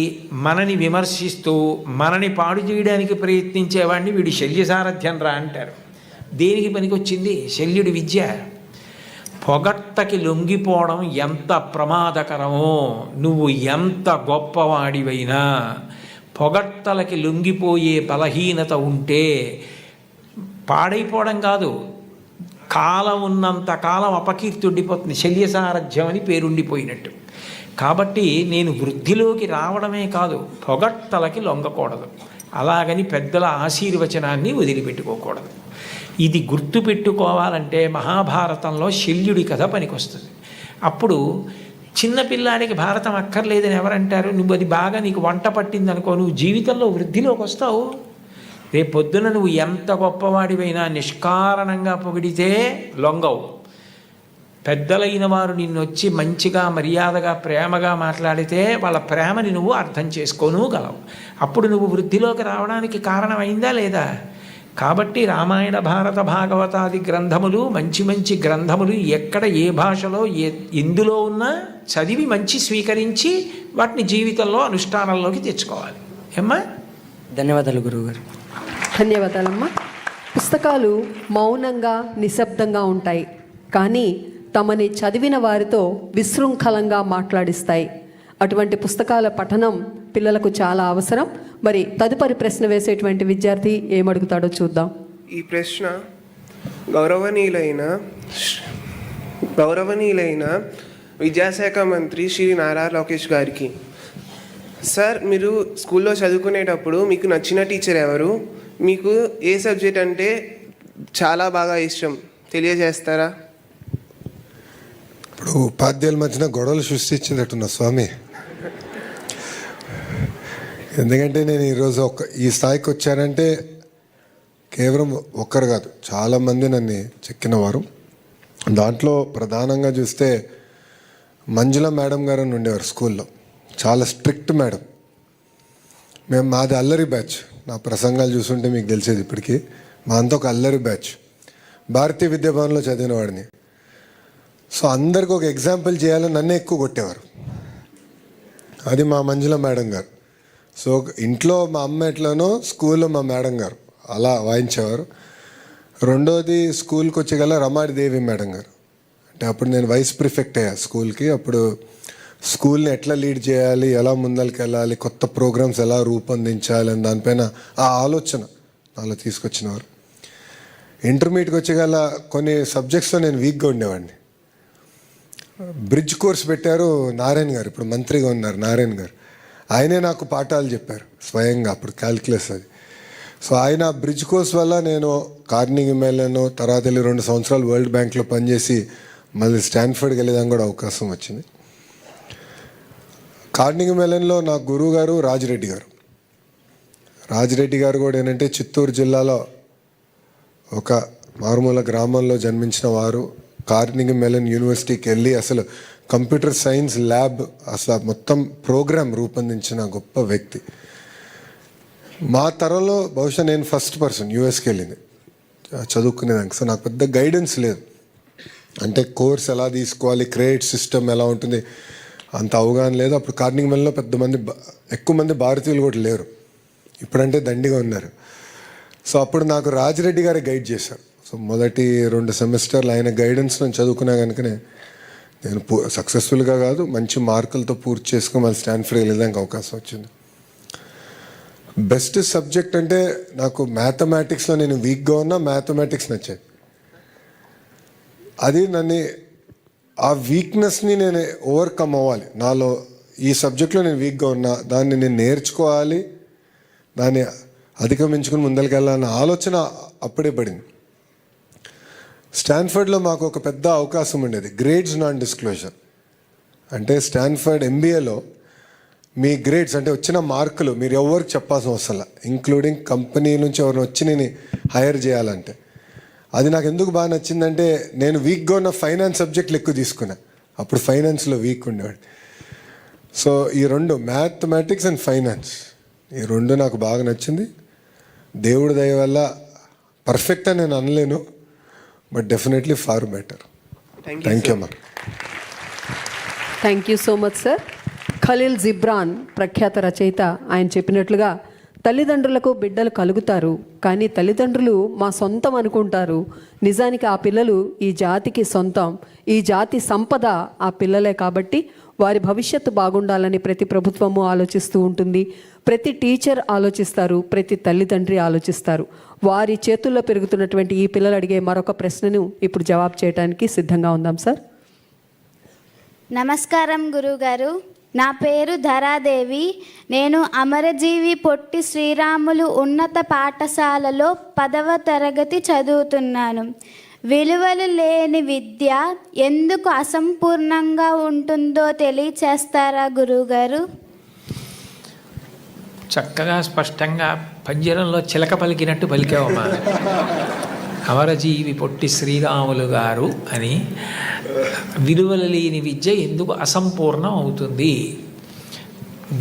మనని విమర్శిస్తూ మనని పాడు చేయడానికి ప్రయత్నించేవాడిని వీడు శల్య సారథ్యం రా అంటారు. దేనికి పనికొచ్చింది శల్యుడి విద్య? పొగట్టకి లొంగిపోవడం ఎంత ప్రమాదకరమో, నువ్వు ఎంత గొప్పవాడివైనా పొగట్టలకి లొంగిపోయే బలహీనత ఉంటే పాడైపోవడం కాదు, కాలం ఉన్నంత కాలం అపకీర్తి ఉండిపోతుంది. శల్య సారథ్యం అని పేరుండిపోయినట్టు. కాబట్టి నేను వృద్ధిలోకి రావడమే కాదు, పొగట్టలకి లొంగకూడదు. అలాగని పెద్దల ఆశీర్వచనాన్ని వదిలిపెట్టుకోకూడదు. ఇది గుర్తుపెట్టుకోవాలంటే మహాభారతంలో శల్యుడి కథ పనికొస్తుంది. అప్పుడు చిన్నపిల్లాడికి భారతం అక్కర్లేదని ఎవరంటారు? నువ్వు అది బాగా నీకు వంట పట్టింది అనుకో, నువ్వు జీవితంలో వృద్ధిలోకి వస్తావు. రేపొద్దున నువ్వు ఎంత గొప్పవాడివైనా నిష్కారణంగా పొగిడితే లొంగవు. పెద్దలైన వారు నిన్ను వచ్చి మంచిగా మర్యాదగా ప్రేమగా మాట్లాడితే వాళ్ళ ప్రేమని నువ్వు అర్థం చేసుకోనుగలవు. అప్పుడు నువ్వు వృద్ధిలోకి రావడానికి కారణమైందా లేదా? కాబట్టి రామాయణ భారత భాగవతాది గ్రంథములు మంచి మంచి గ్రంథములు ఎక్కడ ఏ భాషలో ఎందులో ఉన్నా చదివి మంచి స్వీకరించి వాటిని జీవితంలో అనుష్ఠానంలోకి తెచ్చుకోవాలి. ఏమ్మా? ధన్యవాదాలు గురువుగారు. ధన్యవాదాలమ్మా. పుస్తకాలు మౌనంగా నిశ్శబ్దంగా ఉంటాయి, కానీ తమని చదివిన వారితో విశృంఖలంగా మాట్లాడిస్తాయి. అటువంటి పుస్తకాల పఠనం పిల్లలకు చాలా అవసరం. మరి తదుపరి ప్రశ్న వేసేటువంటి విద్యార్థి ఏమడుగుతాడో చూద్దాం. ఈ ప్రశ్న గౌరవనీయులైన విద్యాశాఖ మంత్రి శ్రీ నారా లోకేష్ గారికి. సార్, మీరు స్కూల్లో చదువుకునేటప్పుడు మీకు నచ్చిన టీచర్ ఎవరు? మీకు ఏ సబ్జెక్ట్ అంటే చాలా బాగా ఇష్టం తెలియజేస్తారా? ఇప్పుడు ఉపాధ్యాయుల మధ్యన గొడవలు సృష్టించినట్టున్నా స్వామి. ఎందుకంటే నేను ఈరోజు ఈ స్థాయికి వచ్చానంటే కేవలం ఒక్కరు కాదు, చాలామంది నన్ను చెక్కినవారు. దాంట్లో ప్రధానంగా చూస్తే మంజుల మేడం గారు అని ఉండేవారు స్కూల్లో. చాలా స్ట్రిక్ట్ మేడం. మాది అల్లరి బ్యాచ్. నా ప్రసంగాలు చూస్తుంటే మీకు తెలిసేది ఇప్పటికీ. మా అంతా ఒక అల్లరి బ్యాచ్. భారతీయ విద్యాభవన్లో చదివిన వాడిని. సో అందరికి ఒక ఎగ్జాంపుల్ చేయాలని నన్నే ఎక్కువ కొట్టేవారు. అది మా మంజుల మేడం గారు. సో ఇంట్లో మా అమ్మ ఎట్లానో స్కూల్లో మా మేడం గారు అలా వాయించేవారు. రెండోది స్కూల్కి వచ్చేగల రమాదేవి మేడం గారు. అంటే అప్పుడు నేను వైస్ ప్రిఫెక్ట్ అయ్యా స్కూల్కి. అప్పుడు స్కూల్ని ఎట్లా లీడ్ చేయాలి, ఎలా ముందరికి వెళ్ళాలి, కొత్త ప్రోగ్రామ్స్ ఎలా రూపొందించాలి అని దానిపైన ఆ ఆలోచన నాలో తీసుకొచ్చినవారు. ఇంటర్మీడియట్కి వచ్చేగల కొన్ని సబ్జెక్ట్స్లో నేను వీక్గా ఉండేవాడిని. బ్రిడ్జ్ కోర్స్ పెట్టారు నారాయణ గారు, ఇప్పుడు మంత్రిగా ఉన్నారు నారాయణ గారు. ఆయనే నాకు పాఠాలు చెప్పారు స్వయంగా, అప్పుడు క్యాల్కులస్ అది. సో ఆయన బ్రిడ్జ్ కోర్స్ వల్ల నేను కార్నింగ్ మెల్లన్, తర్వాత వెళ్ళి 2 సంవత్సరాలు వరల్డ్ బ్యాంక్లో పనిచేసి మళ్ళీ స్టాన్ఫర్డ్కి వెళ్ళేదానికి కూడా అవకాశం వచ్చింది. కార్నింగ్ మెల్లన్లో నా గురువు గారు రాజిరెడ్డి గారు. రాజిరెడ్డి గారు కూడా ఏంటంటే చిత్తూరు జిల్లాలో ఒక మారుమూల గ్రామంలో జన్మించిన వారు. కార్నింగ్ మెల్లన్ యూనివర్సిటీకి వెళ్ళి అసలు కంప్యూటర్ సైన్స్ ల్యాబ్, అసలు మొత్తం ప్రోగ్రామ్ రూపొందించిన గొప్ప వ్యక్తి. మా తరంలో బహుశా నేను ఫస్ట్ పర్సన్ యూఎస్కి వెళ్ళింది చదువుకునేదానికి. సో నాకు పెద్ద గైడెన్స్ లేదు, అంటే కోర్స్ ఎలా తీసుకోవాలి, క్రెడిట్ సిస్టమ్ ఎలా ఉంటుంది అంత అవగాహన లేదు. అప్పుడు కార్నింగ్ మెల్లన్లో ఎక్కువ మంది భారతీయులు కూడా లేరు, ఇప్పుడంటే దండిగా ఉన్నారు. సో అప్పుడు నాకు రాజిరెడ్డి గారే గైడ్ చేశారు. సో మొదటి 2 సెమిస్టర్లు ఆయన గైడెన్స్ నేను చదువుకున్నా కనుకనే నేను సక్సెస్ఫుల్గా కాదు మంచి మార్కులతో పూర్తి చేసుకుని మళ్ళీ స్టాన్ఫర్డ్కి వెళ్ళడానికి అవకాశం వచ్చింది. బెస్ట్ సబ్జెక్ట్ అంటే నాకు మ్యాథమెటిక్స్లో నేను వీక్గా ఉన్నా మ్యాథమెటిక్స్ నచ్చాయి. అది నన్ను ఆ వీక్నెస్ని నేను ఓవర్కమ్ అవ్వాలి. నాలో ఈ సబ్జెక్ట్లో నేను వీక్గా ఉన్నా దాన్ని నేను నేర్చుకోవాలి, దాన్ని అధిగమించుకుని ముందరికెళ్ళాలన్న ఆలోచన అప్పుడే పడింది. స్టాన్ఫర్డ్లో మాకు ఒక పెద్ద అవకాశం ఉండేది, గ్రేడ్స్ నాన్ డిస్క్లోజర్. అంటే స్టాన్ఫర్డ్ ఎంబీఏలో మీ గ్రేడ్స్ అంటే వచ్చిన మార్కులు మీరు ఎవరికి చెప్పాల్సిన అవసరం లేదు, ఇంక్లూడింగ్ కంపెనీ నుంచి ఎవరిని వచ్చి నేను హైర్ చేయాలంటే. అది నాకు ఎందుకు బాగా నచ్చిందంటే నేను వీక్గా ఉన్న ఫైనాన్స్ సబ్జెక్టులు ఎక్కువ తీసుకున్నా, అప్పుడు ఫైనాన్స్లో వీక్ ఉండేవాడు. సో ఈ 2 మ్యాథమెటిక్స్ అండ్ ఫైనాన్స్, ఈ 2 నాకు బాగా నచ్చింది. దేవుడి దయ వల్ల పర్ఫెక్ట్ అని నేను అనలేను, but definitely far better. Thank you అమ్మా. Thank you so much sir. Khalil Gibran ప్రఖ్యాత రచయిత, ఆయన చెప్పినట్లుగా తల్లిదండ్రులకు బిడ్డలు కలుగుతారు, కానీ తల్లిదండ్రులు మా సొంతం అనుకుంటారు. నిజానికి ఆ పిల్లలు ఈ జాతికి సొంతం, ఈ జాతి సంపద ఆ పిల్లలే. కాబట్టి వారి భవిష్యత్తు బాగుండాలని ప్రతి ప్రభుత్వము ఆలోచిస్తూ ఉంటుంది, ప్రతి టీచర్ ఆలోచిస్తారు, ప్రతి తల్లిదండ్రి ఆలోచిస్తారు. వారి చేతుల్లో పెరుగుతున్నటువంటి ఈ పిల్లలు అడిగే మరొక ప్రశ్నను ఇప్పుడు జవాబు చేయడానికి సిద్ధంగా ఉందాం సార్. నమస్కారం గురుగారు, నా పేరు ధరాదేవి. నేను అమరజీవి పొట్టి శ్రీరాములు ఉన్నత పాఠశాలలో 10వ తరగతి చదువుతున్నాను. విలువలు లేని విద్య ఎందుకు అసంపూర్ణంగా ఉంటుందో తెలియచేస్తారా గురువుగారు? చక్కగా స్పష్టంగా పంజరంలో చిలక పలికినట్టు పలికావమ్మా. అమరజీవి పొట్టి శ్రీరాములు గారు అని. విలువలు లేని విద్య ఎందుకు అసంపూర్ణం అవుతుంది?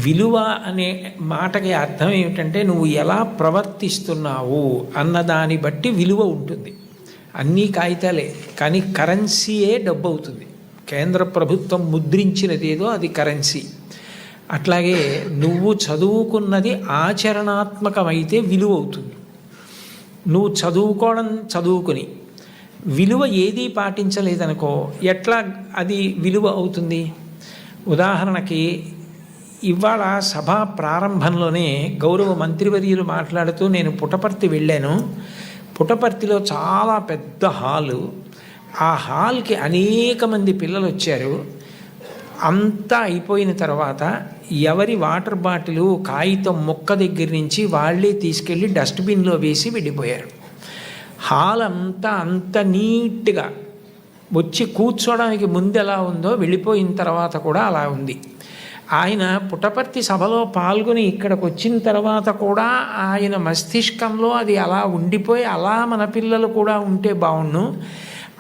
విలువ అనే మాటకి అర్థం ఏమిటంటే నువ్వు ఎలా ప్రవర్తిస్తున్నావు అన్నదాన్ని బట్టి విలువ ఉంటుంది. అన్నీ కాగితాలే, కానీ కరెన్సీయే డబ్బు అవుతుంది. కేంద్ర ప్రభుత్వం ముద్రించినది ఏదో అది కరెన్సీ. అట్లాగే నువ్వు చదువుకున్నది ఆచరణాత్మకమైతే విలువ అవుతుంది. నువ్వు చదువుకుని విలువ ఏదీ పాటించలేదనుకో ఎట్లా అది విలువ అవుతుంది? ఉదాహరణకి ఇవాళ సభా ప్రారంభంలోనే గౌరవ మంత్రివర్యులు మాట్లాడుతూ నేను పుట్టపర్తి వెళ్ళాను. పుట్టపర్తిలో చాలా పెద్ద హాలు, ఆ హాల్కి అనేక మంది పిల్లలు వచ్చారు. అంతా అయిపోయిన తర్వాత ఎవరి వాటర్ బాటిల్ కాగితం మొక్క దగ్గర నుంచి వాళ్ళే తీసుకెళ్ళి డస్ట్బిన్లో వేసి వెళ్ళిపోయారు. హాల్ అంతా అంత నీట్గా వచ్చి కూర్చోడానికి ముందు ఎలా ఉందో వెళ్ళిపోయిన తర్వాత కూడా అలా ఉంది. ఆయన పుట్టపర్తి సభలో పాల్గొని ఇక్కడికి వచ్చిన తర్వాత కూడా ఆయన మస్తిష్కంలో అది అలా ఉండిపోయి అలా మన పిల్లలు కూడా ఉంటే బాగుండు,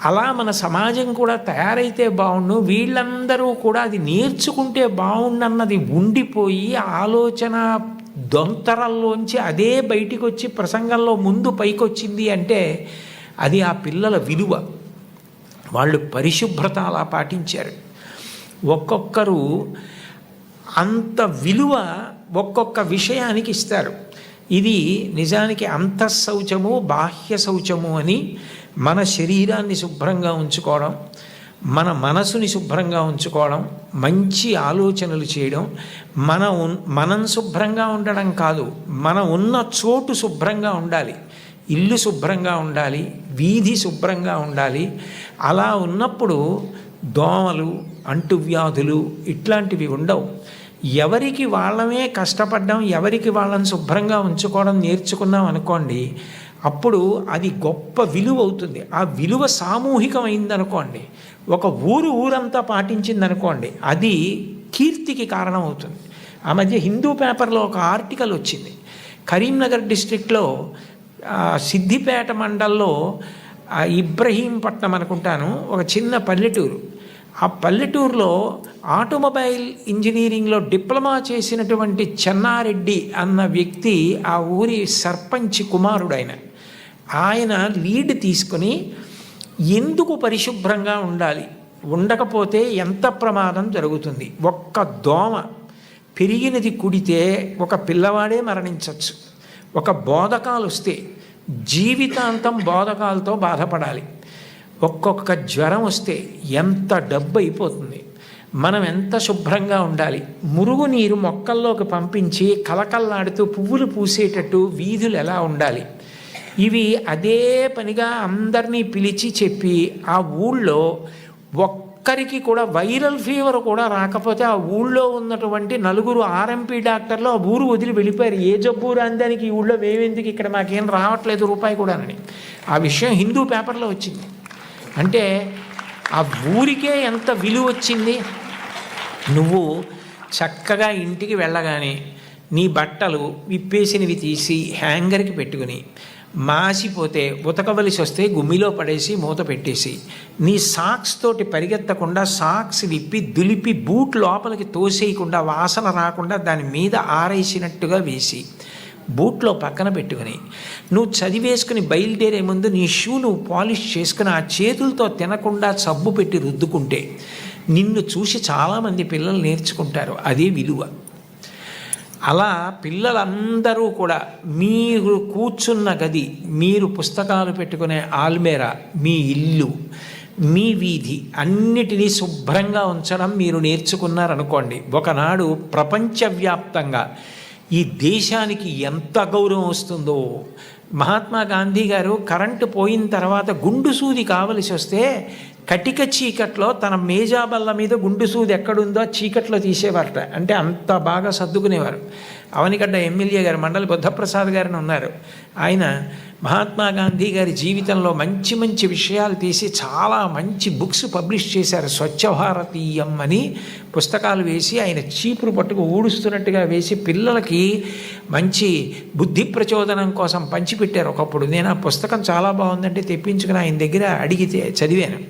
అలా మన సమాజం కూడా తయారైతే బాగుండు, వీళ్ళందరూ కూడా అది నేర్చుకుంటే బాగుండన్నది ఉండిపోయి ఆలోచన దొంతరల్లోంచి అదే బయటికి వచ్చి ప్రసంగంలో ముందు పైకొచ్చింది అంటే అది ఆ పిల్లల విలువ. వాళ్ళు పరిశుభ్రత అలా పాటించారు. ఒక్కొక్కరు అంత విలువ ఒక్కొక్క విషయానికి ఇస్తారు. ఇది నిజానికి అంతఃశౌచము బాహ్య శౌచము అని మన శరీరాన్ని శుభ్రంగా ఉంచుకోవడం, మన మనసుని శుభ్రంగా ఉంచుకోవడం, మంచి ఆలోచనలు చేయడం, మనం శుభ్రంగా ఉండడం కాదు, మన ఉన్న చోటు శుభ్రంగా ఉండాలి, ఇల్లు శుభ్రంగా ఉండాలి, వీధి శుభ్రంగా ఉండాలి. అలా ఉన్నప్పుడు దోమలు, అంటువ్యాధులు ఇట్లాంటివి ఉండవు. ఎవరికి వాళ్ళమే కష్టపడ్డం, ఎవరికి వాళ్ళని శుభ్రంగా ఉంచుకోవడం నేర్చుకున్నాం అనుకోండి, అప్పుడు అది గొప్ప విలువ అవుతుంది. ఆ విలువ సామూహికమైందనుకోండి, ఒక ఊరంతా పాటించిందనుకోండి, అది కీర్తికి కారణం అవుతుంది. ఆ మధ్య హిందూ పేపర్లో ఒక ఆర్టికల్ వచ్చింది. కరీంనగర్ డిస్ట్రిక్ట్లో సిద్దిపేట మండల్లో ఇబ్రహీంపట్నం అనుకుంటాను, ఒక చిన్న పల్లెటూరు. ఆ పల్లెటూరులో ఆటోమొబైల్ ఇంజనీరింగ్లో డిప్లొమా చేసినటువంటి చెన్నారెడ్డి అన్న వ్యక్తి ఆ ఊరి సర్పంచ్ కుమారుడు. ఆయన లీడ్ తీసుకుని ఎందుకు పరిశుభ్రంగా ఉండాలి, ఉండకపోతే ఎంత ప్రమాదం జరుగుతుంది, ఒక్క దోమ పెరిగినది కుడితే ఒక పిల్లవాడే మరణించవచ్చు, ఒక బోధకాలు వస్తే జీవితాంతం బోధకాలతో బాధపడాలి, ఒక్కొక్క జ్వరం వస్తే ఎంత డబ్బు అయిపోతుంది, మనం ఎంత శుభ్రంగా ఉండాలి, మురుగునీరు మొక్కల్లోకి పంపించి కలకల్లాడుతూ పువ్వులు పూసేటట్టు వీధులు ఎలా ఉండాలి, ఇవి అదే పనిగా అందరినీ పిలిచి చెప్పి ఆ ఊళ్ళో ఒక్కరికి కూడా వైరల్ ఫీవర్ కూడా రాకపోతే ఆ ఊళ్ళో ఉన్నటువంటి 4 ఆర్ఎంపీ డాక్టర్లు ఆ ఊరు వదిలి వెళ్ళిపోయారు. ఏ జబ్బు రాందానికి ఈ ఊళ్ళో మేమెందుకు, ఇక్కడ మాకేం రావట్లేదు రూపాయి కూడానని. ఆ విషయం హిందూ పేపర్లో వచ్చింది. అంటే ఆ ఊరికే ఎంత విలువ వచ్చింది. నువ్వు చక్కగా ఇంటికి వెళ్ళగానే నీ బట్టలు విప్పేసినవి తీసి హ్యాంగర్కి పెట్టుకుని, మాసిపోతే ఉతకవలసి వస్తే గుమ్మిలో పడేసి మూత పెట్టేసి, నీ సాక్స్ తోటి పరిగెత్తకుండా సాక్స్ విప్పి దులిపి బూట్ లోపలికి తోసేయకుండా వాసన రాకుండా దాని మీద ఆరేసినట్టుగా వేసి బూట్లో పక్కన పెట్టుకుని నువ్వు చదివేసుకుని బయలుదేరే ముందు నీ షూ నువ్వు పాలిష్ చేసుకుని ఆ చేతులతో తినకుండా సబ్బు పెట్టి రుద్దుకుంటే నిన్ను చూసి చాలామంది పిల్లలు నేర్చుకుంటారు. అదే విలువ. అలా పిల్లలందరూ కూడా మీరు కూర్చున్న గది, మీరు పుస్తకాలు పెట్టుకునే ఆల్మేరా, మీ ఇల్లు, మీ వీధి అన్నిటినీ శుభ్రంగా ఉంచడం మీరు నేర్చుకున్నారనుకోండి, ఒకనాడు ప్రపంచవ్యాప్తంగా ఈ దేశానికి ఎంత గౌరవం వస్తుందో. మహాత్మా గాంధీ గారు కరెంటు పోయిన తర్వాత గుండు సూది కావలసి వస్తే కటిక చీకట్లో తన మేజాబల్ల మీద గుండు సూది ఎక్కడుందో చీకట్లో తీసేవారట. అంటే అంత బాగా సర్దుకునేవారు. అవనిగడ్డ ఎమ్మెల్యే గారు మండలి బుద్ధప్రసాద్ గారిని ఉన్నారు. ఆయన మహాత్మా గాంధీ గారి జీవితంలో మంచి మంచి విషయాలు తీసి చాలా మంచి బుక్స్ పబ్లిష్ చేశారు. స్వచ్ఛ భారతీయం అని పుస్తకాలు వేసి ఆయన చీపురు పట్టుకు ఊడుస్తున్నట్టుగా వేసి పిల్లలకి మంచి బుద్ధి ప్రచోదనం కోసం పంచిపెట్టారు ఒకప్పుడు. నేను ఆ పుస్తకం చాలా బాగుందంటే తెప్పించుకుని ఆయన దగ్గర అడిగితే చదివాను,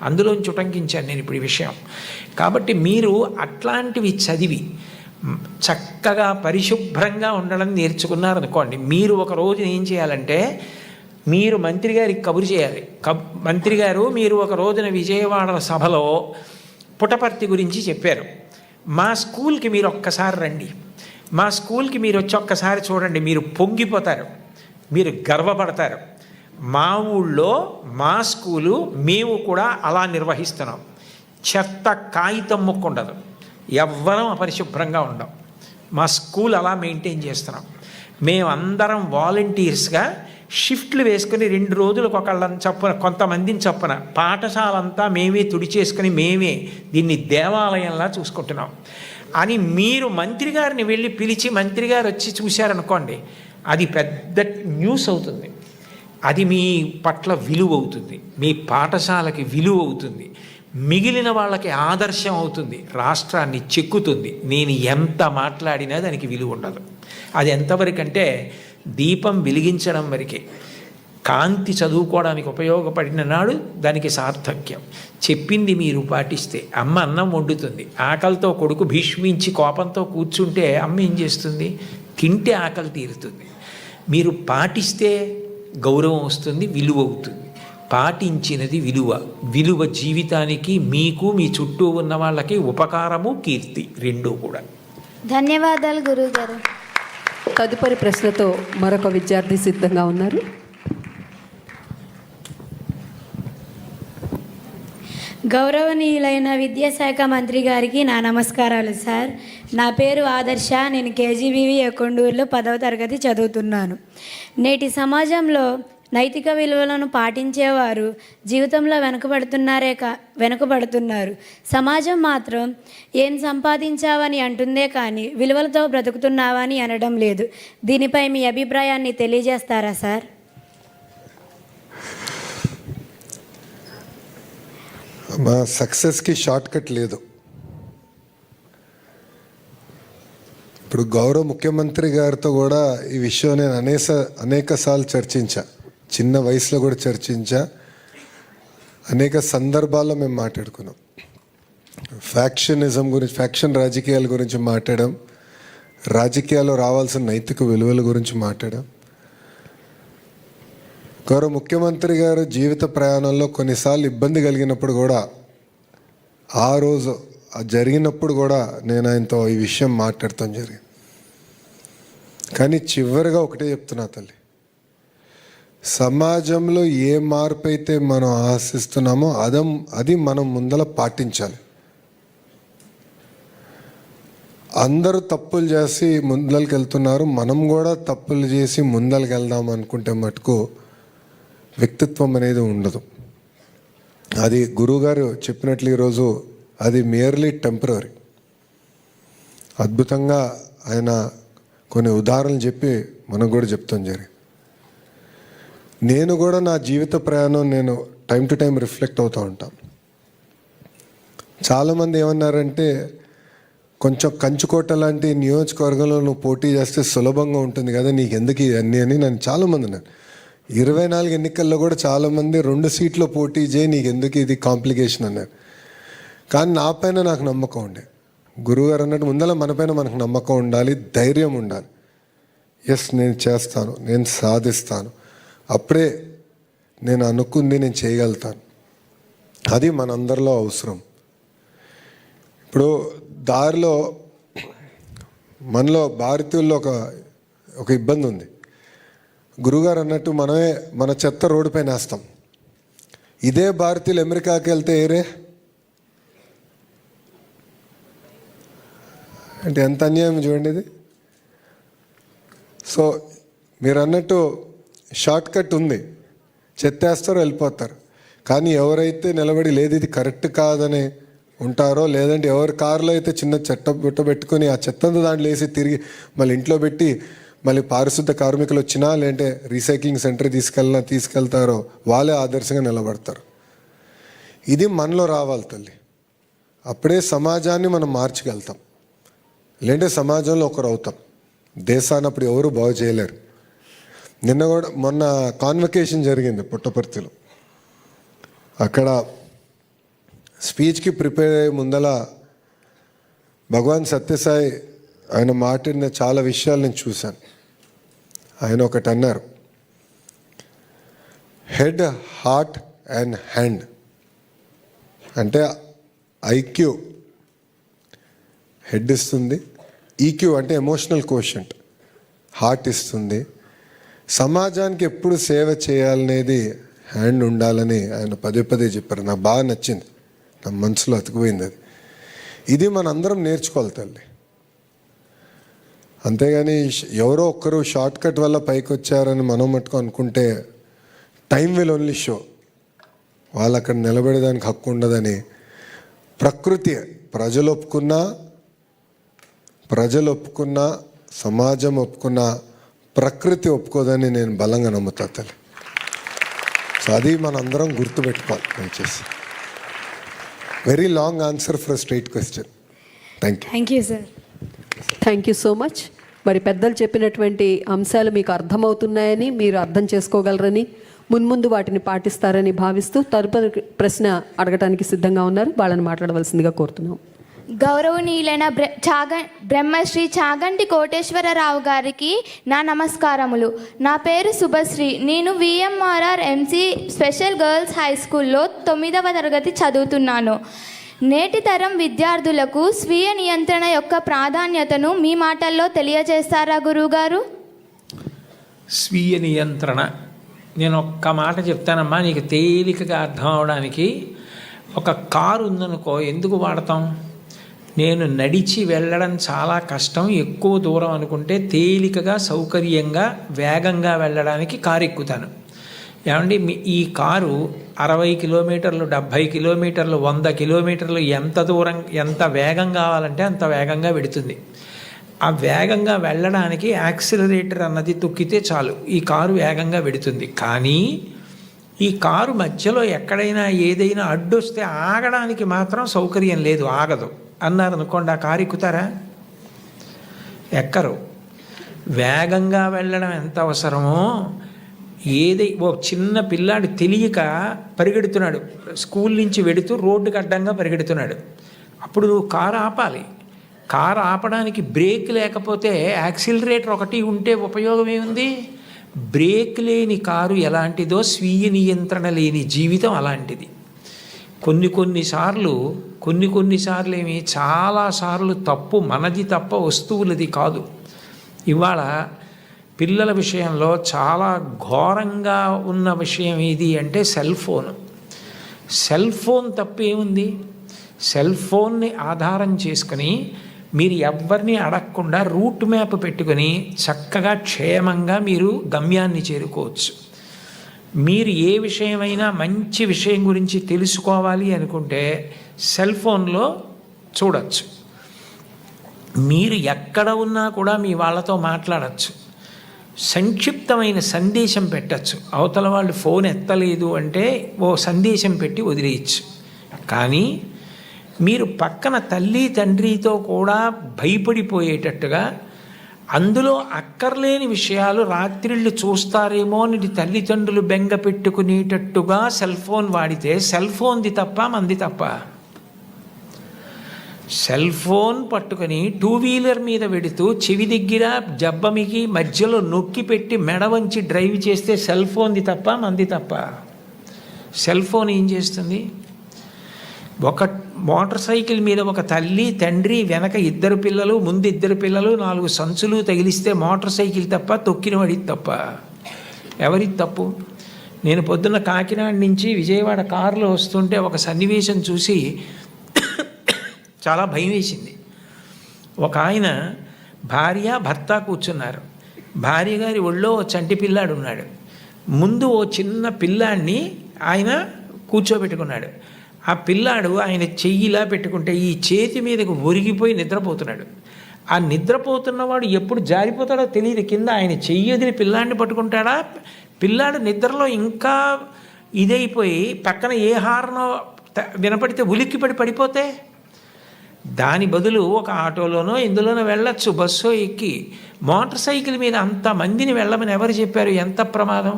అందులోంచి ఉటంకించాను నేను ఇప్పుడు ఈ విషయం. కాబట్టి మీరు అట్లాంటివి చదివి చక్కగా పరిశుభ్రంగా ఉండడం నేర్చుకున్నారనుకోండి, మీరు ఒక రోజు ఏం చేయాలంటే మీరు మంత్రి గారికి కబురు చేయాలి. మంత్రి గారు మీరు ఒక రోజున విజయవాడ సభలో పుటపర్తి గురించి చెప్పారు, మా స్కూల్కి మీరు ఒక్కసారి రండి, మా స్కూల్కి మీరు వచ్చి ఒక్కసారి చూడండి, మీరు పొంగిపోతారు, మీరు గర్వపడతారు. మా ఊళ్ళో మా స్కూలు మేము కూడా అలా నిర్వహిస్తున్నాం. చెత్త కాగితం ముక్క ఉండదు, ఎవ్వరం అపరిశుభ్రంగా ఉండం. మా స్కూల్ అలా మెయింటైన్ చేస్తున్నాం. మేమందరం వాలంటీర్స్గా షిఫ్ట్లు వేసుకుని 2 రోజులకు ఒకళ్ళని చప్పున కొంతమందిని చప్పున పాఠశాలంతా మేమే తుడిచేసుకుని మేమే దీన్ని దేవాలయంలా చూసుకుంటున్నాం అని మీరు మంత్రి గారిని వెళ్ళి పిలిచి మంత్రి గారు వచ్చి చూశారనుకోండి, అది పెద్ద న్యూస్ అవుతుంది. అది మీ పట్ల విలువ అవుతుంది, మీ పాఠశాలకి విలువ అవుతుంది, మిగిలిన వాళ్ళకి ఆదర్శం అవుతుంది, రాష్ట్రాన్ని చెక్కుతుంది. నేను ఎంత మాట్లాడినా దానికి విలువ ఉండదు. అది ఎంతవరకంటే దీపం వెలిగించడం వరకే. కాంతి చదువుకోవడానికి ఉపయోగపడిన నాడు దానికి సార్థక్యం. చెప్పింది మీరు పాటిస్తే అమ్మ అన్నం వండుతుంది. ఆకలితో కొడుకు భీష్మించి కోపంతో కూర్చుంటే అమ్మ ఏం చేస్తుంది? తింటే ఆకలి తీరుతుంది. మీరు పాటిస్తే గౌరవం వస్తుంది, విలువ అవుతుంది. పాటించినది విలువ. విలువ జీవితానికి, మీకు, మీ చుట్టూ ఉన్న వాళ్ళకి ఉపకారము, కీర్తి రెండూ కూడా. ధన్యవాదాలు గురువుగారు. తదుపరి ప్రశ్నతో మరొక విద్యార్థి సిద్ధంగా ఉన్నారు. గౌరవనీయులైన విద్యాశాఖ మంత్రి గారికి నా నమస్కారాలు సార్. నా పేరు ఆదర్శ. నేను కేజీబీవి ఎకొండూరులో 10వ తరగతి చదువుతున్నాను. నేటి సమాజంలో నైతిక విలువలను పాటించేవారు జీవితంలో వెనుకబడుతున్నారు. సమాజం మాత్రం ఏం సంపాదించావని అంటుందే కానీ విలువలతో బ్రతుకుతున్నావని అనడం లేదు. దీనిపై మీ అభిప్రాయాన్ని తెలియజేస్తారా సార్? మా సక్సెస్కి షార్ట్ కట్ లేదు. ఇప్పుడు గౌరవ ముఖ్యమంత్రి గారితో కూడా ఈ విషయం నేను అనేక సార్లు చర్చించా. చిన్న వయసులో కూడా చర్చించా. అనేక సందర్భాల్లో మేము మాట్లాడుకున్నాం. ఫ్యాక్షనిజం గురించి, ఫ్యాక్షన్ రాజకీయాల గురించి మాట్లాడాం. రాజకీయాల్లో రావాల్సిన నైతిక విలువల గురించి మాట్లాడాం. గౌరవ ముఖ్యమంత్రి గారు జీవిత ప్రయాణంలో కొన్నిసార్లు ఇబ్బంది కలిగినప్పుడు కూడా, ఆ రోజు జరిగినప్పుడు కూడా నేను ఆయనతో ఈ విషయం మాట్లాడతాం జరిగింది. కానీ చివరిగా ఒకటే చెప్తున్నా తల్లి, సమాజంలో ఏ మార్పు అయితే మనం ఆశిస్తున్నామో అది మనం ముందల పాటించాలి. అందరూ తప్పులు చేసి ముందలకి వెళ్తున్నారు, మనం కూడా తప్పులు చేసి ముందలకి వెళ్దాం అనుకుంటే మటుకు వ్యక్తిత్వం అనేది ఉండదు. అది గురువుగారు చెప్పినట్లు ఈరోజు అది మియర్లీ టెంపరరీ. అద్భుతంగా ఆయన కొన్ని ఉదాహరణలు చెప్పి మనకు కూడా చెప్తాం జరిగింది. నేను కూడా నా జీవిత ప్రయాణం నేను టైం టు టైం రిఫ్లెక్ట్ అవుతూ ఉంటాను. చాలామంది ఏమన్నారంటే, కొంచెం కంచుకోట లాంటి నియోజకవర్గంలో నువ్వు పోటీ చేస్తే సులభంగా ఉంటుంది కదా, నీకు ఎందుకు ఇవన్నీ అని నన్ను చాలామంది అన్నారు. 24 ఎన్నికల్లో కూడా చాలామంది 2 సీట్లో పోటీ చేయి, నీకు ఎందుకు ఇది కాంప్లికేషన్ అన్నారు. కానీ నా పైన నాకు నమ్మకం ఉండే. గురువుగారు అన్నట్టు ముందర మన పైన మనకు నమ్మకం ఉండాలి, ధైర్యం ఉండాలి. ఎస్, నేను చేస్తాను, నేను సాధిస్తాను, అప్పుడే నేను అనుకుంది నేను చేయగలుగుతాను. అది మనందరిలో అవసరం. ఇప్పుడు దారిలో మనలో భారతీయుల్లో ఒక ఇబ్బంది ఉంది. గురుగారు అన్నట్టు మనమే మన చెత్త రోడ్డు పైన వేస్తాం. ఇదే భారతీయులు అమెరికాకి వెళ్తే అంటే ఎంత అన్యాయం చూడండి ఇది. సో మీరు అన్నట్టు షార్ట్ కట్ ఉంది, చెత్త వేస్తారో వెళ్ళిపోతారు. కానీ ఎవరైతే నిలబడి లేదు ఇది కరెక్ట్ కాదని ఉంటారో, లేదంటే ఎవరి కారులో అయితే చిన్న చెత్త బుట్ట పెట్టుకొని ఆ చెత్తంతా దాంట్లో వేసి తిరిగి మళ్ళీ ఇంట్లో పెట్టి మళ్ళీ పారిశుద్ధ కార్మికులు వచ్చినా లేదంటే రీసైక్లింగ్ సెంటర్ తీసుకెళ్తారో వాళ్ళే ఆదర్శంగా నిలబడతారు. ఇది మనలో రావాలి తల్లి. అప్పుడే సమాజాన్ని మనం మార్చగలుగుతాం. లేదంటే సమాజంలో ఒకరు అవుతాం. దేశాన్ని అప్పుడు ఎవరు బాగు చేయలేరు. మొన్న కాన్వకేషన్ జరిగింది పుట్టపర్తిలో. అక్కడ స్పీచ్కి ప్రిపేర్ అయ్యే ముందల భగవాన్ సత్యసాయి ఆయన మాట్లాడిన చాలా విషయాలు నేను చూశాను. ఆయన ఒకటి అన్నారు, హెడ్, హార్ట్ అండ్ హ్యాండ్. అంటే ఐక్యూ హెడ్ ఇస్తుంది, ఈక్యూ అంటే ఎమోషనల్ కోషంట్ హార్ట్ ఇస్తుంది, సమాజానికి ఎప్పుడు సేవ చేయాలనేది హ్యాండ్ ఉండాలని ఆయన పదే చెప్పారు. నాకు బాగా నచ్చింది, నా మనసులో అతుకుపోయింది అది. ఇది మనందరం నేర్చుకోవాలి తల్లి. అంతేగాని ఎవరో ఒక్కరు షార్ట్ కట్ వల్ల పైకి వచ్చారని మనం మట్టుకు అనుకుంటే టైం విల్ ఓన్లీ షో. వాళ్ళు అక్కడ నిలబడేదానికి హక్కు ఉండదని. ప్రకృతి ప్రజలు ఒప్పుకున్నా సమాజం ఒప్పుకున్నా ప్రకృతి ఒప్పుకోదని నేను బలంగా నమ్ముతా తల్లి. సో అది మనందరం గుర్తుపెట్టుకోవాలి దయచేసి. Very long answer for straight question. Thank you sir. Thank you so much. మరి పెద్దలు చెప్పినటువంటి అంశాలు మీకు అర్థమవుతున్నాయని, మీరు అర్థం చేసుకోగలరని, మున్ముందు వాటిని పాటిస్తారని భావిస్తూ తదుపరి ప్రశ్న అడగటానికి సిద్ధంగా ఉన్నారు. వాళ్ళని మాట్లాడవలసిందిగా కోరుతున్నాం. గౌరవనీయులైన బ్రహ్మశ్రీ చాగంటి కోటేశ్వరరావు గారికి నా నమస్కారములు. నా పేరు శుభశ్రీ. నేను విఎంఆర్ఆర్ ఎంసీ స్పెషల్ గర్ల్స్ హై స్కూల్లో 9వ తరగతి చదువుతున్నాను. నేటి తరం విద్యార్థులకు స్వీయ నియంత్రణ యొక్క ప్రాధాన్యతను మీ మాటల్లో తెలియజేస్తారా గురువుగారు? స్వీయ నియంత్రణ, నేను ఒక్క మాట చెప్తానమ్మా నీకు తేలికగా అర్థం అవడానికి. ఒక కారు ఉందనుకో, ఎందుకు వాడతాం? నేను నడిచి వెళ్ళడం చాలా కష్టం, ఎక్కువ దూరం అనుకుంటే తేలికగా సౌకర్యంగా వేగంగా వెళ్ళడానికి కారు ఎక్కుతాను. ఏమండి, ఈ కారు 60 కిలోమీటర్లు, 70 కిలోమీటర్లు, 100 కిలోమీటర్లు ఎంత దూరం, ఎంత వేగం కావాలంటే అంత వేగంగా వెడుతుంది. ఆ వేగంగా వెళ్ళడానికి యాక్సిలరేటర్ అన్నది తొక్కితే చాలు, ఈ కారు వేగంగా వెడుతుంది. కానీ ఈ కారు మధ్యలో ఎక్కడైనా ఏదైనా అడ్డొస్తే ఆగడానికి మాత్రం సౌకర్యం లేదు, ఆగదు అన్నారనుకోండి, ఆ కారు ఎక్కుతారా? ఎక్కరు. వేగంగా వెళ్ళడం ఎంత అవసరమో, ఓ చిన్న పిల్లాడు తెలియక పరిగెడుతున్నాడు, స్కూల్ నుంచి వెడుతూ రోడ్డుకి అడ్డంగా పరిగెడుతున్నాడు, అప్పుడు నువ్వు కారు ఆపాలి. కారు ఆపడానికి బ్రేక్ లేకపోతే యాక్సిలరేటర్ ఒకటి ఉంటే ఉపయోగం ఏముంది? బ్రేక్ లేని కారు ఎలాంటిదో స్వీయ నియంత్రణ లేని జీవితం అలాంటిది. కొన్నిసార్లు ఏమి చాలాసార్లు తప్పు మనది తప్ప వస్తువులది కాదు. ఇవాళ పిల్లల విషయంలో చాలా ఘోరంగా ఉన్న విషయం ఏది అంటే సెల్ ఫోన్. సెల్ ఫోన్ తప్పేముంది? సెల్ ఫోన్ని ఆధారం చేసుకుని మీరు ఎవరిని అడగకుండా రూట్ మ్యాప్ పెట్టుకొని చక్కగా క్షేమంగా మీరు గమ్యాన్ని చేరుకోవచ్చు. మీరు ఏ విషయమైనా మంచి విషయం గురించి తెలుసుకోవాలి అనుకుంటే సెల్ ఫోన్లో చూడవచ్చు. మీరు ఎక్కడ ఉన్నా కూడా మీ వాళ్ళతో మాట్లాడచ్చు, సంక్షిప్తమైన సందేశం పెట్టచ్చు. అవతల వాళ్ళు ఫోన్ ఎత్తలేదు అంటే ఓ సందేశం పెట్టి వదిలేయచ్చు. కానీ మీరు పక్కన తల్లి తండ్రితో కూడా భయపడిపోయేటట్టుగా, అందులో అక్కర్లేని విషయాలు రాత్రిళ్ళు చూస్తారేమో అని తల్లిదండ్రులు బెంగ పెట్టుకునేటట్టుగా సెల్ ఫోన్ వాడితే సెల్ ఫోన్ది తప్ప మంది తప్ప? సెల్ ఫోన్ పట్టుకొని 2 వీలర్ మీద వెడుతూ చెవి దగ్గర జబ్బమికి మధ్యలో నొక్కి పెట్టి మెడ వంచి డ్రైవ్ చేస్తే సెల్ ఫోన్ది తప్ప మంది తప్ప? సెల్ ఫోన్ ఏం చేస్తుంది? ఒక మోటార్ సైకిల్ మీద ఒక తల్లి తండ్రి, వెనక 2 పిల్లలు, ముందు 2 పిల్లలు, 4 సంచులు తగిలిస్తే మోటార్ సైకిల్ తప్ప, తొక్కిన వాడిది తప్ప? ఎవరిది తప్పు? నేను పొద్దున్న కాకినాడ నుంచి విజయవాడ కారులో వస్తుంటే ఒక సన్నివేశం చూసి చాలా భయం వేసింది. ఒక ఆయన భార్య భర్త కూర్చున్నారు. భార్య గారి ఒళ్ళో ఓ చంటి పిల్లాడు ఉన్నాడు. ముందు ఓ చిన్న పిల్లాడిని ఆయన కూర్చోబెట్టుకున్నాడు. ఆ పిల్లాడు ఆయన చెయ్యిలా పెట్టుకుంటే ఈ చేతి మీదకు ఒరిగిపోయి నిద్రపోతున్నాడు. ఆ నిద్రపోతున్నవాడు ఎప్పుడు జారిపోతాడో తెలియదు, కింద ఆయన చెయ్యి వదిలి పిల్లాడిని పట్టుకుంటాడా? పిల్లాడు నిద్రలో ఇంకా ఇదైపోయి పక్కన ఏ హార్నో వినపడితే ఉలిక్కిపడి పడిపోతే దాని బదులు ఒక ఆటోలోనో ఇందులోనో వెళ్ళొచ్చు, బస్సో ఎక్కి. మోటార్ సైకిల్ మీద అంతమందిని వెళ్ళమని ఎవరు చెప్పారు? ఎంత ప్రమాదం!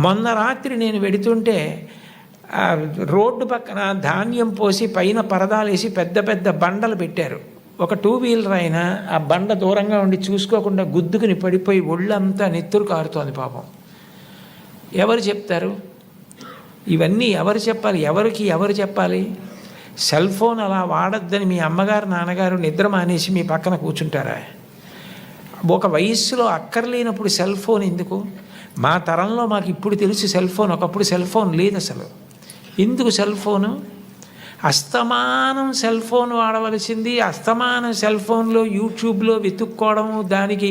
మొన్న రాత్రి నేను వెడుతుంటే రోడ్డు పక్కన ధాన్యం పోసి పైన పరదాలేసి పెద్ద పెద్ద బండలు పెట్టారు. ఒక 2 వీలర్ అయినా ఆ బండ దూరంగా ఉండి చూసుకోకుండా గుద్దుకుని పడిపోయి ఒళ్ళంతా నెత్తురు కారుతోంది పాపం. ఎవరు చెప్తారు? ఇవన్నీ ఎవరు చెప్పాలి? ఎవరు చెప్పాలి? సెల్ ఫోన్ అలా వాడద్దని మీ అమ్మగారు నాన్నగారు నిద్ర మానేసి మీ పక్కన కూర్చుంటారా? ఒక వయస్సులో అక్కర్లేనప్పుడు సెల్ ఫోన్ ఎందుకు? మా తరంలో మాకు ఇప్పుడు తెలుసు సెల్ ఫోన్, ఒకప్పుడు సెల్ ఫోన్ లేదు అసలు. ఎందుకు సెల్ ఫోను? అస్తమానం సెల్ ఫోన్ వాడవలసింది, అస్తమానం సెల్ ఫోన్లో యూట్యూబ్లో వెతుక్కోవడము, దానికి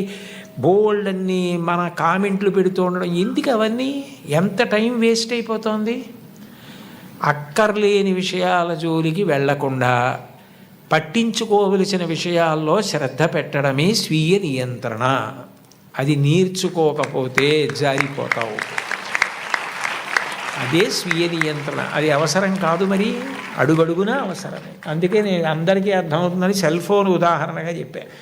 బోల్డ్ అన్ని మన కామెంట్లు పెడుతూ ఉండడం, ఎందుకు అవన్నీ? ఎంత టైం వేస్ట్ అయిపోతుంది. అక్కర్లేని విషయాల జోలికి వెళ్లకుండా పట్టించుకోవలసిన విషయాల్లో శ్రద్ధ పెట్టడమే స్వీయ నియంత్రణ. అది నేర్చుకోకపోతే జారిపోతావు. అదే స్వీయ నియంత్రణ. అది అవసరం కాదు, మరి అడుగడుగునా అవసరమే. అందుకే నేను అందరికీ అర్థమవుతుందని సెల్ ఫోన్ ఉదాహరణగా చెప్పాను.